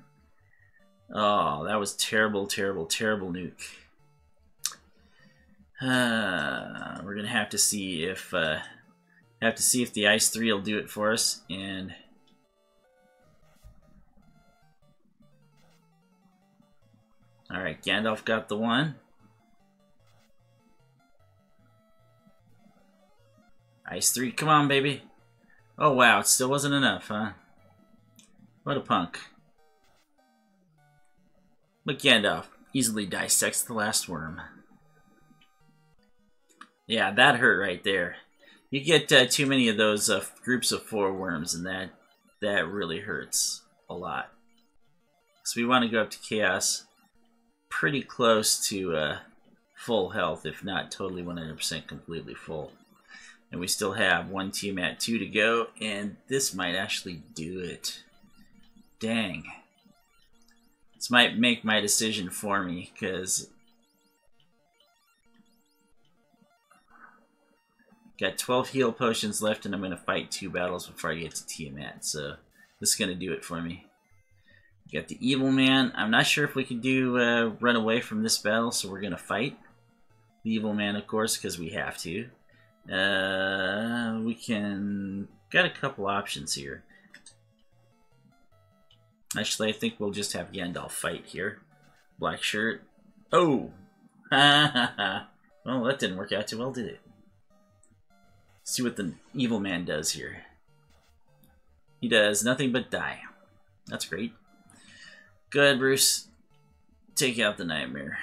S1: Oh, that was terrible, terrible, terrible nuke. We're gonna have to see if the Ice 3 will do it for us. And all right, Gandalf got the one. Ice 3, come on, baby. Oh, wow, it still wasn't enough, huh? What a punk. But Gandalf easily dissects the last worm. Yeah, that hurt right there. You get too many of those groups of 4 worms, and that really hurts a lot. So we want to go up to Chaos pretty close to full health, if not totally 100% completely full. And we still have 1 Tiamat 2 to go, and this might actually do it. Dang. This might make my decision for me, because got 12 heal potions left, and I'm going to fight 2 battles before I get to Tiamat, so this is going to do it for me. Got the Evil Man. I'm not sure if we can do run away from this battle, so we're going to fight the Evil Man, of course, because we have to. We can... got a couple options here. Actually, I think we'll just have Gandalf fight here. Black shirt. Oh! Well, that didn't work out too well, did it? Let's see what the Evil Man does here. He does nothing but die. That's great. Go ahead, Bruce. Take out the Nightmare.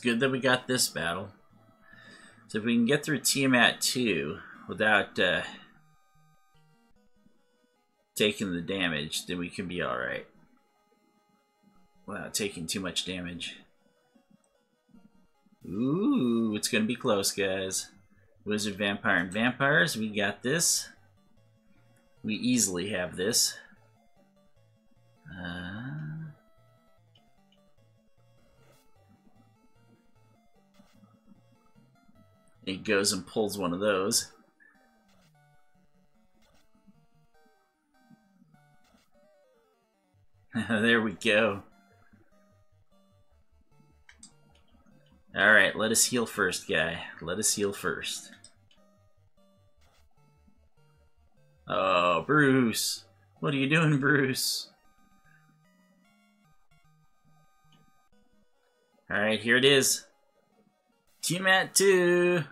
S1: Good that we got this battle. So if we can get through Tiamat 2 without taking the damage, then we can be alright. Without taking too much damage. Ooh, it's gonna be close, guys. Wizard, Vampire, and Vampires, we got this. We easily have this. He goes and pulls one of those. There we go. Alright, let us heal first, guy. Let us heal first. Oh, Bruce. What are you doing, Bruce? Alright, here it is. Tiamat 2.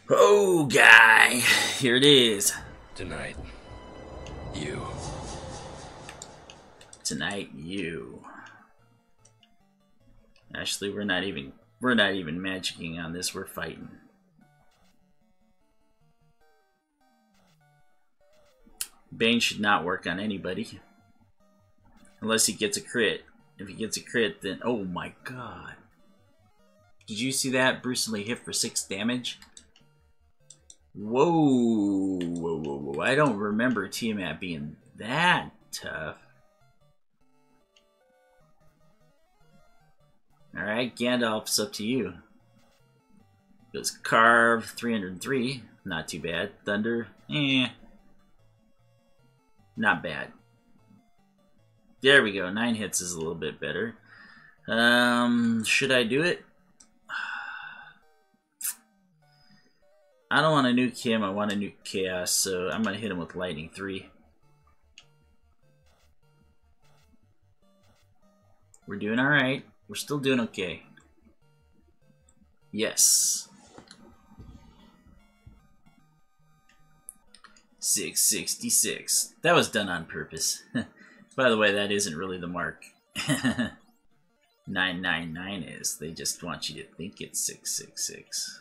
S1: Oh, guy. Here it is.
S6: Tonight, you.
S1: Tonight, you. Actually, we're not even We're not even magicking on this, we're fighting. Bane should not work on anybody. Unless he gets a crit. If he gets a crit, then... Oh my god. Did you see that? Bruce Lee hit for 6 damage? Whoa. Whoa, whoa, whoa. I don't remember Tiamat being that tough. Alright, Gandalf's up to you. Goes Carve, 303. Not too bad. Thunder, not bad. There we go. 9 hits is a little bit better. Should I do it? I don't want to nuke him. I want to nuke Chaos, so I'm going to hit him with Lightning 3. We're doing alright. We're still doing okay. Yes. 666. That was done on purpose. By the way, that isn't really the mark. 999 is. They just want you to think it's 666.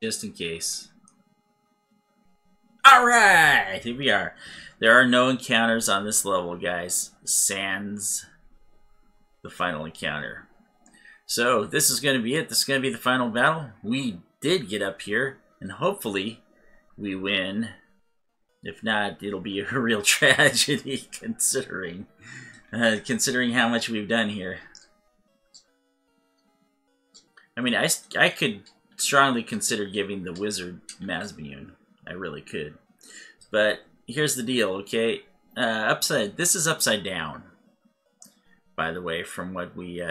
S1: Just in case. Alright! Here we are. There are no encounters on this level, guys. Sans the final encounter. So, this is going to be it. This is going to be the final battle. We did get up here, and hopefully we win. If not, it'll be a real tragedy considering how much we've done here. I mean, I could strongly consider giving the wizard Masbune. I really could. But here's the deal, okay? This is upside down, by the way, from what we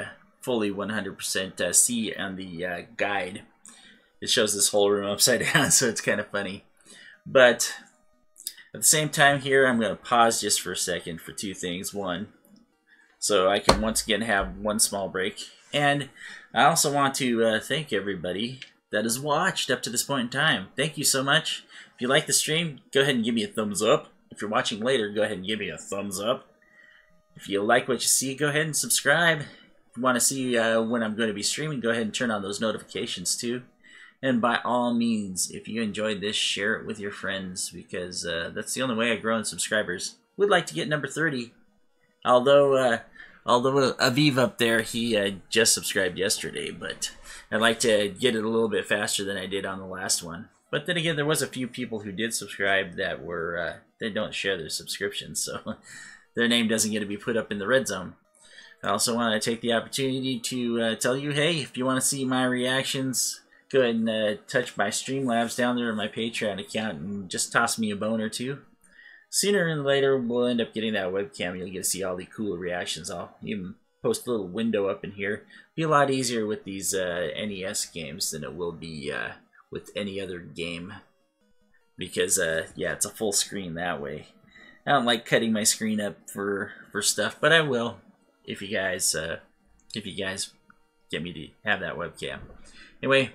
S1: fully 100% see on the guide. It shows this whole room upside down, so it's kind of funny. But at the same time here, I'm going to pause just for a second for 2 things. One, so I can once again have one small break. And I also want to thank everybody that has watched up to this point in time. Thank you so much. If you like the stream, go ahead and give me a thumbs up. If you're watching later, go ahead and give me a thumbs up. If you like what you see, go ahead and subscribe. If you want to see when I'm going to be streaming, go ahead and turn on those notifications too. And by all means, if you enjoyed this, share it with your friends, because that's the only way I grow in subscribers. Would like to get number 30. Although Aviv up there, he just subscribed yesterday, but I'd like to get it a little bit faster than I did on the last one. But then again, there was a few people who did subscribe that were they don't share their subscriptions, so their name doesn't get to be put up in the red zone. I also want to take the opportunity to tell you, hey, if you want to see my reactions, go ahead and touch my Streamlabs down there in my Patreon account and just toss me a bone or 2. Sooner or later, we'll end up getting that webcam. You'll get to see all the cool reactions. I'll even post a little window up in here. Be a lot easier with these NES games than it will be with any other game. Because, yeah, it's a full screen that way. I don't like cutting my screen up for stuff, but I will if you guys get me to have that webcam. Anyway,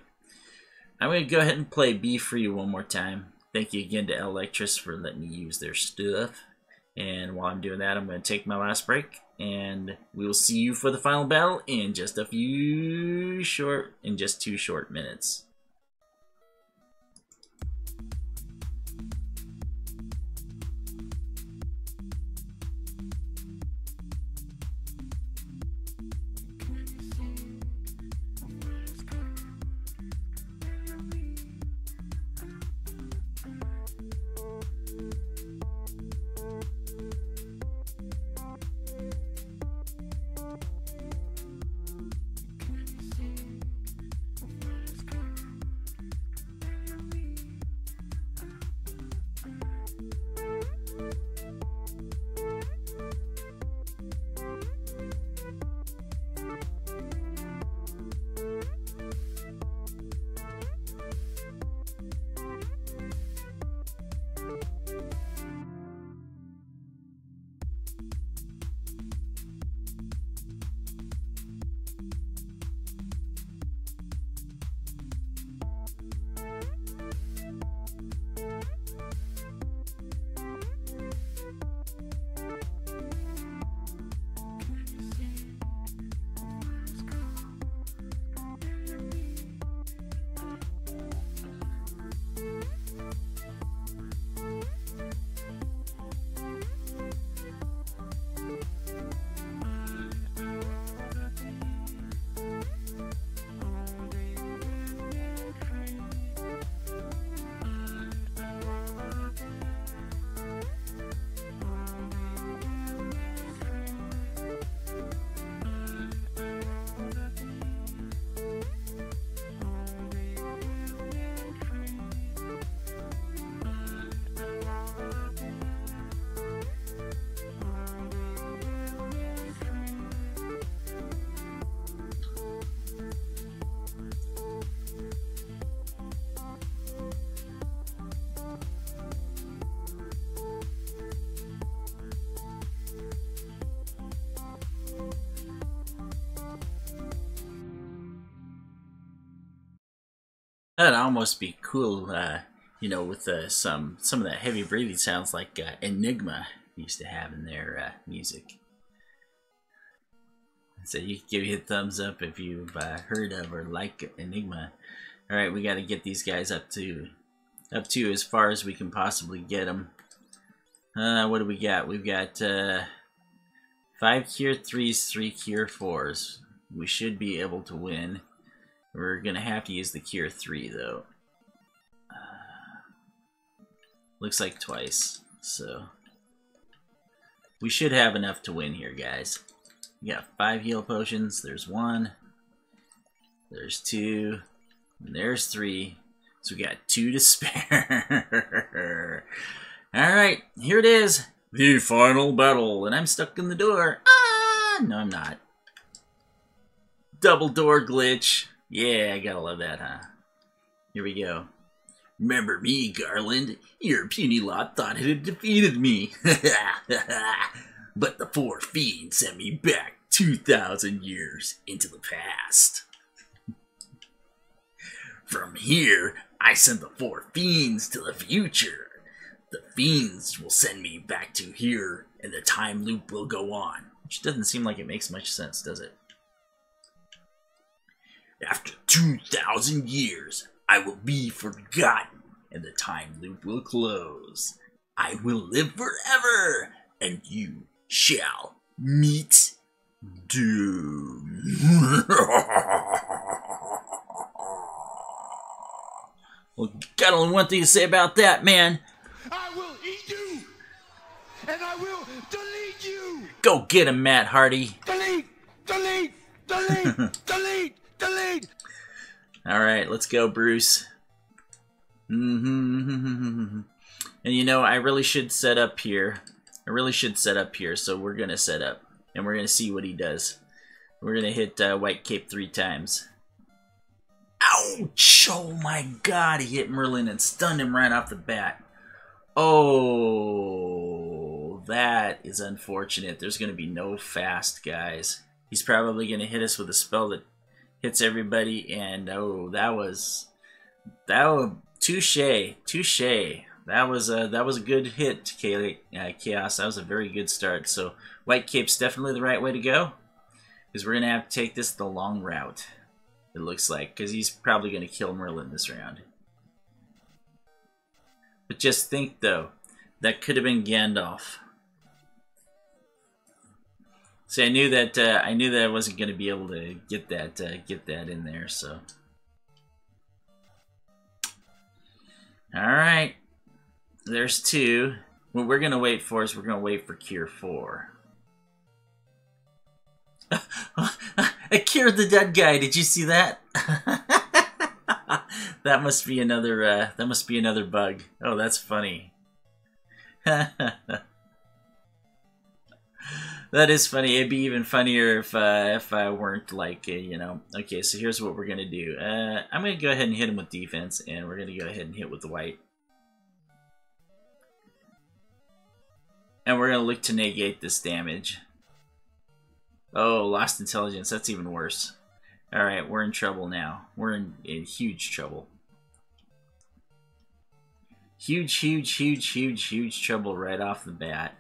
S1: I'm going to go ahead and play Be Free one more time. Thank you again to Lectris for letting me use their stuff. And while I'm doing that, I'm going to take my last break. And we will see you for the final battle in just a few just 2 short minutes. That'd almost be cool, you know, with some of that heavy breathing sounds like Enigma used to have in their music. So you can give you a thumbs up if you've heard of or like Enigma. All right, we got to get these guys up to as far as we can possibly get them. What do we got? We've got 5 cure 3s, 3 cure 4s. We should be able to win. We're gonna have to use the cure 3 though. Looks like twice, so we should have enough to win here, guys. We got 5 heal potions. There's 1, there's 2, and there's 3. So we got 2 to spare. Alright, here it is. The final battle. And I'm stuck in the door. Ah! No, I'm not. Double door glitch. Yeah, I gotta love that, huh? Here we go. Remember me, Garland? Your puny lot thought it had defeated me. But the 4 fiends sent me back 2,000 years into the past. From here, I send the 4 fiends to the future. The fiends will send me back to here, and the time loop will go on. Which doesn't seem like it makes much sense, does it? After 2,000 years, I will be forgotten, and the time loop will close. I will live forever, and you shall meet doom. Well, got only one thing to say about that, man.
S3: I will eat you, and I will delete you.
S1: Go get him, Matt Hardy.
S3: Delete, delete, delete, delete, delete.
S1: All right, let's go, Bruce. And you know, I really should set up here. So we're gonna set up, and we're gonna see what he does. We're gonna hit White Cape 3 times. Ouch! Oh my God, he hit Merlin and stunned him right off the bat. Oh, that is unfortunate. There's gonna be no fast, guys. He's probably gonna hit us with a spell that hits everybody, and oh, that was touche. That was a good hit, Chaos. That was a very good start. So White Cape's definitely the right way to go, because we're gonna have to take this the long route. It looks like, because he's probably gonna kill Merlin this round. But just think though, that could have been Gandalf. See, I knew that I wasn't gonna be able to get that in there. So, all right, there's 2. What we're gonna wait for is we're gonna wait for Cure 4. I cured the dead guy. Did you see that? That must be another. That must be another bug. Oh, that's funny. That is funny. It'd be even funnier if I weren't like, you know. Okay, so here's what we're gonna do. I'm gonna go ahead and hit him with defense, and we're gonna go ahead and hit with the white, and we're gonna look to negate this damage. Oh, lost intelligence. That's even worse. All right, we're in trouble now. We're in huge trouble. Huge trouble right off the bat.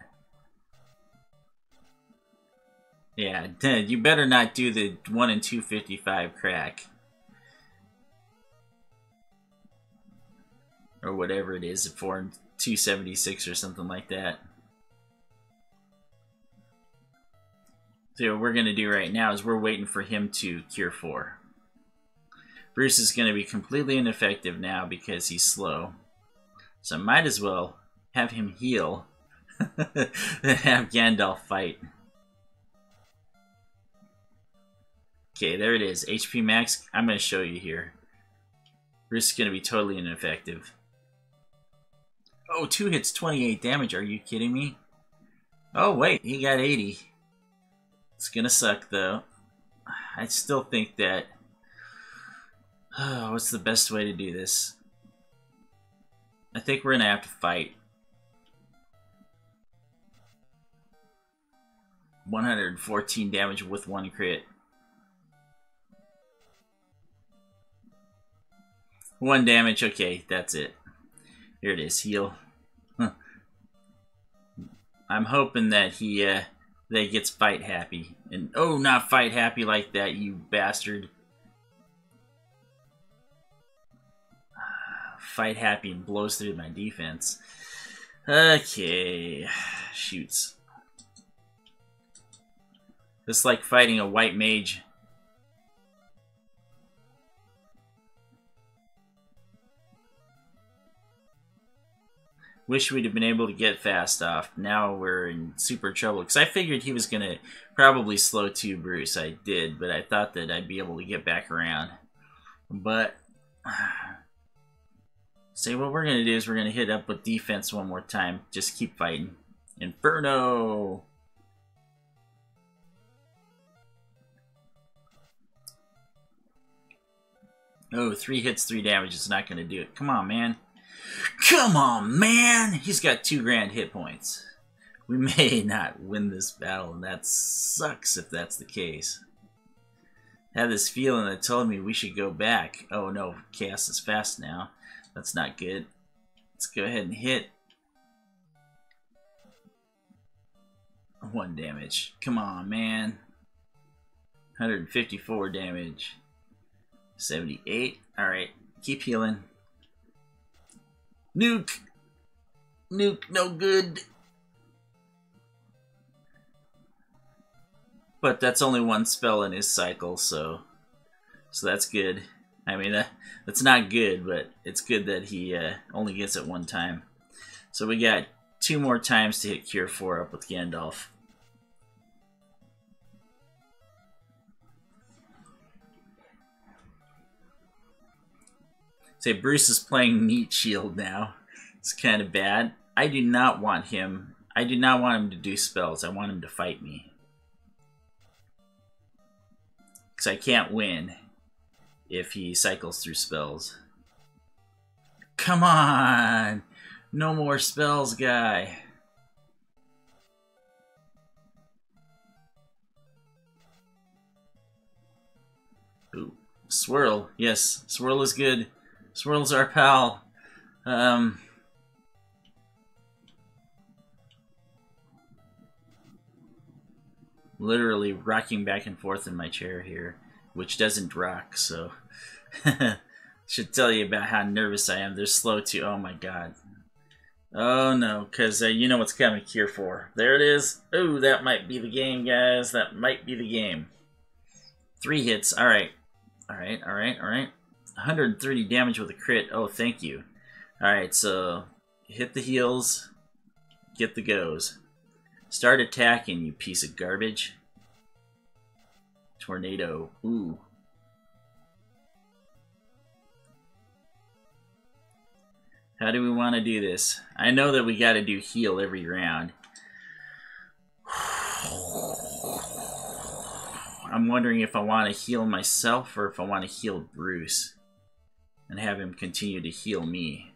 S1: Yeah, you better not do the 1 in 255 crack. Or whatever it is, 4 in 276 or something like that. So what we're going to do right now is we're waiting for him to cure 4. Bruce is going to be completely ineffective now because he's slow. So I might as well have him heal and have Gandalf fight. Okay, there it is. HP max. I'm going to show you here. Bruce is going to be totally ineffective. Oh, 2 hits, 28 damage. Are you kidding me? Oh, wait. He got 80. It's gonna suck, though. I still think that... Oh, what's the best way to do this? I think we're gonna have to fight. 114 damage with 1 crit. 1 damage. Okay, that's it. Here it is. Heal. Huh. I'm hoping that he gets fight happy. And oh, not fight happy like that, you bastard. Fight happy and blows through my defense. Okay, shoots. It's like fighting a white mage. Wish we'd have been able to get fast off. Now we're in super trouble. Because I figured he was going to probably slow 2 Bruce. I did, but I thought that I'd be able to get back around. But say what we're going to do is we're going to hit up with defense one more time. Just keep fighting. Inferno! Oh, 3 hits, 3 damage is not going to do it. Come on, man. Come on, man! He's got 2 grand hit points. We may not win this battle, and that sucks if that's the case. I had this feeling that told me we should go back. Oh no, Chaos is fast now. That's not good. Let's go ahead and hit. 1 damage. Come on, man. 154 damage. 78. Alright, keep healing. Nuke! Nuke, no good. But that's only 1 spell in his cycle, so that's good. I mean, that's not good, but it's good that he only gets it 1 time. So we got 2 more times to hit Cure 4 up with Gandalf. Say Bruce is playing Meat Shield now. It's kind of bad. I do not want him. I do not want him to do spells. I want him to fight me. Because I can't win if he cycles through spells. Come on! No more spells, guy. Ooh. Swirl. Yes, Swirl is good. Swirl's our pal. Literally rocking back and forth in my chair here, which doesn't rock, so should tell you about how nervous I am. They're slow too. Oh my god. Oh no, because you know what's coming. Cure 4. There it is. Oh, that might be the game, guys. That might be the game. 3 hits. Alright. Alright, alright, alright. 130 damage with a crit. Oh, thank you. Alright, so hit the heals. Get the goes. Start attacking, you piece of garbage. Tornado. Ooh. How do we want to do this? I know that we got to do heal every round. I'm wondering if I want to heal myself or if I want to heal Bruce and have him continue to heal me.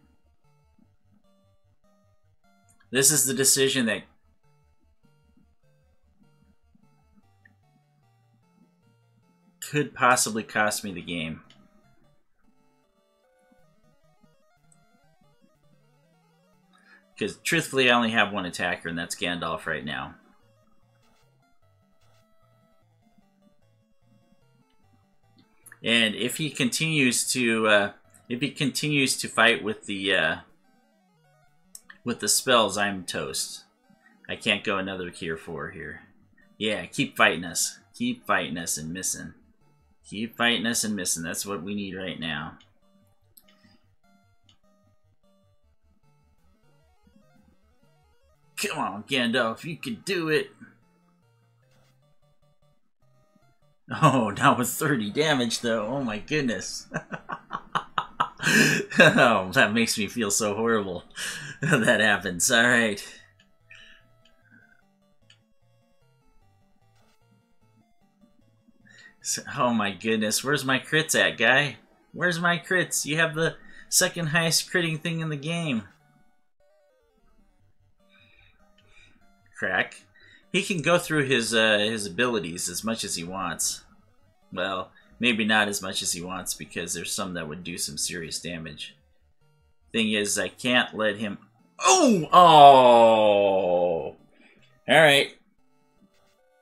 S1: This is the decision that could possibly cost me the game. Because truthfully, I only have 1 attacker, and that's Gandalf right now. And if he continues to fight with the spells, I'm toast. I can't go another Cure 4 here. Yeah, keep fighting us. Keep fighting us and missing. Keep fighting us and missing. That's what we need right now. Come on, Gandalf, you can do it. Oh, not with 30 damage, though. Oh, my goodness. Oh, that makes me feel so horrible. That happens. All right. So, oh, my goodness. Where's my crits at, guy? Where's my crits? You have the second highest critting thing in the game. Crack. He can go through his abilities as much as he wants. Well, Maybe not as much as he wants, because there's some that would do some serious damage. Thing is, I can't let him... Oh! Oh! Alright.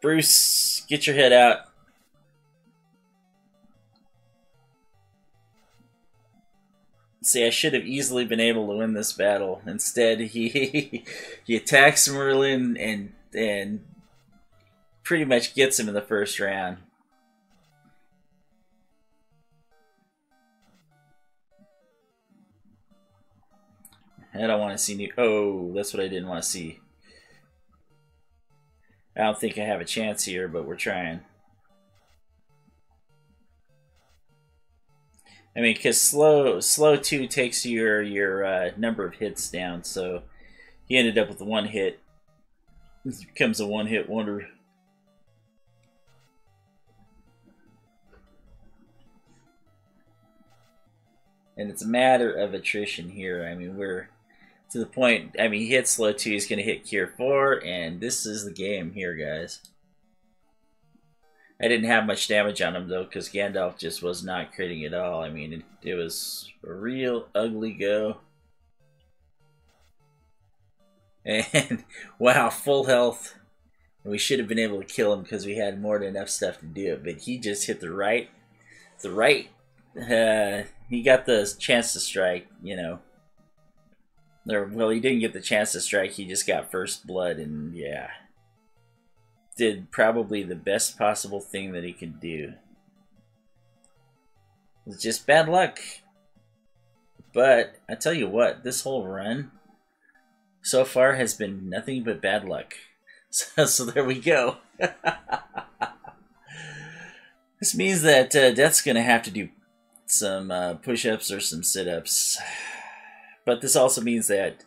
S1: Bruce, get your head out. See, I should have easily been able to win this battle. Instead, he attacks Merlin and pretty much gets him in the first round. I don't want to see new... Oh, that's what I didn't want to see. I don't think I have a chance here, but we're trying. I mean, because slow 2 takes your number of hits down, so he ended up with 1 hit. This becomes a one-hit wonder. And it's a matter of attrition here. I mean, we're to the point. I mean, he hits slow 2, he's going to hit cure 4, and this is the game here, guys. I didn't have much damage on him, though, because Gandalf just was not critting at all. I mean, it was a real ugly go. And, wow, full health. And we should have been able to kill him because we had more than enough stuff to do it. But he just hit the right. He got the chance to strike, you know. Well, he didn't get the chance to strike. He just got first blood, and yeah. Did probably the best possible thing that he could do. It was just bad luck. But I tell you what, this whole run so far has been nothing but bad luck. So there we go. This means that Death's going to have to do some push-ups or some sit-ups. But this also means that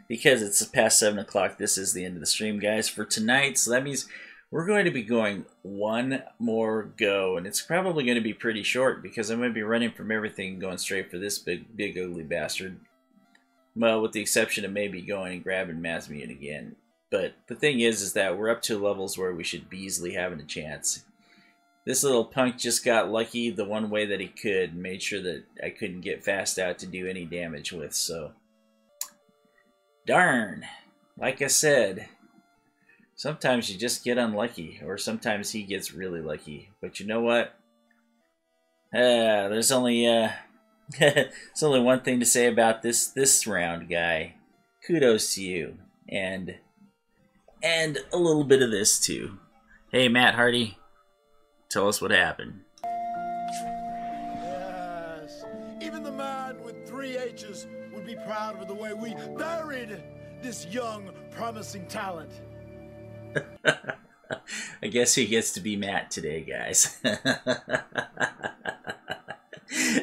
S1: because it's past 7 o'clock, this is the end of the stream, guys, for tonight. So that means we're going to be going one more go, and it's probably going to be pretty short because I'm going to be running from everything and going straight for this big ugly bastard. Well, with the exception of maybe going and grabbing Masmian again. But the thing is that we're up to levels where we should be easily having a chance. This little punk just got lucky the one way that he could and made sure that I couldn't get fast out to do any damage with, so... Darn! Like I said... Sometimes you just get unlucky, or sometimes he gets really lucky. But you know what? There's only there's only one thing to say about this round, guy. Kudos to you, and a little bit of this too. Hey, Matt Hardy, tell us what happened.
S7: Yes, even the man with 3 H's would be proud of the way we buried this young, promising talent.
S1: I guess he gets to be Matt today, guys.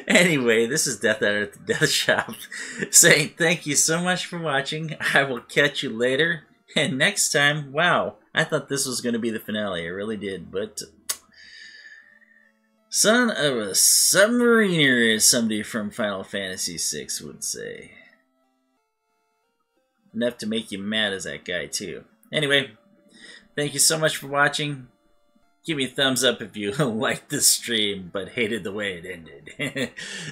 S1: Anyway, this is Dethaddr at the DeThShop saying thank you so much for watching. I will catch you later. And next time, wow, I thought this was going to be the finale. I really did. But son of a submariner, as somebody from Final Fantasy VI would say. Enough to make you mad as that guy, too. Anyway, thank you so much for watching. Give me a thumbs up if you liked this stream, but hated the way it ended.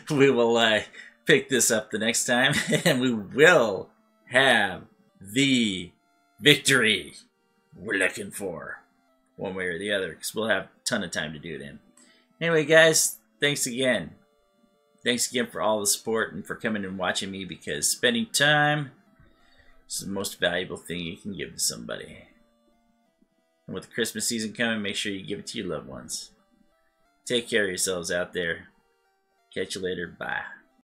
S1: We will pick this up the next time, and we will have the victory we're looking for. One way or the other, because we'll have a ton of time to do it in. Anyway, guys, thanks again. Thanks again for all the support and for coming and watching me, because spending time is the most valuable thing you can give to somebody. And with the Christmas season coming, make sure you give it to your loved ones. Take care of yourselves out there. Catch you later. Bye.